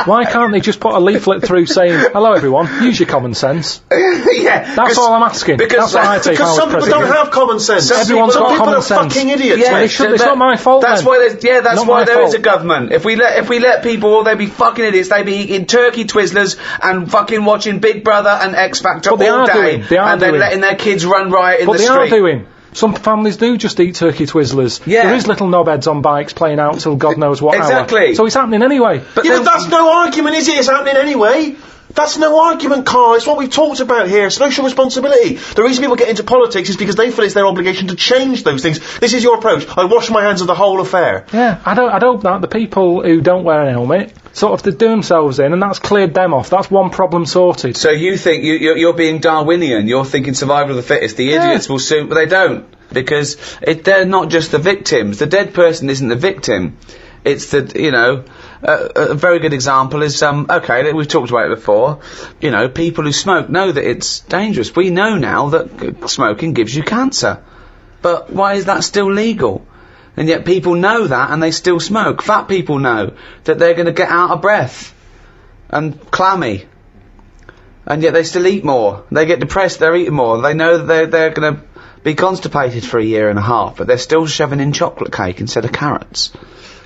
Why can't they just put a leaflet through saying, hello everyone, use your common sense? Yeah. That's all I'm asking. because- That's what I take Because out some as people don't president. have common sense. Everyone's some got people common are sense. fucking idiots, Yeah, mate. It's not my fault That's then. why there's, that's Not why my there is fault. a government. If we let people, they'd be fucking idiots. They'd be eating turkey Twizzlers and fucking watching Big Brother and X Factor But they all are day. doing, they are and they're doing. letting their kids run riot in But the they street. are doing. Some families do just eat turkey Twizzlers. Yeah. There is little knobheads on bikes playing out till God knows what Exactly. hour. So it's happening anyway. But Yeah, then- but that's no argument, is it? It's happening anyway. That's no argument, Carl. It's what we've talked about here. Social responsibility. The reason people get into politics is because they feel it's their obligation to change those things. This is your approach. I wash my hands of the whole affair. Yeah, I'd hope that the people who don't wear an helmet sort of do themselves in, and that's cleared them off. That's one problem sorted. So you think you're being Darwinian? You're thinking survival of the fittest. The idiots will soon, but they don't, because they're not just the victims. The dead person isn't the victim. It's a very good example is okay, we've talked about it before. People who smoke know that it's dangerous. We know now that smoking gives you cancer, but why is that still legal? And yet people know that and they still smoke. Fat people know that they're going to get out of breath and clammy, and yet they still eat more. They get depressed, they're eating more. They know that they're going to be constipated for a year and a half, but they're still shoving in chocolate cake instead of carrots.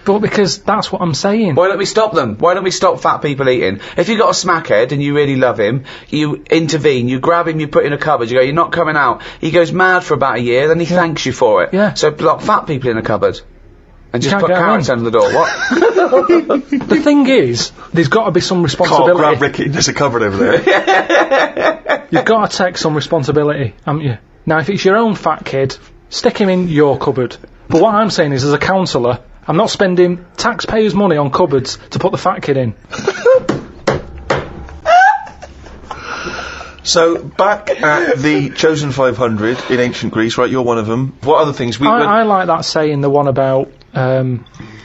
But because that's what I'm saying. Why don't we stop them? Why don't we stop fat people eating? If you've got a smackhead and you really love him, you intervene, you grab him, you put in a cupboard, you go, you're not coming out. He goes mad for about a year, then he thanks you for it. Yeah. So lock fat people in a cupboard. And just can't put get carrots in. under the door. What? The thing is, there's got to be some Carl, responsibility. grab Ricky. There's a cupboard over there. You've got to take some responsibility, haven't you? Now, if it's your own fat kid, stick him in your cupboard. But what I'm saying is, as a counsellor, I'm not spending taxpayers' money on cupboards to put the fat kid in. So, back at the Chosen 500 in ancient Greece, right, you're one of them. What other things? I like that saying, the one about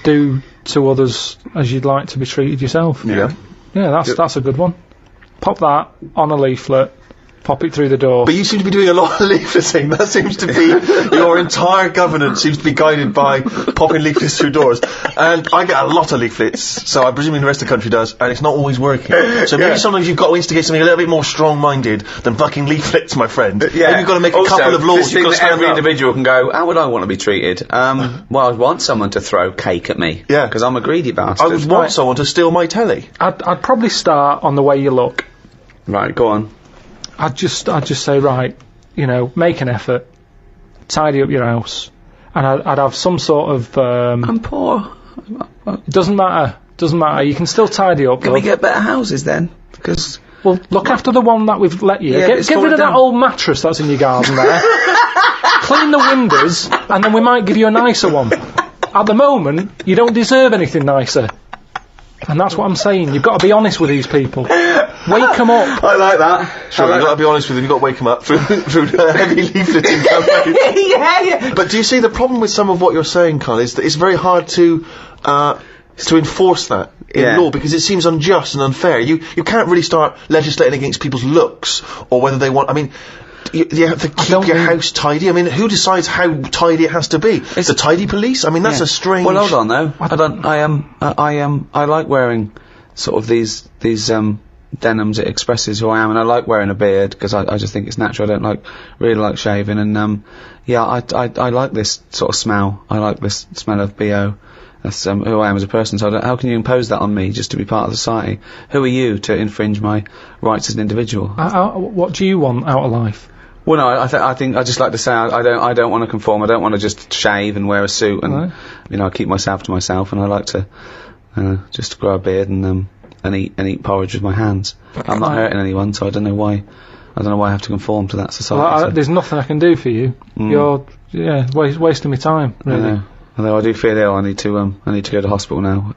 do to others as you'd like to be treated yourself. Yeah. Yeah, that's a good one. Pop that on a leaflet, pop it through the door. But you seem to be doing a lot of leafleting. That seems to be your entire governance seems to be guided by popping leaflets through doors. And I get a lot of leaflets, so I'm presuming the rest of the country does, and it's not always working. So maybe sometimes you've got to instigate something a little bit more strong-minded than fucking leaflets, my friend. Maybe you've got to make a couple of laws. You've got to stand every up. individual can go, how would I want to be treated? Well, I'd want someone to throw cake at me. Yeah. Because I'm a greedy bastard. I would want someone to steal my telly. I'd probably start on the way you look. Right, go on. I'd just say, right, make an effort, tidy up your house, and I'd have some sort of. I'm poor. It doesn't matter. You can still tidy up. Can we get better houses then? Because well, look after the one that we've let you. Yeah, get it's rid fallen of that down. old mattress that's in your garden there. Clean the windows, and then we might give you a nicer one. At the moment, you don't deserve anything nicer. And that's what I'm saying. You've got to be honest with these people. Wake them up. I like that. Sure, you've got to be honest with them. You've got to wake them up through the heavy leafleting campaign. yeah. But do you see the problem with some of what you're saying, Carl, is that it's very hard to is to enforce that in law, because it seems unjust and unfair. You can't really start legislating against people's looks or whether they want. I mean, you have to keep your house tidy. I mean, who decides how tidy it has to be? It's a tidy police. I mean, that's a strange. Well, hold on though. I like wearing sort of these denims. It expresses who I am, and I like wearing a beard because I just think it's natural. I don't really like shaving, and I like this sort of smell. I like this smell of BO. That's who I am as a person. So how can you impose that on me just to be part of society? Who are you to infringe my rights as an individual? What do you want out of life? Well, no, I think I just like to say I don't want to conform. I don't want to just shave and wear a suit, and I keep myself to myself, and I like to just grow a beard and eat porridge with my hands. I'm not hurting anyone, so I don't know why I have to conform to that society. Well, there's nothing I can do for you. You're wasting my time, really. Although I do feel ill, I need to go to hospital now.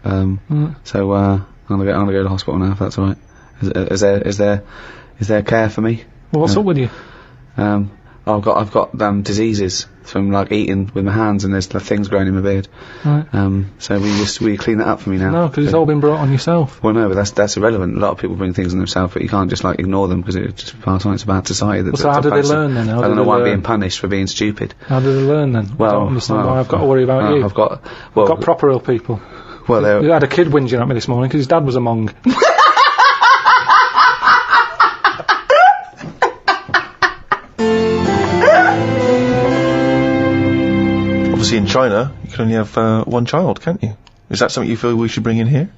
So I'm gonna go to hospital now if that's all right. Is there care for me? Well, what's up with you? I've got diseases from eating with my hands, and there's things growing in my beard. Right. So will you clean that up for me now? No, because it's all been brought on yourself. Well, no, but that's irrelevant. A lot of people bring things on themselves, but you can't just ignore them because it's just part on. It's a bad society. So how do they learn then? I don't know why I'm being punished for being stupid. How do they learn then? Well, I don't understand why I've got to worry about you. I've got proper ill people. Well, you had a kid whinging at me this morning because his dad was a Hmong. Obviously in China, you can only have one child, can't you? Is that something you feel we should bring in here?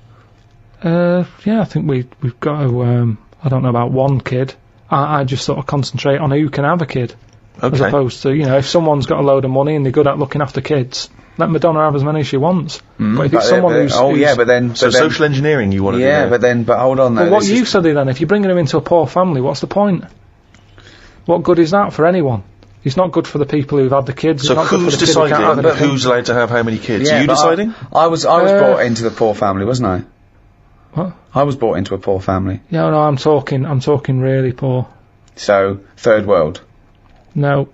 Yeah, I think we've got to, I don't know about one kid. I just sort of concentrate on who can have a kid. Okay. As opposed to, if someone's got a load of money and they're good at looking after kids, let Madonna have as many as she wants. But if it's someone who's... social engineering you want to do there. but hold on though. Well, what use are they then? If you're bringing them into a poor family, what's the point? What good is that for anyone? It's not good for the people who've had the kids. So who's deciding who's allowed to have how many kids? Are you deciding? I was brought into the poor family, wasn't I? What? I was brought into a poor family. Yeah, no, I'm talking really poor. So, third world? No.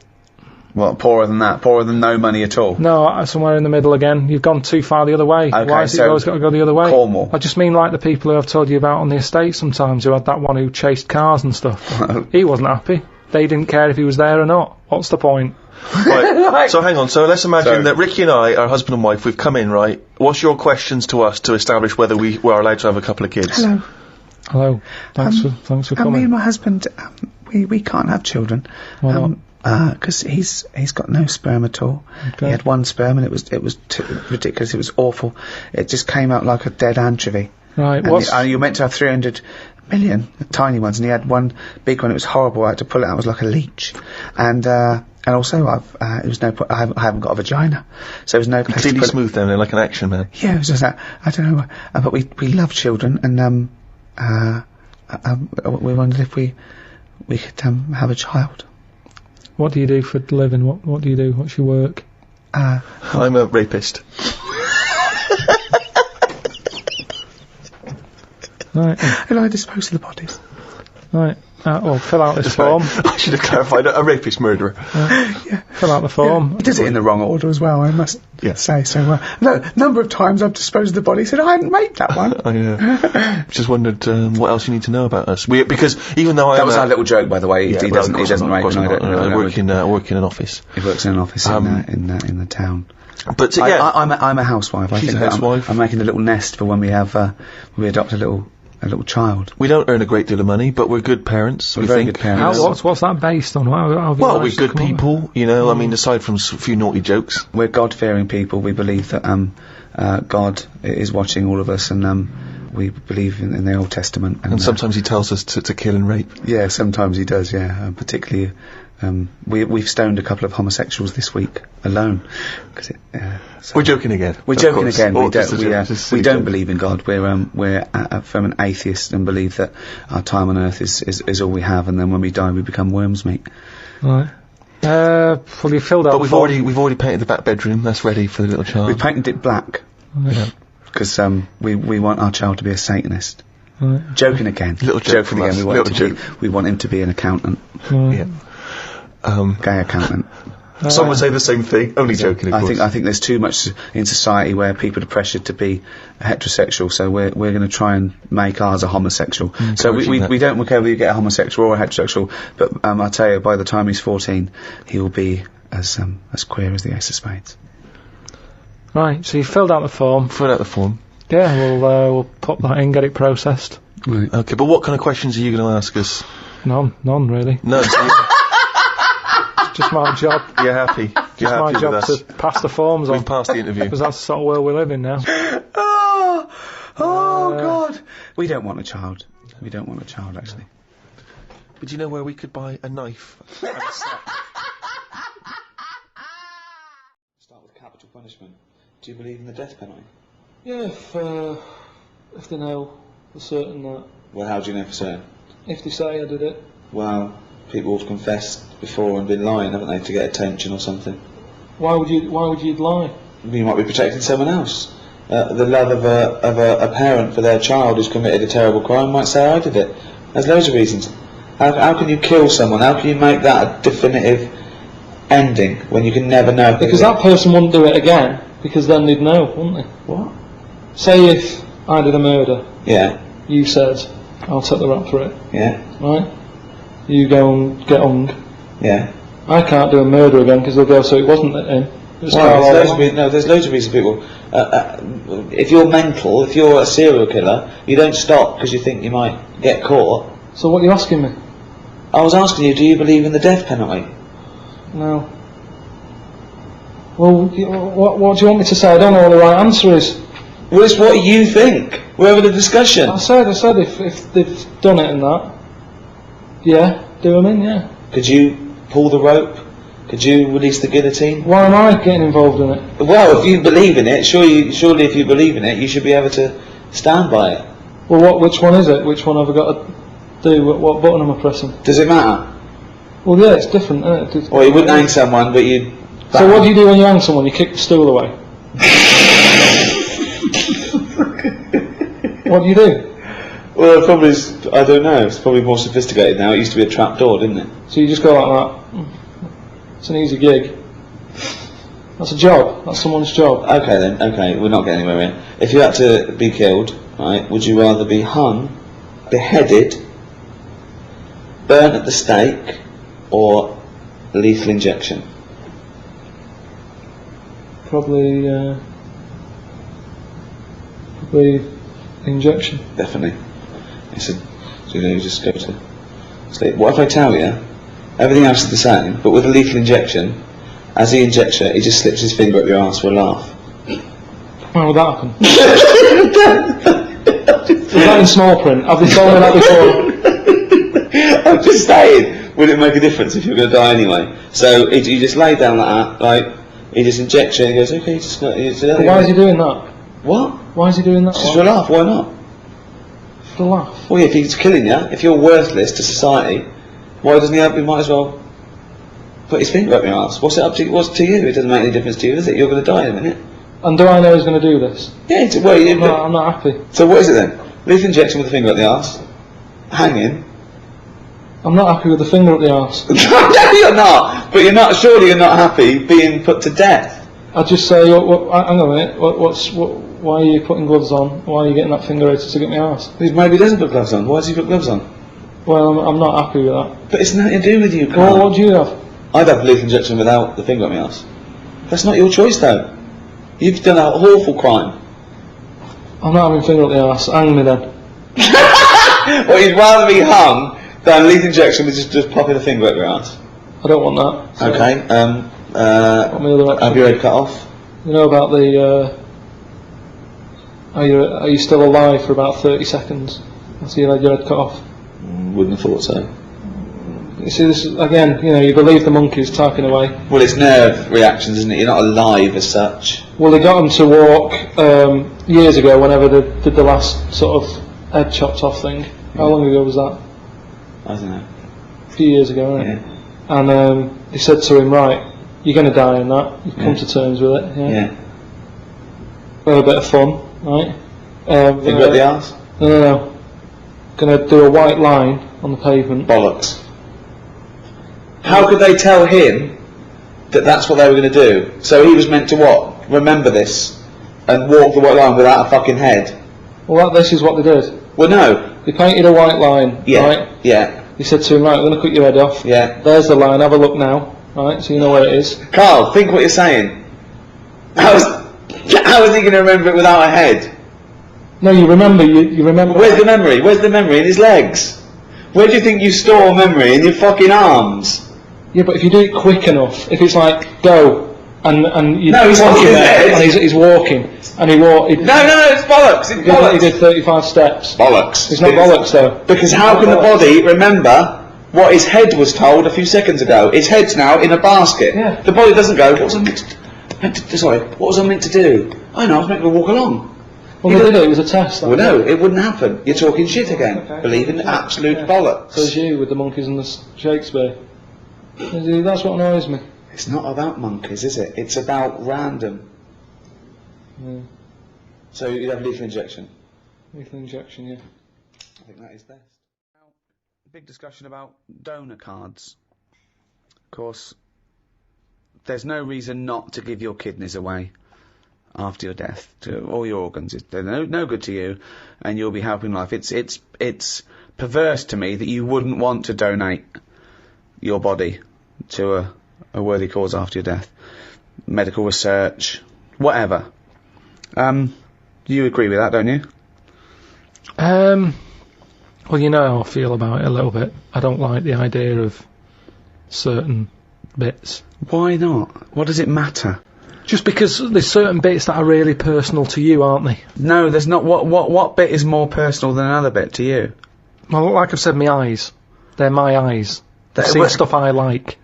What, poorer than that? Poorer than no money at all? No, somewhere in the middle again. You've gone too far the other way. Okay, why has it always got to go the other way? Cornwall. I just mean like the people who I've told you about on the estate sometimes, who had that one who chased cars and stuff. He wasn't happy. They didn't care if he was there or not. What's the point? Right, so hang on, so let's imagine that Ricky and I are husband and wife, we've come in, right? What's your questions to us to establish whether we are allowed to have a couple of kids? Hello. Thanks for coming. Me and my husband, we can't have children. Why not? Because he's got no sperm at all. Okay. He had one sperm and it was ridiculous, it was awful. It just came out like a dead anchovy. Right, and you're meant to have 300 million tiny ones, and he had one big one. It was horrible. I had to pull it out. It was like a leech, and also it was no. I haven't got a vagina, so there was no. Completely smooth down there, like an action man. Yeah, it was just that. I don't know, but we love children, and we wondered if we could have a child. What do you do for a living? What do you do? What's your work? I'm a rapist. Right. And I dispose of the bodies. Right. Well, fill out this form. I should have clarified, a rapist murderer. Yeah. Fill out the form. Yeah. He does it in the wrong order as well, I must say. So, number of times I've disposed of the body, said, I hadn't made that one. I know. Just wondered what else you need to know about us. Because even though that was our little joke, by the way. He doesn't rape, and I work in an office. He works in an office in the town. But I'm a housewife. She's a housewife. I'm making a little nest for when we adopt a little child. We don't earn a great deal of money, but we're good parents. We're very good parents. What's that based on? Well, we're good people, I mean, aside from a few naughty jokes. We're God-fearing people. We believe that God is watching all of us, and we believe in the Old Testament. And sometimes he tells us to kill and rape. Yeah, sometimes he does, particularly... we've stoned a couple of homosexuals this week alone. We're joking again. We're joking again. We don't believe in God. We're from an atheist and believe that our time on earth is all we have, and then when we die we become worms, mate. Right. Well, you filled out. But we've already painted the back bedroom. That's ready for the little child. We painted it black. Yeah. Because we want our child to be a Satanist. Right. Joking again. Little joke from us. We want him to be an accountant. Right. Gay accountant. Some would say the same thing. Only joking, of course. I think there's too much in society where people are pressured to be heterosexual, so we're going to try and make ours a homosexual. So we don't care whether you get a homosexual or a heterosexual, but I'll tell you, by the time he's 14, he will be as queer as the Ace of Spades. Right, so you filled out the form. Yeah, we'll pop that in, get it processed. Right. Okay, but what kind of questions are you going to ask us? None really. No, so It's just my job. you're happy. You're It's my happy job with us. to pass the forms on. We've passed the interview. Because that's the sort of world we live in now. God! We don't want a child. We don't want a child, actually. But do you know where we could buy a knife? And a sack? Start with capital punishment. Do you believe in the death penalty? Yeah, if they know for certain that. Well, how do you know for certain? If they say I did it. Well, people have confessed before and been lying, haven't they, to get attention or something? Why would you lie? You might be protecting someone else. The love of a parent for their child who's committed a terrible crime might say I did it. There's loads of reasons. How can you kill someone? How can you make that a definitive ending when you can never know? Because that person wouldn't do it again, because then they'd know, wouldn't they? What? Say if I did a murder, Yeah. you said, I'll take the rap for it, Yeah. right? You go and get hung. Yeah. I can't do a murder again because they'll go, so it wasn't him. It was Karl Well, all along. there's loads of reasons people. If you're mental, if you're a serial killer, you don't stop because you think you might get caught. So what are you asking me? I was asking you, do you believe in the death penalty? No. Well, what do you want me to say? I don't know what the right answer is. Well, it's what you think. We're having a discussion. I said if they've done it and that, yeah, do them in, yeah. Could you pull the rope? Could you release the guillotine? Why am I getting involved in it? Well, if you believe in it, surely if you believe in it, you should be able to stand by it. Well, which one is it? Which one have I got to do? What button am I pressing? Does it matter? Well, yeah, it's different, isn't it? Or you wouldn't hang someone, but you'd... So what do you do when you hang someone? You kick the stool away. What do you do? Well, it probably is, I don't know, it's probably more sophisticated now. It used to be a trap door, didn't it? So you just go like that. It's an easy gig. That's a job. That's someone's job. Okay then, okay, we're not getting anywhere here. If you had to be killed, right, would you rather be hung, beheaded, burnt at the stake, or lethal injection? Probably injection. Definitely. So you just go to sleep. What if I tell you, everything else is the same, but with a lethal injection, as he injects it, he just slips his finger up your arse for a laugh. When would that happen? Is that in small print? Have they told me that before? I'm just saying, would it make a difference if you're going to die anyway? So you just lay down like that, like, he just injects you and he goes, okay, But why is he doing that? What? Why is he doing that? Just for a laugh, why not? For a laugh? Well, yeah, if he's killing you, if you're worthless to society, why doesn't he might as well put his finger up your arse? What's to you? It doesn't make any difference to you, does it? You're going to die in a minute. And do I know he's going to do this? Yeah, I'm not happy. So what is it then? Lethal injection with a finger up the arse? Hanging? I'm not happy with the finger up the arse. No, you're not! But surely you're not happy being put to death. I'd just say, hang on a minute, why are you putting gloves on? Why are you getting that finger out to get my arse? Maybe he doesn't put gloves on. Why does he put gloves on? Well, I'm not happy with that. But it's nothing to do with you, Karl. Well, what do you have? I'd have lethal injection without the finger up my arse. That's not your choice though. You've done an awful crime. I'm not having finger up the arse. Hang me then. Well, you'd rather be hung than lethal injection with just popping a finger up your arse. I don't want that. So Okay, what my other option? have your head cut off. You know about the, are you still alive for about 30 seconds after you had your head cut off? Wouldn't have thought so. You see, this is, again, you believe the monkeys typing away. Well, it's nerve reactions, isn't it? You're not alive as such. Well, they got them to walk years ago, whenever they did the last sort of head chopped off thing. How long ago was that? I don't know. A few years ago, right? Yeah. And they said to him, right, you're going to die in that. You've come to terms with it. Yeah. We'll have a bit of fun, right? Finger up the arse? No. Going to do a white line on the pavement. Bollocks. How could they tell him that's what they were going to do. So he was meant to what? Remember this and walk the white line without a fucking head. Well, this is what they did. Well, no. They painted a white line, Yeah. right? Yeah. He said to him, right, I'm going to cut your head off. Yeah. There's the line, have a look now. Right, so you know where it is. Carl, think what you're saying. How is he going to remember it without a head? No, you remember, you remember... Where's the memory? Where's the memory? In his legs? Where do you think you store memory? In your fucking arms? Yeah, but if you do it quick enough, if it's like, go, and you... No, he's walking there. And he's walking, and he walked... No, it's bollocks, it's bollocks. He did 35 steps. Bollocks. It's not bollocks, though. Because how can the body remember what his head was told a few seconds ago? His head's now in a basket. Yeah. The body doesn't go, what was I meant to do? I know, I was meant to walk along. Well, they did it was a test. Well, no, it wouldn't happen. You're talking shit again. Okay. Believe in absolute bollocks. So as you with the monkeys and the Shakespeare. That's what annoys me. It's not about monkeys, is it? It's about random. Yeah. So you'd have lethal injection? Lethal injection, yeah. I think that is best. Big discussion about donor cards. Of course, there's no reason not to give your kidneys away after your death, to all your organs. They're no good to you, and you'll be helping life. It's perverse to me that you wouldn't want to donate your body to a worthy cause after your death. Medical research, whatever. You agree with that, don't you? Well, you know how I feel about it a little bit. I don't like the idea of certain bits. Why not? What does it matter? Just because there's certain bits that are really personal to you, aren't they? No, there's not. What bit is more personal than another bit to you? Well, like I've said, my eyes. They're my eyes. They've seen stuff I like.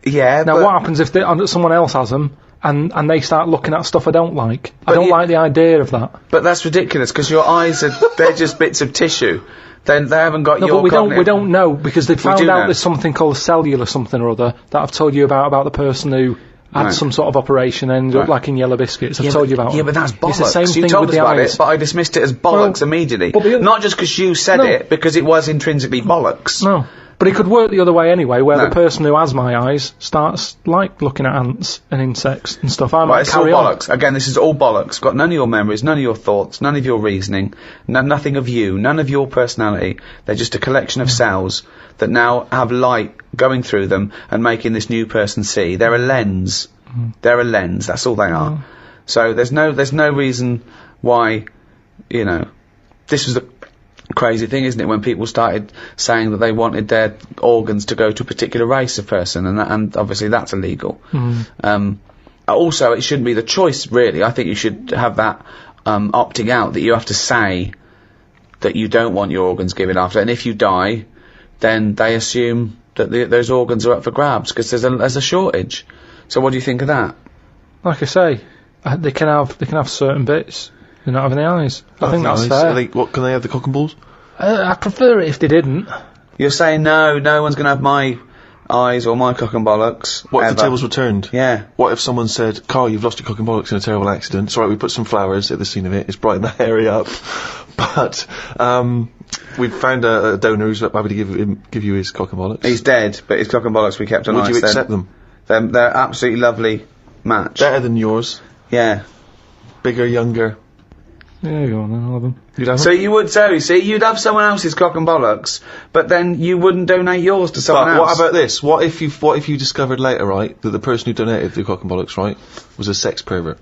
Yeah, now, what happens if someone else has them and they start looking at stuff I don't like? But I don't like the idea of that. But that's ridiculous, because your eyes they're just bits of tissue. Then they haven't got your but we don't know, because they found out there's something called cellular something or other that I've told you about the person who had some sort of operation and ended up like in Yellow Biscuits. I've told you about it. Yeah, but that's bollocks. It's the same you thing told with us the about eyes. it, but I dismissed it as bollocks immediately. Not just because you said it, because it was intrinsically bollocks. No. But it could work the other way anyway, where the person who has my eyes starts, like, looking at ants and insects and stuff. I might carry all on. bollocks. Again, this is all bollocks. Got none of your memories, none of your thoughts, none of your reasoning, nothing of you, none of your personality. They're just a collection of cells that now have light going through them and making this new person see. They're a lens. They're a lens. That's all they are. So there's no reason why, this was the crazy thing, isn't it, when people started saying that they wanted their organs to go to a particular race of person, and obviously that's illegal. Also, it shouldn't be the choice, really. I think you should have that opting out, that you have to say that you don't want your organs given after, and if you die, then they assume that those organs are up for grabs, because there's a shortage. So what do you think of that? Like I say, they can have certain bits. They're not having the eyes. I think that's fair. What, can they have the cock and balls? I'd prefer it if they didn't. You're saying no one's going to have my eyes or my cock and bollocks. What if the tables were turned? Yeah. What if someone said, Carl, you've lost your cock and bollocks in a terrible accident. It's alright, we put some flowers at the scene of it. It's brightened the area up. But, we've found a donor who's happy to give you his cock and bollocks. He's dead, but his cock and bollocks we kept on ice. Would you accept them? They're absolutely lovely match. Better than yours. Yeah. Bigger, younger. Yeah, go on then, I'll have them. You'd have So you would, you'd have someone else's cock and bollocks, but then you wouldn't donate yours to someone else. What about this? What if you discovered later, right, that the person who donated the cock and bollocks, right, was a sex pervert?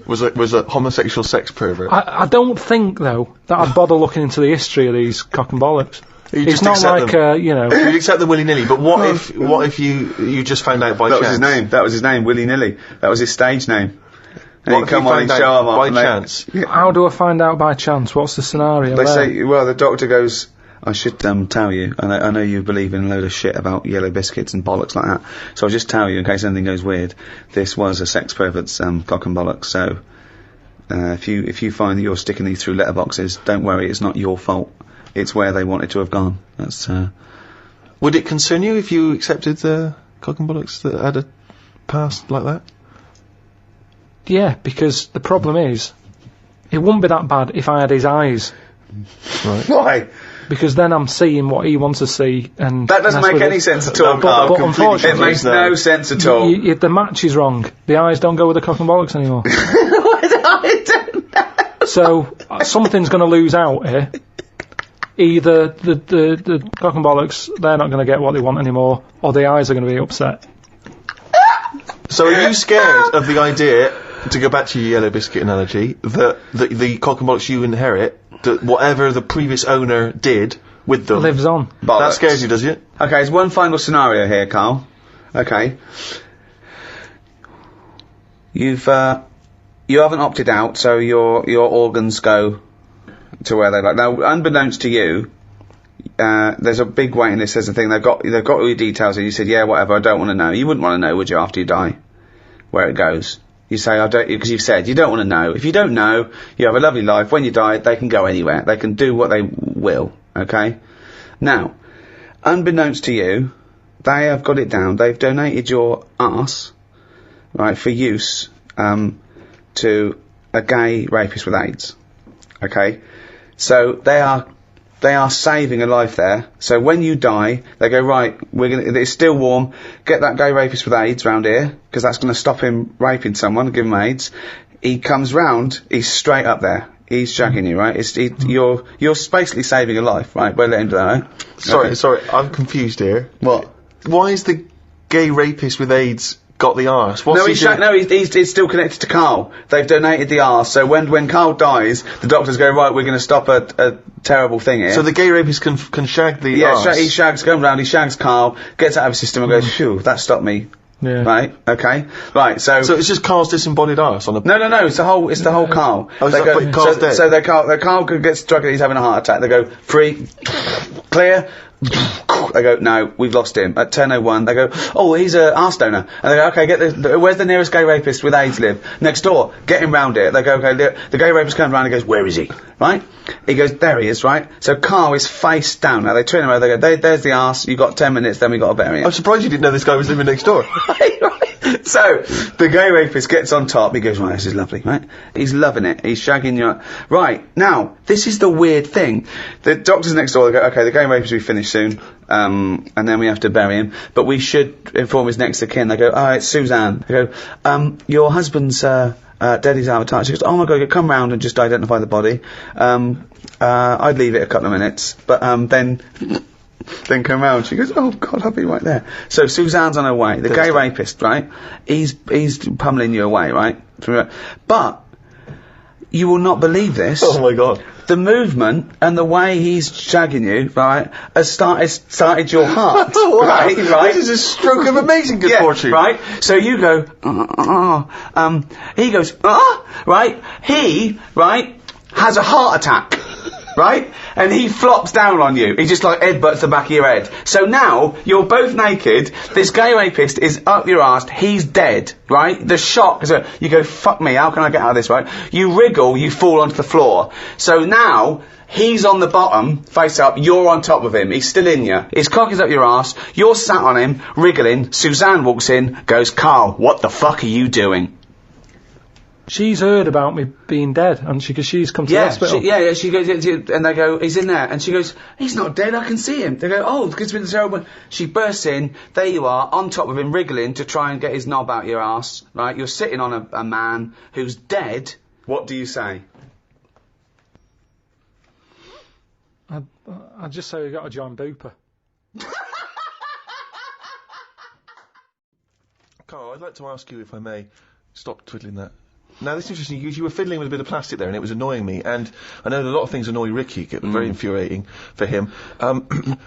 was a homosexual sex pervert? I don't think, though, that I'd bother looking into the history of these cock and bollocks. It's not like, You'd accept them willy-nilly, but what if you just found out by chance? That was his name, willy-nilly. That was his stage name. And What if you find out by chance? How do I find out by chance? What's the scenario They there? say, well, the doctor goes, I should tell you, I know you believe in a load of shit about Yellow Biscuits and bollocks like that, so I'll just tell you, in case anything goes weird, this was a sex pervert's cock and bollocks, so if you find that you're sticking these through letterboxes, don't worry, it's not your fault. It's where they wanted to have gone. That's. Would it concern you if you accepted the cock and bollocks that had a past like that? Yeah, because the problem is, it wouldn't be that bad if I had his eyes. Right. Why? Because then I'm seeing what he wants to see, and That doesn't make any sense at all, Carl. but unfortunately, It makes no sense at all. the match is wrong. The eyes don't go with the cock and bollocks anymore. I don't know. So something's going to lose out here. Either the cock and bollocks, they're not going to get what they want anymore, or the eyes are going to be upset. So are you scared of the idea, to go back to your yellow biscuit analogy, that the cock and bollocks you inherit, that whatever the previous owner did with them Lives on. That scares you, does it? Okay, there's one final scenario here, Carl. Okay. You haven't opted out, so your organs go to where they like. Now, unbeknownst to you, there's a big waiting list. There's a thing. They've got all your details, and you said, yeah, whatever. I don't want to know. You wouldn't want to know, would you, after you die, where it goes? You say, I don't, because you've said you don't want to know. If you don't know, you have a lovely life. When you die, they can go anywhere. They can do what they will. Okay. Now, unbeknownst to you, they have got it down. They've donated your arse, right, for use to a gay rapist with AIDS. Okay. So they are saving a life there. So when you die, they go, right, it's still warm, get that gay rapist with AIDS round here, because that's going to stop him raping someone and give him AIDS. He comes round, he's straight up there. He's shagging you, right? You're basically saving a life, right? By letting him do that, right? Sorry, I'm confused here. What? Why is the gay rapist with AIDS got the arse? He's still connected to Carl. They've donated the arse, so when Carl dies, the doctors go, right, we're going to stop a terrible thing here. So the gay rapist can shag the arse? Yeah, he shags Carl, gets out of his system and goes, phew, that stopped me. Yeah. Right, okay. Right, so it's just Carl's disembodied arse on a... No, it's the whole Carl. Oh, Carl's dead? So Carl gets drugged, he's having a heart attack, they go, free, clear, they go, no, we've lost him. At 10:01, they go, oh, he's a arse donor. And they go, okay, where's the nearest gay rapist with AIDS live? Next door, get him round here. They go, okay, the gay rapist comes round and goes, where is he? Right? He goes, there he is, right? So Carl is face down. Now they turn him around, they go, there's the arse, you've got 10 minutes, then we got to bury him. I'm surprised you didn't know this guy was living next door. Right. So, the gay rapist gets on top, he goes, right, this is lovely, right? He's loving it, he's shagging you. Right, now, this is the weird thing. The doctors next door, they go, okay, the gay rapist will be finished soon, and then we have to bury him, but we should inform his next of kin. They go, oh, it's Suzanne. They go, your husband's, dead, he's out of touch. She goes, oh my god, come round and just identify the body. I'd leave it a couple of minutes, but, then come round. She goes, oh god, I'll be right there. So Suzanne's on her way. The gay rapist, right? He's pummeling you away, right? But you will not believe this. Oh my god. The movement and the way he's shagging you, right, has started your heart. Wow. Right? This is a stroke of amazing good fortune. Right? So you go, he goes, right? He, right, has a heart attack. Right? And he flops down on you. He just like headbutts the back of your head. So now, you're both naked, this gay rapist is up your arse, he's dead, right? The shock, you go, fuck me, how can I get out of this, right? You wriggle, you fall onto the floor. So now, he's on the bottom, face up, you're on top of him, he's still in you. His cock is up your arse, you're sat on him, wriggling, Suzanne walks in, goes, Carl, what the fuck are you doing? She's heard about me being dead, and because she's come to the hospital. She goes, and they go, he's in there, and she goes, he's not dead, I can see him. They go, oh, it's been terrible. She bursts in, there you are, on top of him, wriggling to try and get his knob out your ass, right? You're sitting on a man who's dead. What do you say? I'd just say we got to join Booper. Carl, I'd like to ask you, if I may, stop twiddling that. Now, this is interesting. You were fiddling with a bit of plastic there, and it was annoying me. And I know that a lot of things annoy Ricky, get very infuriating for him.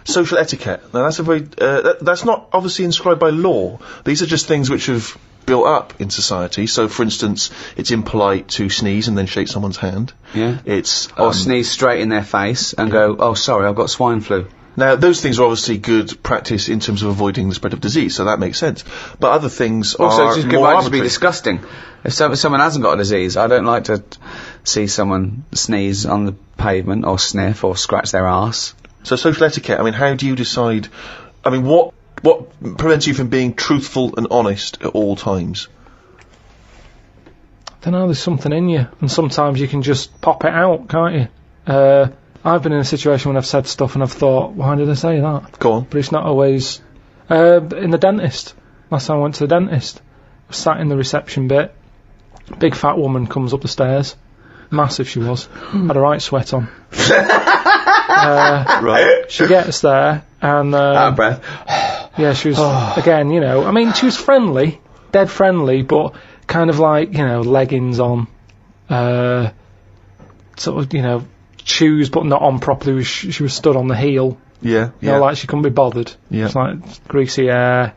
Social etiquette. Now, that's a very that's not obviously inscribed by law. These are just things which have built up in society. So, for instance, it's impolite to sneeze and then shake someone's hand. Yeah. It's or sneeze straight in their face and go, oh, sorry, I've got swine flu. Now, those things are obviously good practice in terms of avoiding the spread of disease, so that makes sense. But other things are more arbitrary. Might just be disgusting. If someone hasn't got a disease, I don't like to see someone sneeze on the pavement or sniff or scratch their arse. So social etiquette, I mean, how do you decide... I mean, what prevents you from being truthful and honest at all times? I don't know, there's something in you, and sometimes you can just pop it out, can't you? I've been in a situation when I've said stuff and I've thought, why did I say that? Go on. But it's not always... in the dentist. Last time I went to the dentist, I was sat in the reception bit. Big fat woman comes up the stairs. Massive she was. Had a right sweat on. Right. She gets there and... out of breath. Yeah, she was, again, you know, I mean, she was friendly, dead friendly, but kind of like, you know, leggings on, sort of, you know, shoes but not on properly. She was stood on the heel. Yeah. You know, like she couldn't be bothered. Yeah. It's like greasy hair.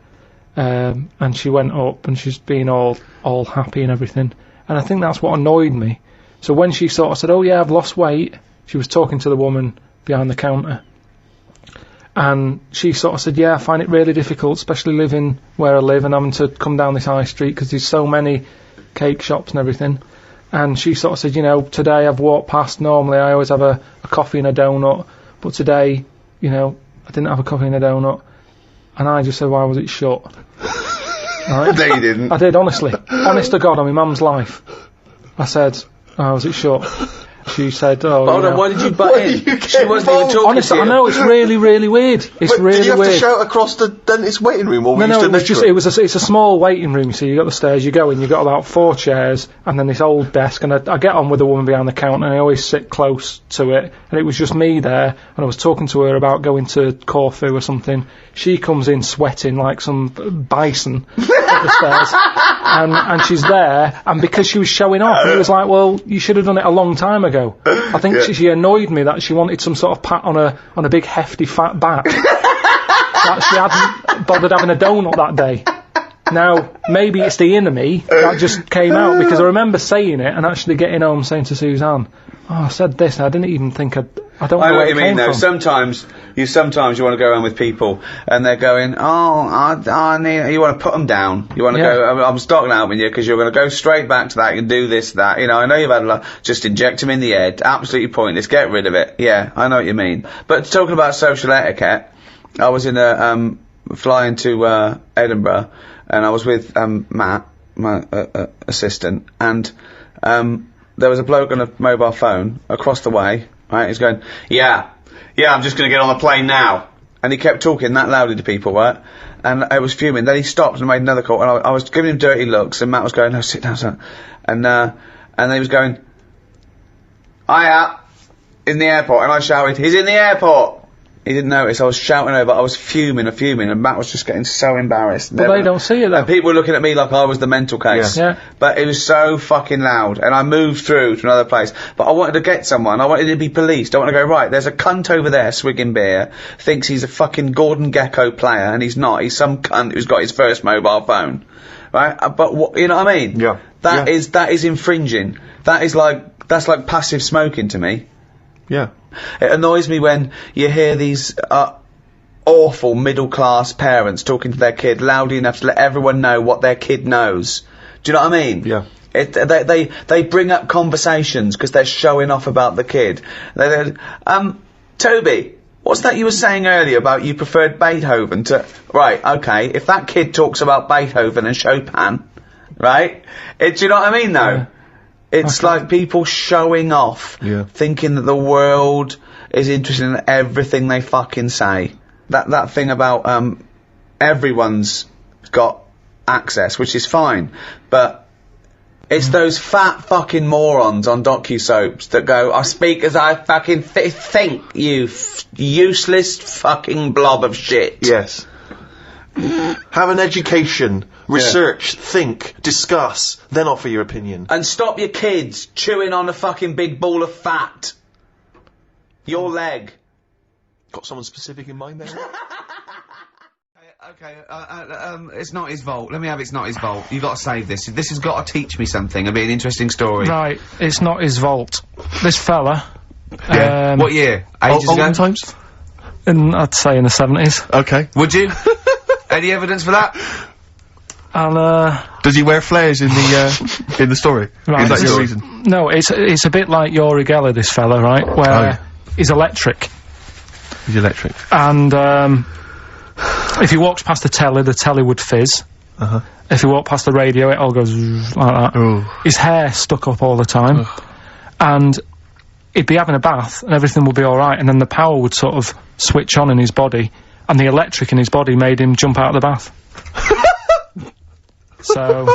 And she went up and she's being all happy and everything. And I think that's what annoyed me. So when she sort of said, oh yeah, I've lost weight, she was talking to the woman behind the counter. And she sort of said, yeah, I find it really difficult, especially living where I live and having to come down this high street because there's so many cake shops and everything. And she sort of said, you know, today I've walked past, normally I always have a coffee and a donut, but today, you know, I didn't have a coffee and a donut. And I just said, why was it shut? Right? No, you didn't. I did, honestly. Honest to God, on my mum's life. I said, why was it shut? She said, oh, Hold on, why did you butt in? She wasn't even talking honestly, to you. I know, it's really, really weird. It's Wait, really did you have weird. to shout across the dentist waiting room, or were you No, stood it was next just, to it's a small waiting room, so you got the stairs, you go in, you've got about 4 chairs, and then this old desk, and I get on with the woman behind the counter, and I always sit close to it, and it was just me there, and I was talking to her about going to Corfu or something. She comes in sweating like some bison up the stairs, and she's there, and because she was showing off, and it was like, well, you should have done it a long time ago. I think she annoyed me that she wanted some sort of pat on a big hefty fat back. That she hadn't bothered having a donut that day. Now, maybe it's the inner me that just came out, because I remember saying it and actually getting home saying to Suzanne, oh, I said this and I didn't even think I don't know I know where what it you came mean, though. from. Sometimes you want to go around with people, and they're going, "Oh, I need." You want to put them down. You want to go. I'm starting out with you because you're going to go straight back to that. You can do this, that. You know, I know you've had a lot. Just inject them in the head. Absolutely pointless. Get rid of it. Yeah, I know what you mean. But talking about social etiquette, I was in a flying to Edinburgh, and I was with Matt, my assistant, and there was a bloke on a mobile phone across the way. Right, he's going, yeah, I'm just going to get on the plane now. And he kept talking that loudly to people, right? And I was fuming. Then he stopped and made another call, and I was giving him dirty looks, and Matt was going, no, sit down, son. And then he was going, hiya, in the airport. And I shouted, he's in the airport. He didn't notice. I was shouting over. I was fuming, and Matt was just getting so embarrassed. But they don't see it, though. And people were looking at me like I was the mental case. Yeah. But it was so fucking loud, and I moved through to another place. But I wanted to get someone. I wanted to be policed. I want to go, right, there's a cunt over there swigging beer, thinks he's a fucking Gordon Gekko player, and he's not. He's some cunt who's got his first mobile phone. Right? But you know what I mean? Yeah. That is infringing. That's like passive smoking to me. Yeah. It annoys me when you hear these awful middle-class parents talking to their kid loudly enough to let everyone know what their kid knows. Do you know what I mean? Yeah. They bring up conversations because they're showing off about the kid. Toby, what's that you were saying earlier about you preferred Beethoven to... Right, okay, if that kid talks about Beethoven and Chopin, right? Do you know what I mean, though? Yeah. It's like people showing off, thinking that the world is interested in everything they fucking say. That thing about everyone's got access, which is fine, but it's those fat fucking morons on docu-soaps that go, I speak as I fucking think, you useless fucking blob of shit. Yes. Have an education, research, think, discuss, then offer your opinion. And stop your kids chewing on a fucking big ball of fat. Your leg. Got someone specific in mind there? Okay, it's not his fault. Let me have It's Not His Fault. You've got to save this. This has got to teach me something. It'll be an interesting story. Right, it's not his vault. This fella... What year? Ages ago? Olden times? I'd say in the 70s. Okay. Would you? Any evidence for that? And, Does he wear flares in the story? Right, Is that your reason? No, it's a bit like Yuri Geller, this fella, right? Where he's electric. He's electric. And, if he walks past the telly would fizz. If he walked past the radio, it all goes like that. Ooh. His hair stuck up all the time. And he'd be having a bath and everything would be alright, and then the power would sort of switch on in his body, and the electric in his body made him jump out of the bath. So...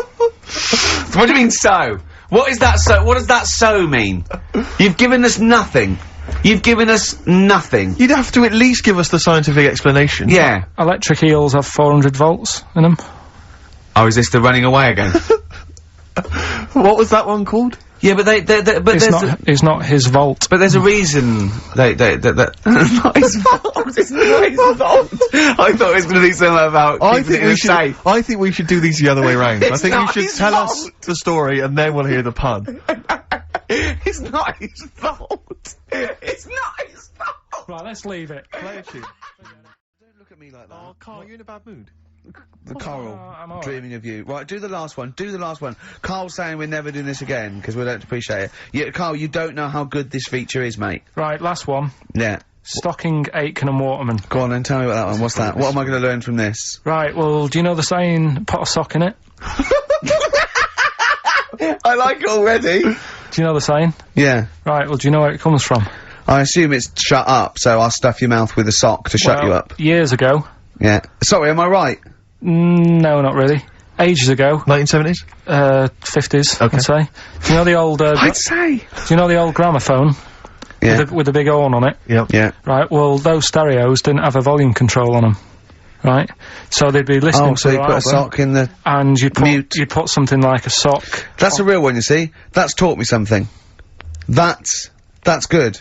What do you mean, so? What is that so? What does that so mean? You've given us nothing. You've given us nothing. You'd have to at least give us the scientific explanation. Yeah. Electric eels have 400 volts in them. Oh, is this the running away again? What was that one called? Yeah, but but It's not his vault. But there's a reason that not his fault. It's not his fault. I thought it was going to be something about keeping it in a safe. I think we should do these the other way round. I think you not should his tell us fault. the story and then we'll hear the pun. It's not his fault. It's not his fault. Right, let's leave it. Play a tune. Don't look at me like that. Oh, Carl, you're in a bad mood. The Coral, I'm all dreaming of you. Right, do the last one. Do the last one. Carl's saying we're never doing this again because we don't appreciate it. Yeah, Carl, you don't know how good this feature is, mate. Right, last one. Yeah. Stocking, Aitken and Waterman. Go on and tell me about that one. What's that? What am I going to learn from this? Right, well, do you know the saying, put a sock in it? I like it already. Do you know the saying? Yeah. Right, well, do you know where it comes from? I assume it's shut up, so I'll stuff your mouth with a sock to shut you up. Years ago. Yeah. Sorry, am I right? No, not really. Ages ago. 1970s? 50s, Okay. I'd say. Do you know the old, I'd say. do you know the old gramophone? Yeah. With the big horn on it? Yep. Yeah. Right, well, those stereos didn't have a volume control on them. Right? So they'd be listening Oh, to so you the put a album, sock in the... and you'd mute. put something like a sock. That's a real one, you see. That's taught me something. That's good.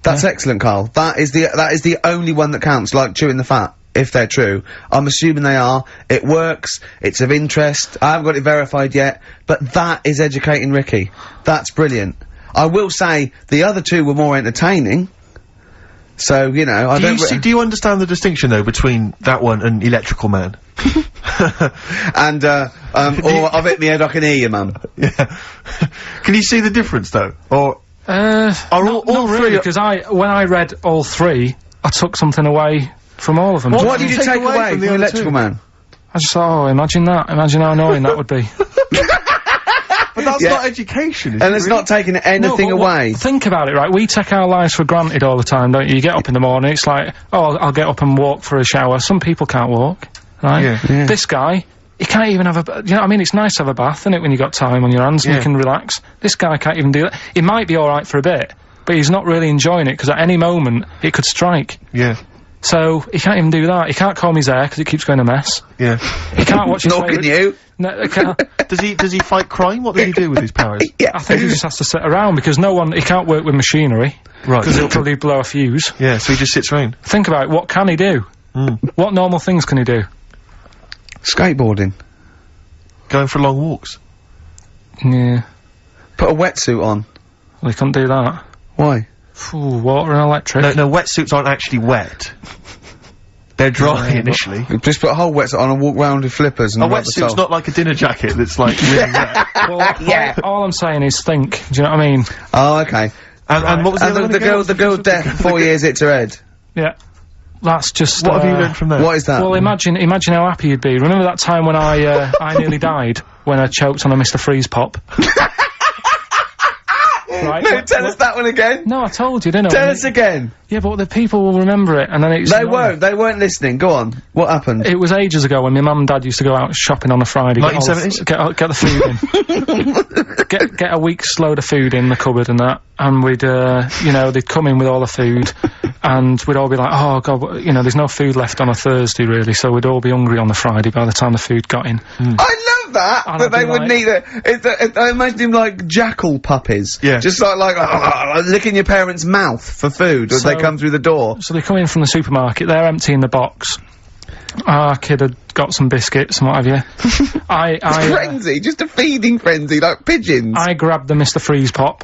That's excellent, Carl. That is the only one that counts, like chewing the fat, if they're true. I'm assuming they are. It works. It's of interest. I haven't got it verified yet, but that is educating Ricky. That's brilliant. I will say the other two were more entertaining. So, you know, Do you understand the distinction, though, between that one and Electrical Man? And, or I've hit me head, I can hear you, mum. Yeah. Can you see the difference, though? Or... Are all three? Because when I read all three, I took something away from all of them. What did you take away from the other Electrical two? Man? I just thought, oh, imagine that. Imagine how annoying that would be. But that's Yeah. not education, is And it, it's really? not taking anything No, but away. Think about it, right? We take our lives for granted all the time, don't you? You get up in the morning, it's like, oh, I'll get up and walk for a shower. Some people can't walk, right? Yeah. This guy, he can't even have you know what I mean? It's nice to have a bath, isn't it, when you got time on your hands and you can relax. This guy can't even do that. He might be alright for a bit, but he's not really enjoying it, because at any moment, it could strike. Yeah. So, he can't even do that. He can't comb his hair, because it keeps going a mess. Yeah. He can't watch his Nor can favourite- you. No, he can't. Does he fight crime? What does he do with his powers? Yeah. I think he just has to sit around, because he can't work with machinery. Right. Because he'll probably blow a fuse. Yeah, so he just sits around. Think about it, what can he do? What normal things can he do? Skateboarding. Going for long walks. Yeah, Put a wetsuit on. well, he couldn't do that. Why? Ooh, water and electric. No, wetsuits aren't actually wet. They're dry initially. You just put a whole wetsuit on and walk round with flippers and A rub the wetsuit's sole. not like a dinner jacket that's like really wet. Well, all I'm saying is think, do you know what I mean? Oh, okay. And what was the And other one the again? girl deaf for 4 years hits her head. Yeah. That's just, What have you learned from that? What is that? Well, imagine how happy you'd be. Remember that time when I nearly died? When I choked on a Mr. Freeze Pop? Right? No, tell us that one again. No, I told you, didn't I? Tell us again. Yeah, but the people will remember it, and then it's... They weren't listening. Go on. What happened? It was ages ago when my mum and dad used to go out shopping on a Friday. 1970s? Get the food in. get a week's load of food in the cupboard and that, and we'd, you know, they'd come in with all the food, and we'd all be like, oh god, you know, there's no food left on a Thursday really, so we'd all be hungry on the Friday by the time the food got in. I love that! And That I'd they be wouldn't like- eat it. I imagine him like jackal puppies. Yeah. Just like licking your parents' mouth for food as they So- come through the door. So they come in from the supermarket, they're emptying the box. Our kid had got some biscuits and what have you. Frenzy, just a feeding frenzy, like pigeons. I grabbed the Mr. Freeze Pop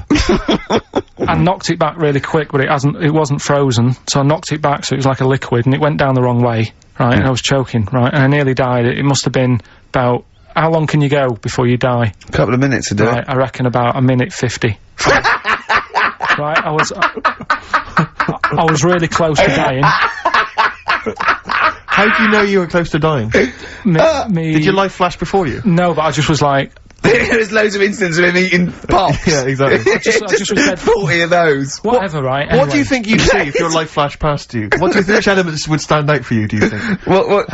and knocked it back really quick, but it wasn't frozen, so I knocked it back so it was like a liquid, and it went down the wrong way, right, and I was choking, right, and I nearly died. It must have been about, how long can you go before you die? A couple of minutes to do Right, it. I reckon about a minute 50. Right, I was really close to dying. How do you know you were close to dying? Me, Did your life flash before you? No, but I just was like, There's loads of instances of him eating pops. Yeah, exactly. I just said 40 of those. whatever, right? What do anyway. you think you'd see if your life flashed past you? What do you think? Which elements would stand out for you? Do you think? What?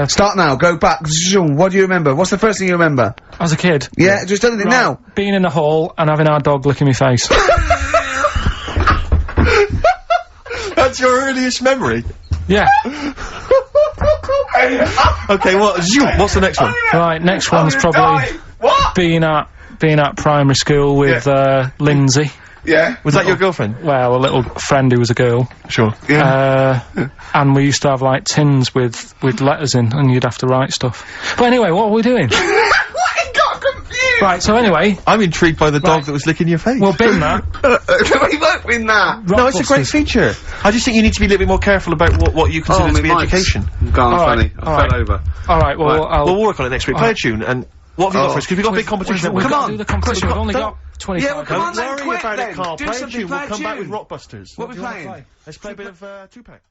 Start now. Go back. What do you remember? What's the first thing you remember? As a kid. Yeah, just anything now. Being in the hall and having our dog licking my face. That's your earliest memory. Yeah. Okay, what's the next one? Right, next one's probably being at primary school with Lindsay. Yeah. Was that your girlfriend? Well, a little friend who was a girl. Sure. And we used to have like tins with letters in, and you'd have to write stuff. But anyway, what are we doing? What? Got confused. Right. So anyway, I'm intrigued by the dog that was licking your face. well, bin that. We won't win that. No, it's a great feature. I just think you need to be a little bit more careful about what you consider to be education. Gone funny. All I right. fell over. All right. Well, We'll work on it next week. Play a tune, and what have you got for us? Because we've got a big competition. We've Come got on. to do the competition. We've only got 25. Yeah, well, come on Don't then, worry quick about then. it, Carl. Do Play a something, tune. We'll play a come back with tune. Rockbusters. What are we playing? Let's play a bit of Tupac.